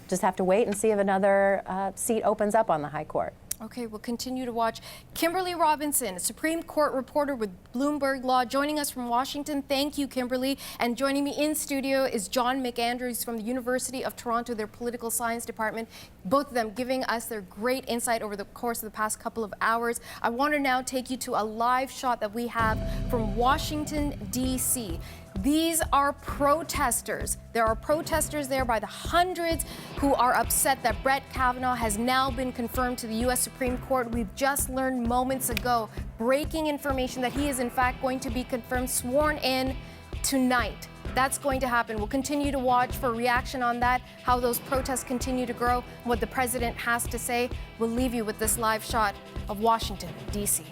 just have to wait and see if another seat opens up on the High Court. Okay, we'll continue to watch. Kimberly Robinson, a Supreme Court reporter with Bloomberg Law, joining us from Washington. Thank you, Kimberly. And joining me in studio is John McAndrews from the University of Toronto, their political science department. Both of them giving us their great insight over the course of the past couple of hours. I want to now take you to a live shot that we have from Washington, D.C. These are protesters. There are protesters there by the hundreds who are upset that Brett Kavanaugh has now been confirmed to the U.S. Supreme Court. We've just learned moments ago, breaking information, that he is in fact going to be confirmed, sworn in tonight. That's going to happen. We'll continue to watch for reaction on that, how those protests continue to grow, what the president has to say. We'll leave you with this live shot of Washington, D.C.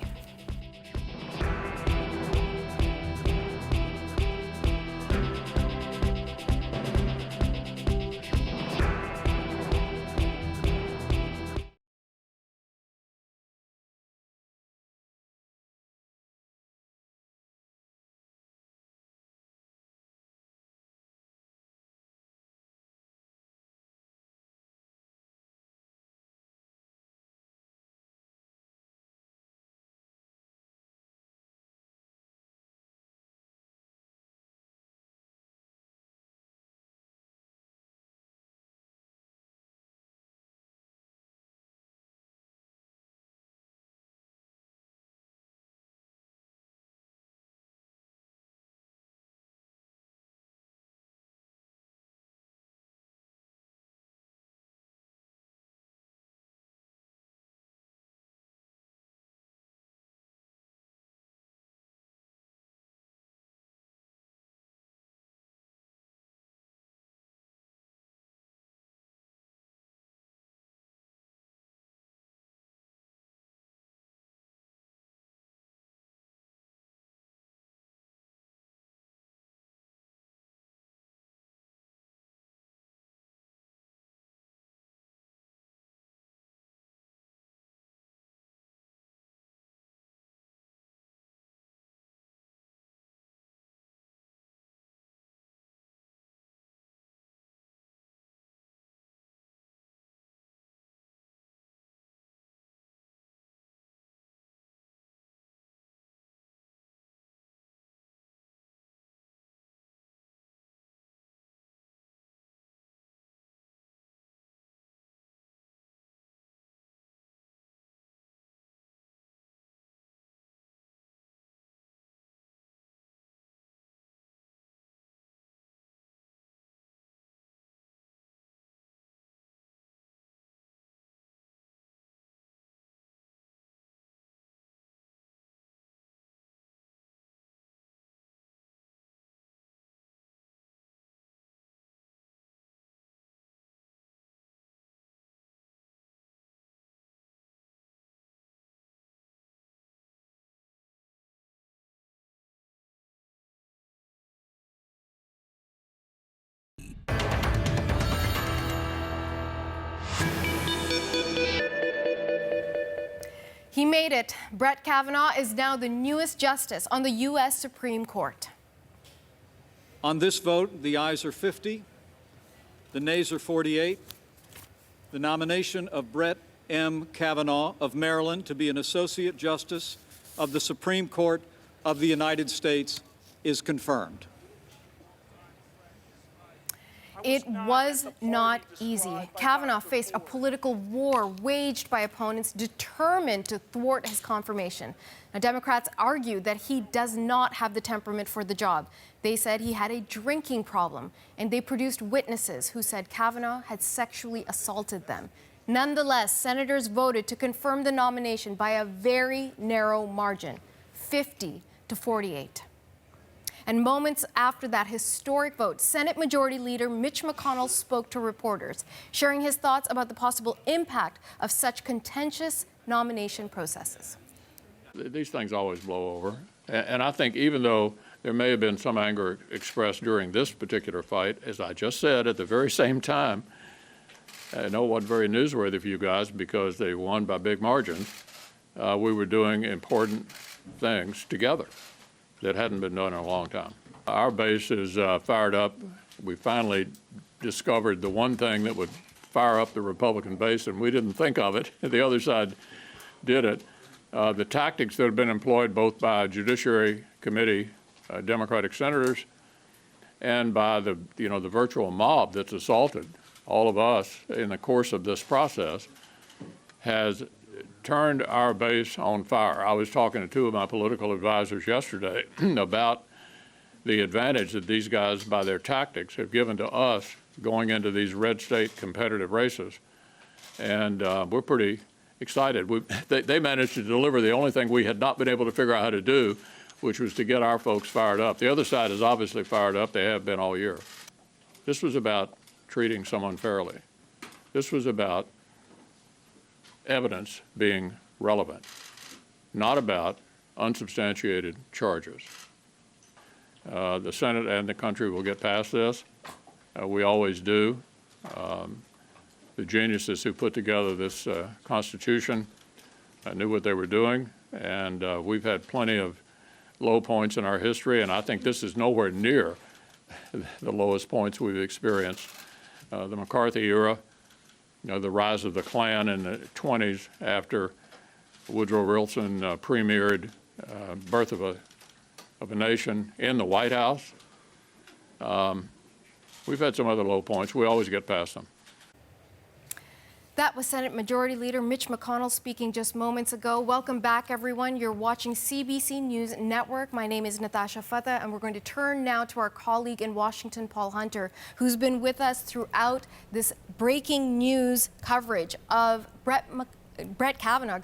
He made it. Brett Kavanaugh is now the newest justice on the U.S. Supreme Court. On this vote, the ayes are 50, the nays are 48. The nomination of Brett M. Kavanaugh of Maryland to be an Associate Justice of the Supreme Court of the United States is confirmed. It was not easy. Kavanaugh faced a political war waged by opponents determined to thwart his confirmation. Now, Democrats argued that he does not have the temperament for the job. They said he had a drinking problem, and they produced witnesses who said Kavanaugh had sexually assaulted them. Nonetheless, senators voted to confirm the nomination by a very narrow margin, 50 to 48. And moments after that historic vote, Senate Majority Leader Mitch McConnell spoke to reporters, sharing his thoughts about the possible impact of such contentious nomination processes. These things always blow over. And I think even though there may have been some anger expressed during this particular fight, as I just said, at the very same time, I know it wasn't very newsworthy for you guys because they won by big margins. We were doing important things together that hadn't been done in a long time. Our base is fired up. We finally discovered the one thing that would fire up the Republican base, and we didn't think of it. The other side did it. The tactics that have been employed both by Judiciary Committee Democratic senators and by the virtual mob that's assaulted all of us in the course of this process has turned our base on fire. I was talking to two of my political advisors yesterday about the advantage that these guys, by their tactics, have given to us going into these red state competitive races. And we're pretty excited. They managed to deliver the only thing we had not been able to figure out how to do, which was to get our folks fired up. The other side is obviously fired up. They have been all year. This was about treating someone fairly. This was about evidence being relevant, not about unsubstantiated charges. The Senate and the country will get past this. We always do. The geniuses who put together this Constitution knew what they were doing, and we've had plenty of low points in our history, and I think this is nowhere near the lowest points we've experienced. The McCarthy era, the rise of the Klan in the 20s after Woodrow Wilson premiered Birth of a Nation in the White House. We've had some other low points. We always get past them. That was Senate Majority Leader Mitch McConnell speaking just moments ago. Welcome back, everyone. You're watching CBC News Network. My name is Natasha Fatah, and we're going to turn now to our colleague in Washington, Paul Hunter, who's been with us throughout this breaking news coverage of Brett Kavanaugh,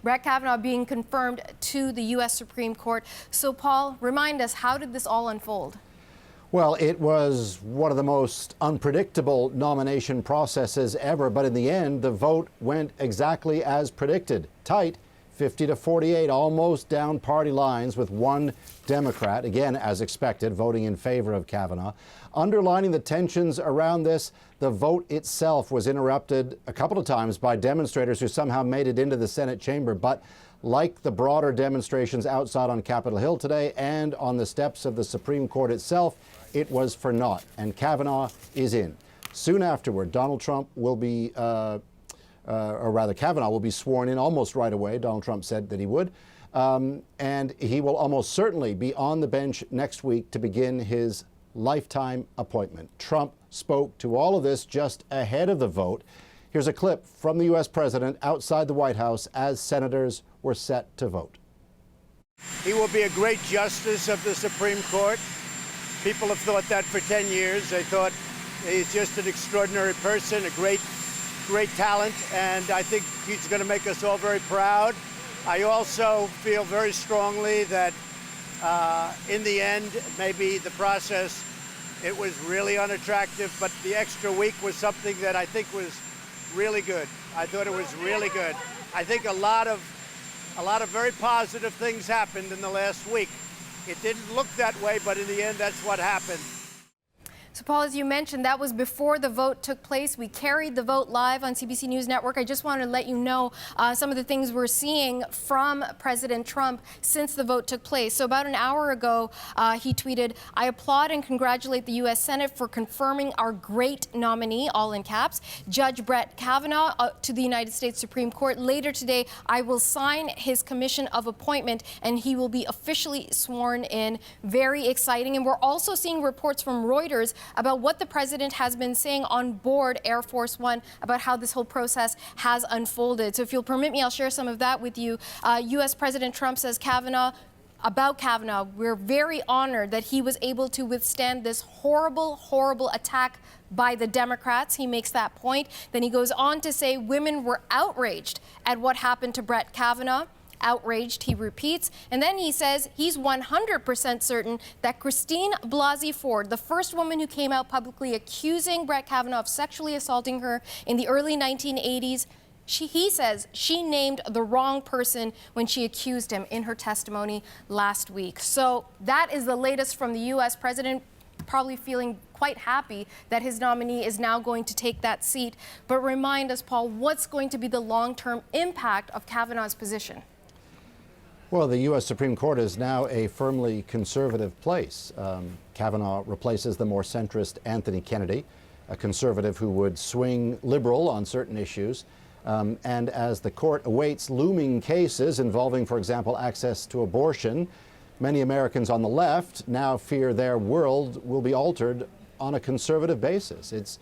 Brett Kavanaugh being confirmed to the U.S. Supreme Court. So, Paul, remind us, how did this all unfold? Well, it was one of the most unpredictable nomination processes ever, but in the end, the vote went exactly as predicted. Tight, 50 to 48, almost down party lines, with one Democrat, again as expected, voting in favor of Kavanaugh. Underlining the tensions around this, the vote itself was interrupted a couple of times by demonstrators who somehow made it into the Senate chamber, but like the broader demonstrations outside on Capitol Hill today and on the steps of the Supreme Court itself, it was for naught, and Kavanaugh is in. Soon afterward, Donald Trump will be, or rather Kavanaugh will be sworn in almost right away. Donald Trump said that he would. And he will almost certainly be on the bench next week to begin his lifetime appointment. Trump spoke to all of this just ahead of the vote. Here's a clip from the U.S. president outside the White House as senators were set to vote. He will be a great justice of the Supreme Court. People have thought that for 10 years. They thought he's just an extraordinary person, a great talent, and I think he's going to make us all very proud. I also feel very strongly that in the end, maybe the process, it was really unattractive, but the extra week was something that I think was really good. I thought it was really good. I think a lot of very positive things happened in the last week. It didn't look that way, but in the end, that's what happened. So, Paul, as you mentioned, that was before the vote took place. We carried the vote live on CBC News Network. I just wanted to let you know some of the things we're seeing from President Trump since the vote took place. So about an hour ago, he tweeted, "I applaud and congratulate the U.S. Senate for confirming our great nominee," all in caps, Judge Brett Kavanaugh, to the United States Supreme Court. Later today, I will sign his commission of appointment, and he will be officially sworn in. Very exciting. And we're also seeing reports from Reuters about what the president has been saying on board Air Force One about how this whole process has unfolded. So if you'll permit me, I'll share some of that with you. U.S. President Trump says Kavanaugh about Kavanaugh. We're very honored that he was able to withstand this horrible, horrible attack by the Democrats. He makes that point. Then he goes on to say women were outraged at what happened to Brett Kavanaugh. Outraged, he repeats. And then he says he's 100% certain that Christine Blasey Ford, the first woman who came out publicly accusing Brett Kavanaugh of sexually assaulting her in the early 1980s, he says she named the wrong person when she accused him in her testimony last week. So that is the latest from the U.S. president, probably feeling quite happy that his nominee is now going to take that seat. But remind us, Paul, what's going to be the long-term impact of Kavanaugh's position? Well, the U.S. Supreme Court is now a firmly conservative place. Kavanaugh replaces the more centrist Anthony Kennedy, a conservative who would swing liberal on certain issues. And as the court awaits looming cases involving, for example, access to abortion, many Americans on the left now fear their world will be altered on a conservative basis. It's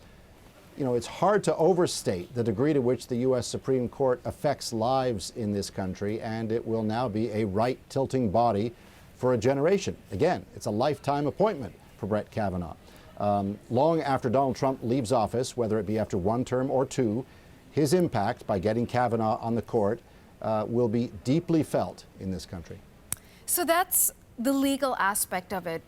hard to overstate the degree to which the U.S. Supreme Court affects lives in this country, and it will now be a right-tilting body for a generation. Again, it's a lifetime appointment for Brett Kavanaugh. Long after Donald Trump leaves office, whether it be after one term or two, his impact by getting Kavanaugh on the court will be deeply felt in this country. So that's the legal aspect of it.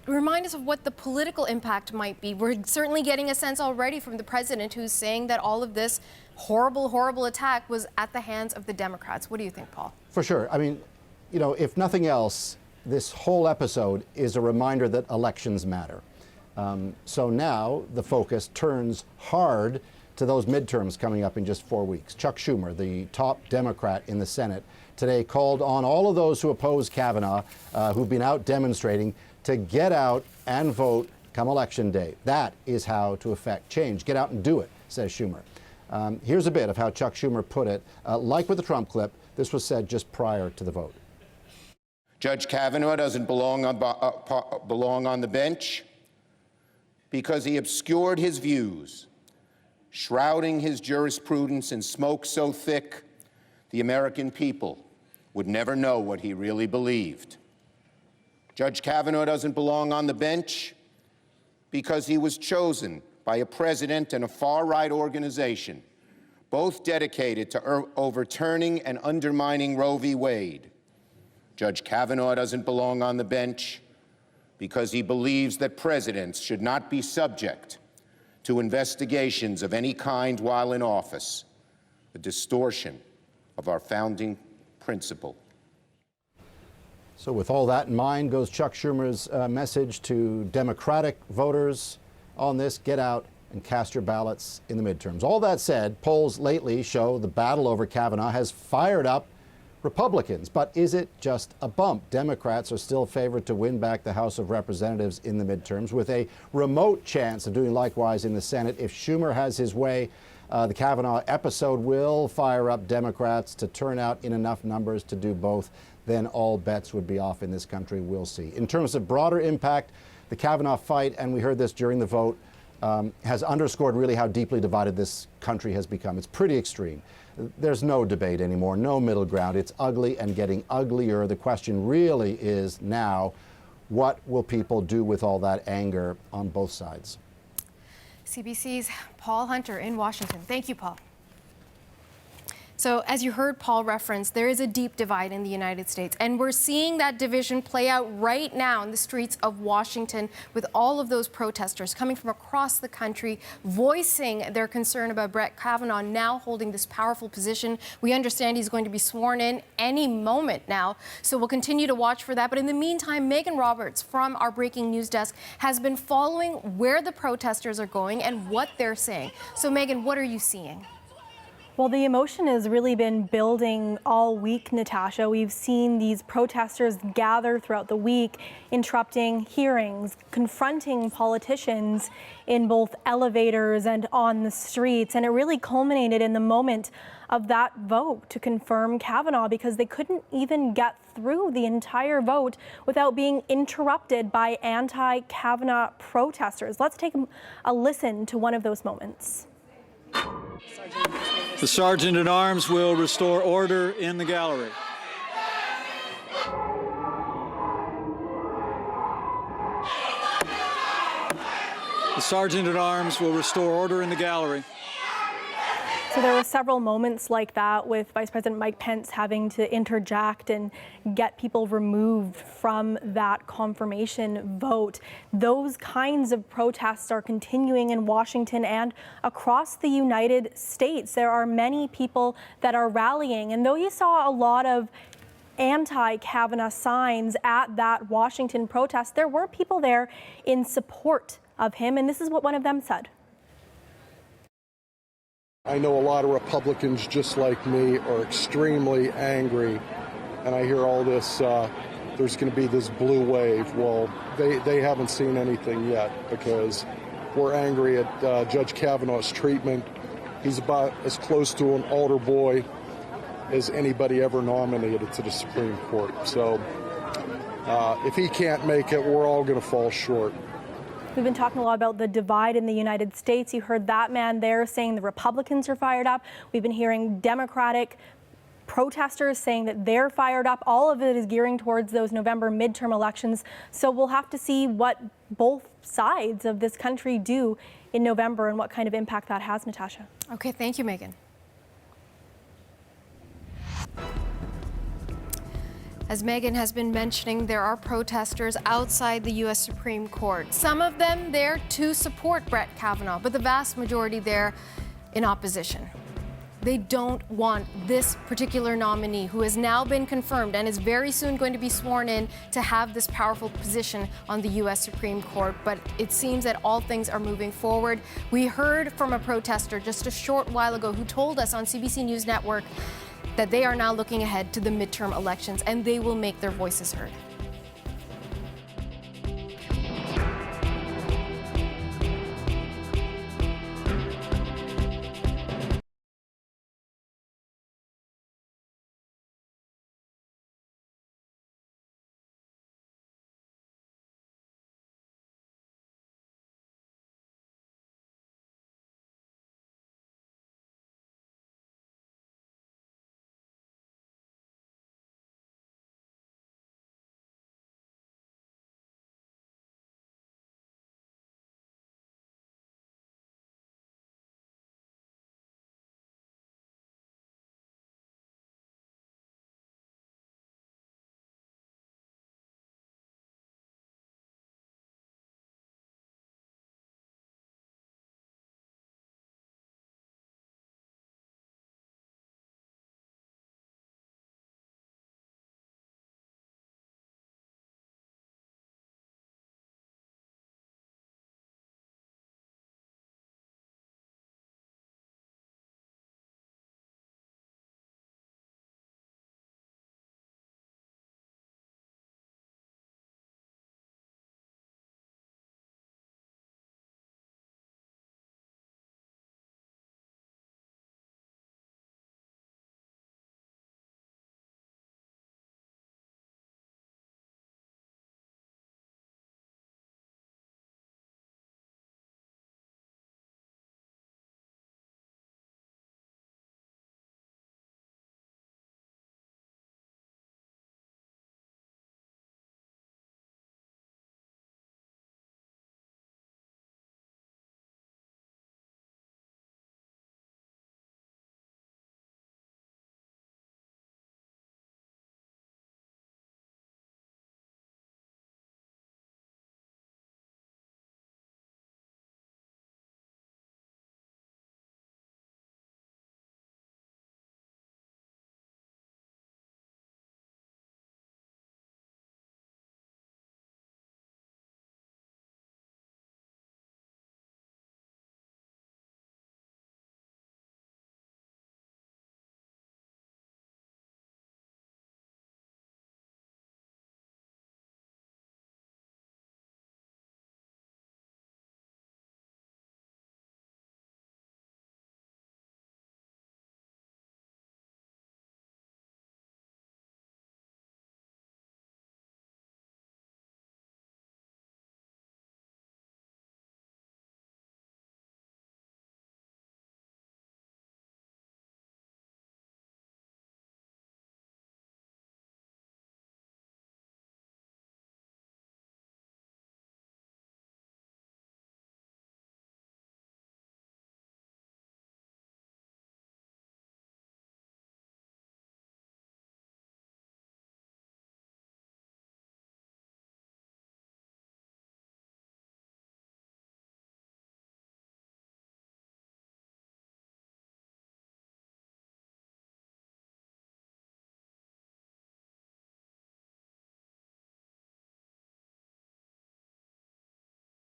Remind us of what the political impact might be. We're certainly getting a sense already from the president, who's saying that all of this horrible, horrible attack was at the hands of the Democrats. What do you think, Paul? For sure. I mean, if nothing else, this whole episode is a reminder that elections matter. So now the focus turns hard to those midterms coming up in just 4 weeks. Chuck Schumer, the top Democrat in the Senate, today called on all of those who oppose Kavanaugh, who've been out demonstrating, to get out and vote come Election Day. That is how to effect change. Get out and do it, says Schumer. Here's a bit of how Chuck Schumer put it. Like with the Trump clip, this was said just prior to the vote. Judge Kavanaugh doesn't belong on the bench because he obscured his views, shrouding his jurisprudence in smoke so thick the American people would never know what he really believed. Judge Kavanaugh doesn't belong on the bench because he was chosen by a president and a far-right organization, both dedicated to overturning and undermining Roe v. Wade. Judge Kavanaugh doesn't belong on the bench because he believes that presidents should not be subject to investigations of any kind while in office, a distortion of our founding principle. So with all that in mind goes Chuck Schumer's message to Democratic voters on this: get out and cast your ballots in the midterms. All that said, polls lately show the battle over Kavanaugh has fired up Republicans. But is it just a bump? Democrats are still favored to win back the House of Representatives in the midterms, with a remote chance of doing likewise in the Senate. If Schumer has his way, the Kavanaugh episode will fire up Democrats to turn out in enough numbers to do both. Then all bets would be off in this country. We'll see. In terms of broader impact, the Kavanaugh fight, and we heard this during the vote, has underscored really how deeply divided this country has become. It's pretty extreme. There's no debate anymore, no middle ground. It's ugly and getting uglier. The question really is now, what will people do with all that anger on both sides? CBC's Paul Hunter in Washington. Thank you, Paul. So as you heard Paul reference, there is a deep divide in the United States, and we're seeing that division play out right now in the streets of Washington, with all of those protesters coming from across the country, voicing their concern about Brett Kavanaugh now holding this powerful position. We understand he's going to be sworn in any moment now, so we'll continue to watch for that. But in the meantime, Megan Roberts from our breaking news desk has been following where the protesters are going and what they're saying. So Megan, what are you seeing? Well, the emotion has really been building all week, Natasha. We've seen these protesters gather throughout the week, interrupting hearings, confronting politicians in both elevators and on the streets. And it really culminated in the moment of that vote to confirm Kavanaugh, because they couldn't even get through the entire vote without being interrupted by anti-Kavanaugh protesters. Let's take a listen to one of those moments. The Sergeant at Arms will restore order in the gallery. The Sergeant at Arms will restore order in the gallery. So there were several moments like that with Vice President Mike Pence having to interject and get people removed from that confirmation vote. Those kinds of protests are continuing in Washington and across the United States. There are many people that are rallying, and though you saw a lot of anti-Kavanagh signs at that Washington protest, there were people there in support of him, and this is what one of them said. I know a lot of Republicans just like me are extremely angry, and I hear all this, there's going to be this blue wave. Well, they haven't seen anything yet, because we're angry at Judge Kavanaugh's treatment. He's about as close to an altar boy as anybody ever nominated to the Supreme Court. So if he can't make it, we're all going to fall short. We've been talking a lot about the divide in the United States. You heard that man there saying the Republicans are fired up. We've been hearing Democratic protesters saying that they're fired up. All of it is gearing towards those November midterm elections. So we'll have to see what both sides of this country do in November and what kind of impact that has, Natasha. Okay, thank you, Megan. As Megan has been mentioning, there are protesters outside the U.S. Supreme Court. Some of them there to support Brett Kavanaugh, but the vast majority there in opposition. They don't want this particular nominee, who has now been confirmed and is very soon going to be sworn in, to have this powerful position on the U.S. Supreme Court. But it seems that all things are moving forward. We heard from a protester just a short while ago who told us on CBC News Network that they are now looking ahead to the midterm elections and they will make their voices heard.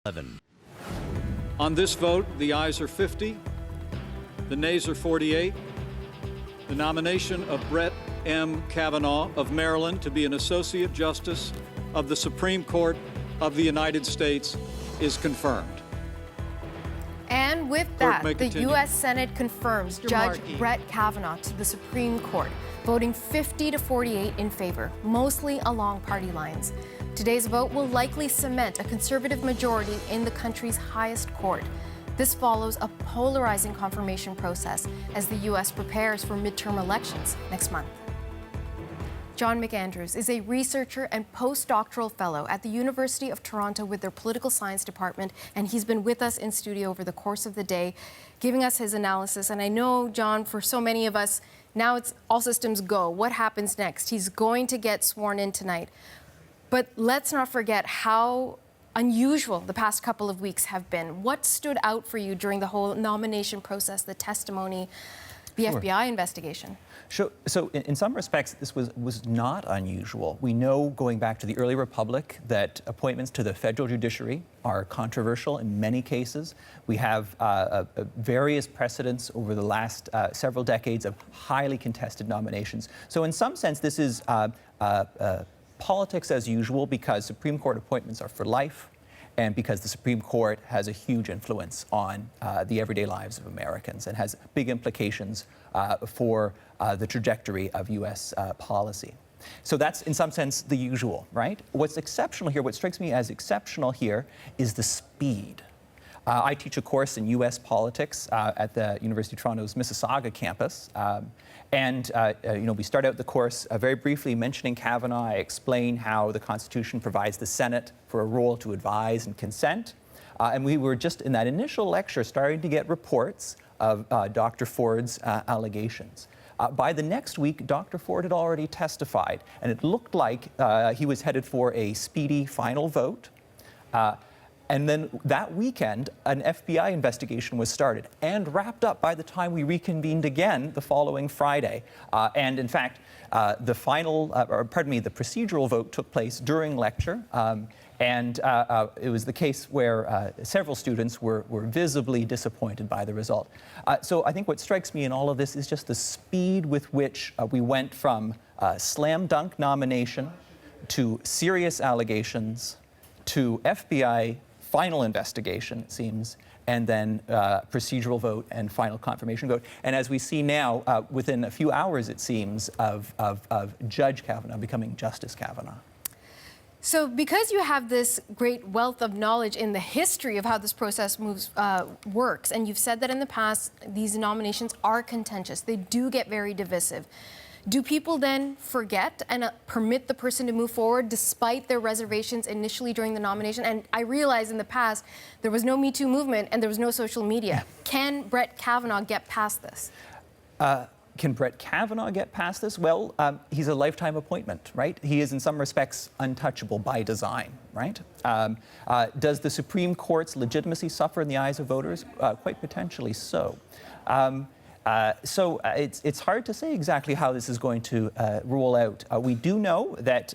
11. On this vote, the ayes are 50, the nays are 48. The nomination of Brett M. Kavanaugh of Maryland to be an Associate Justice of the Supreme Court of the United States is confirmed. And with that, the U.S. Senate confirms Judge Brett Kavanaugh to the Supreme Court, voting 50 to 48 in favor, mostly along party lines. Today's vote will likely cement a conservative majority in the country's highest court. This follows a polarizing confirmation process as the U.S. prepares for midterm elections next month. John McAndrews is a researcher and postdoctoral fellow at the University of Toronto with their political science department, and he's been with us in studio over the course of the day, giving us his analysis. And I know, John, for so many of us, now it's all systems go. What happens next? He's going to get sworn in tonight. But let's not forget how unusual the past couple of weeks have been. What stood out for you during the whole nomination process, the testimony, the FBI investigation? So in some respects, this was not unusual. We know, going back to the early republic, that appointments to the federal judiciary are controversial in many cases. We have various precedents over the last several decades of highly contested nominations. So in some sense, this is politics as usual, because Supreme Court appointments are for life, and because the Supreme Court has a huge influence on the everyday lives of Americans and has big implications for the trajectory of U.S. policy. So that's, in some sense, the usual, right? What's exceptional here, what strikes me as exceptional here, is the speed. I teach a course in U.S. politics at the University of Toronto's Mississauga campus. We start out the course very briefly mentioning Cavanaugh. I explain how the Constitution provides the Senate for a role to advise and consent. And we were just in that initial lecture starting to get reports of Dr. Ford's allegations. By the next week, Dr. Ford had already testified, and it looked like he was headed for a speedy final vote. And then that weekend, an FBI investigation was started and wrapped up by the time we reconvened again the following Friday. And in fact, the procedural vote took place during lecture. It was the case where several students were visibly disappointed by the result. So I think what strikes me in all of this is just the speed with which we went from slam dunk nomination to serious allegations to FBI final investigation, it seems, and then procedural vote and final confirmation vote. And as we see now, within a few hours, it seems, of Judge Kavanaugh becoming Justice Kavanaugh. So because you have this great wealth of knowledge in the history of how this process works, and you've said that in the past, these nominations are contentious. They do get very divisive. Do people then forget and permit the person to move forward despite their reservations initially during the nomination? And I realize in the past there was no Me Too movement and there was no social media. Can Brett Kavanaugh get past this? Can Brett Kavanaugh get past this? Well, he's a lifetime appointment, right? He is in some respects untouchable by design, right? Does the Supreme Court's legitimacy suffer in the eyes of voters? Quite potentially so. It's hard to say exactly how this is going to roll out. We do know that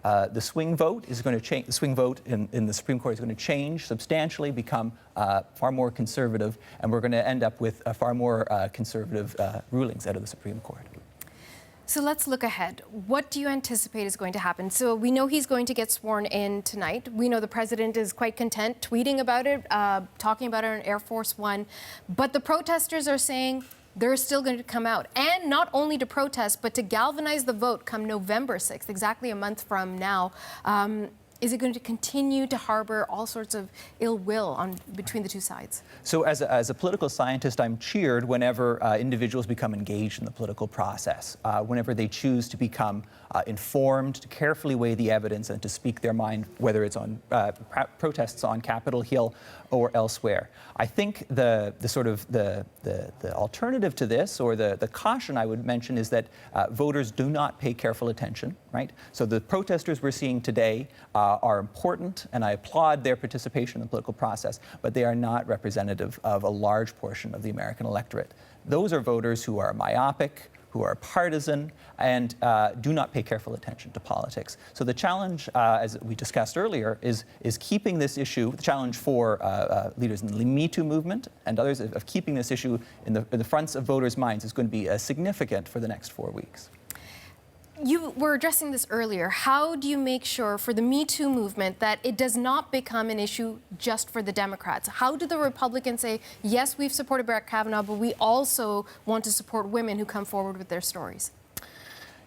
the swing vote is going to change. The swing vote in the Supreme Court is going to change substantially, become far more conservative, and we're going to end up with far more conservative rulings out of the Supreme Court. So let's look ahead. What do you anticipate is going to happen? So we know he's going to get sworn in tonight. We know the president is quite content tweeting about it, talking about it on Air Force One. But the protesters are saying they're still going to come out, and not only to protest, but to galvanize the vote come November 6th, exactly a month from now. Is it going to continue to harbor all sorts of ill will between the two sides? So as a political scientist, I'm cheered whenever individuals become engaged in the political process, whenever they choose to become informed, to carefully weigh the evidence and to speak their mind, whether it's on protests on Capitol Hill or elsewhere. I think the alternative to this, or the caution I would mention, is that voters do not pay careful attention, right? So the protesters we're seeing today are important, and I applaud their participation in the political process, but they are not representative of a large portion of the American electorate. Those are voters who are myopic, who are partisan, and do not pay careful attention to politics. So the challenge, as we discussed earlier, is keeping this issue, the challenge for leaders in the Me Too movement and others of keeping this issue in the fronts of voters' minds is going to be significant for the next 4 weeks. You were addressing this earlier. How do you make sure for the Me Too movement that it does not become an issue just for the Democrats? How do the Republicans say, yes, we've supported Brett Kavanaugh, but we also want to support women who come forward with their stories?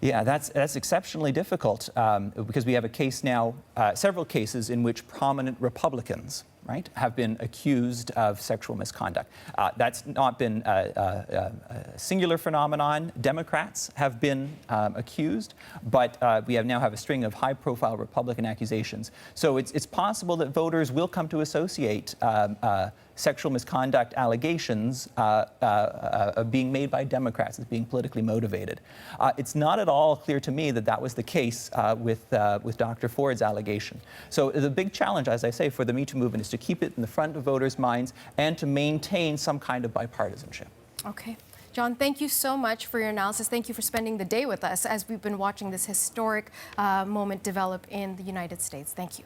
Yeah, that's exceptionally difficult because we have a case now, several cases in which prominent Republicans, right, have been accused of sexual misconduct. That's not been a singular phenomenon. Democrats have been accused, but we now have a string of high-profile Republican accusations. So it's possible that voters will come to associate sexual misconduct allegations being made by Democrats as being politically motivated. It's not at all clear to me that that was the case with Dr. Ford's allegation. So the big challenge, as I say, for the Me Too movement is to keep it in the front of voters' minds and to maintain some kind of bipartisanship. Okay. John, thank you so much for your analysis. Thank you for spending the day with us as we've been watching this historic moment develop in the United States. Thank you.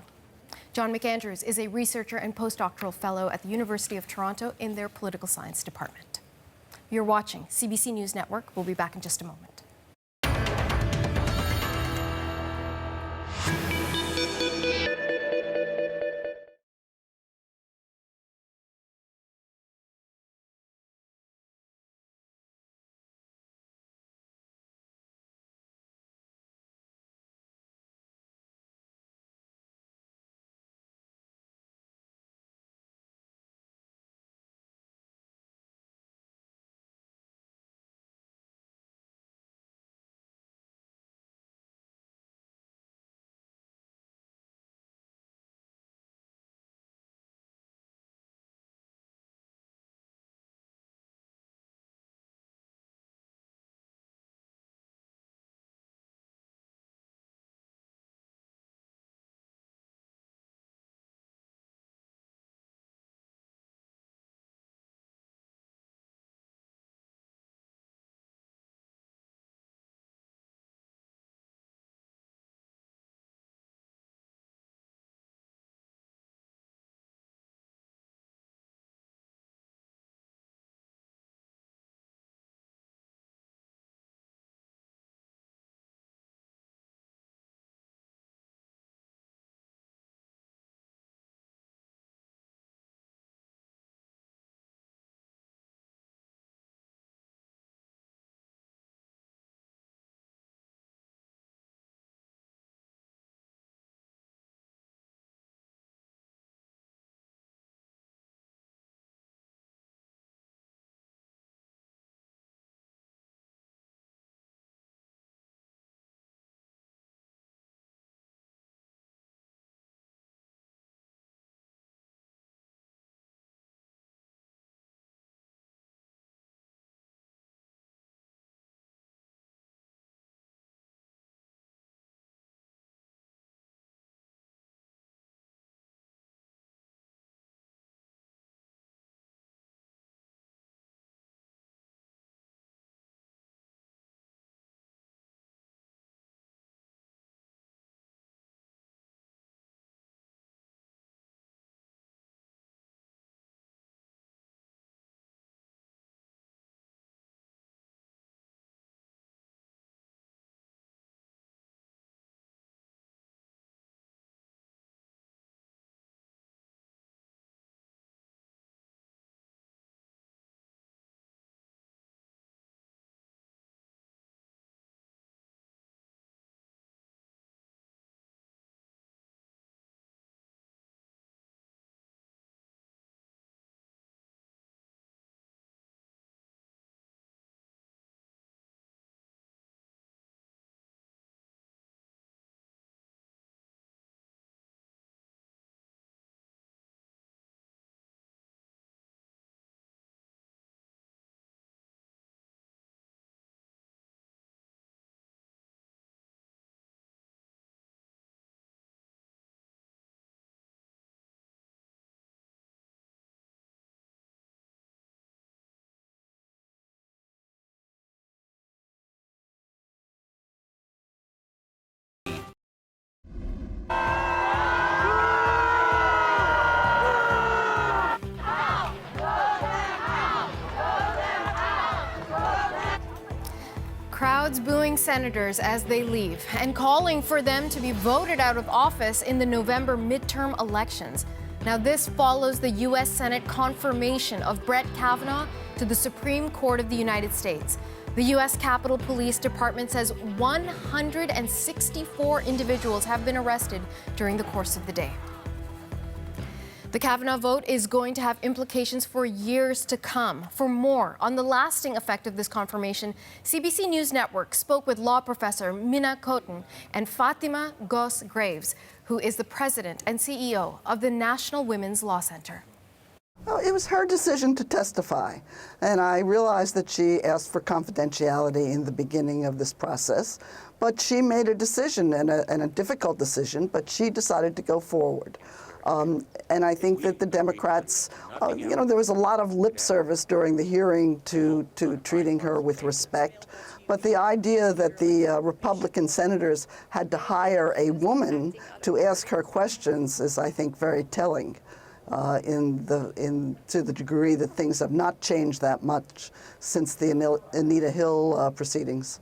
John McAndrews is a researcher and postdoctoral fellow at the University of Toronto in their political science department. You're watching CBC News Network. We'll be back in just a moment. Crowds booing senators as they leave and calling for them to be voted out of office in the November midterm elections. Now, this follows the U.S. Senate confirmation of Brett Kavanaugh to the Supreme Court of the United States. The U.S. Capitol Police Department says 164 individuals have been arrested during the course of the day. The Kavanagh vote is going to have implications for years to come. For more on the lasting effect of this confirmation, CBC News Network spoke with law professor Minna Koten and Fatima Goss Graves, who is the president and CEO of the National Women's Law Center. Well, it was her decision to testify, and I realized that she asked for confidentiality in the beginning of this process, but she made a decision, and a difficult decision, but she decided to go forward. And I think that the Democrats, there was a lot of lip service during the hearing to treating her with respect. But the idea that the Republican senators had to hire a woman to ask her questions is, I think, very telling to the degree that things have not changed that much since the Anita Hill proceedings.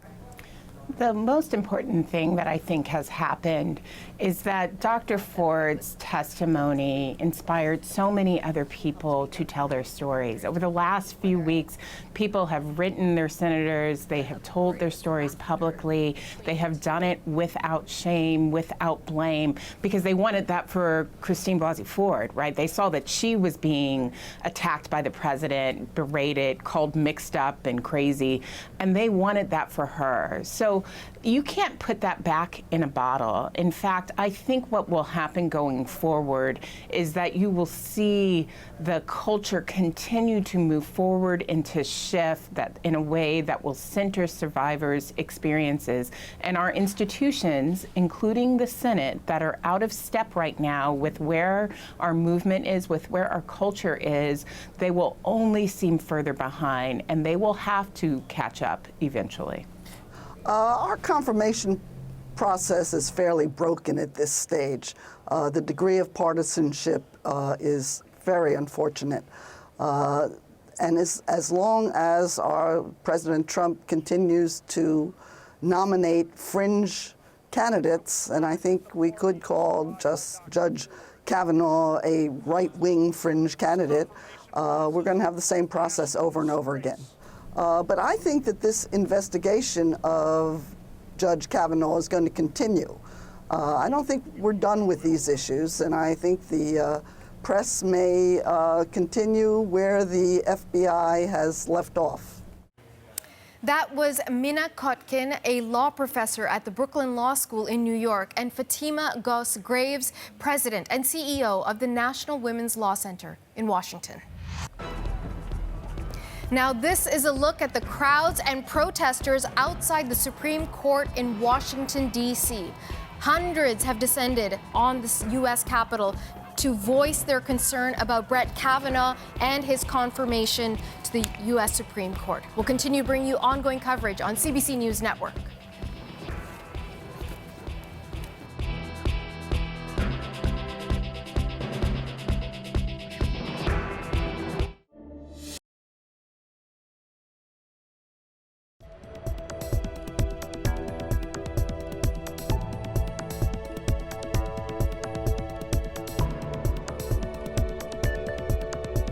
The most important thing that I think has happened is that Dr. Ford's testimony inspired so many other people to tell their stories. Over the last few weeks, people have written their senators, they have told their stories publicly, they have done it without shame, without blame, because they wanted that for Christine Blasey Ford, right? They saw that she was being attacked by the president, berated, called mixed up and crazy, and they wanted that for her. So you can't put that back in a bottle. In fact, I think what will happen going forward is that you will see the culture continue to move forward and to shift that in a way that will center survivors' experiences. And our institutions, including the Senate, that are out of step right now with where our movement is, with where our culture is, they will only seem further behind, and they will have to catch up eventually. Our confirmation process is fairly broken at this stage. The degree of partisanship is very unfortunate. And as long as our President Trump continues to nominate fringe candidates, and I think we could call Judge Kavanaugh a right-wing fringe candidate, we're going to have the same process over and over again. But I think that this investigation of Judge Kavanaugh is going to continue. I don't think we're done with these issues, and I think the press may continue where the FBI has left off. That was Minna Koten, a law professor at the Brooklyn Law School in New York, and Fatima Goss Graves, president and CEO of the National Women's Law Center in Washington. Now, this is a look at the crowds and protesters outside the Supreme Court in Washington, D.C. Hundreds have descended on the U.S. Capitol to voice their concern about Brett Kavanaugh and his confirmation to the U.S. Supreme Court. We'll continue to bring you ongoing coverage on CBC News Network.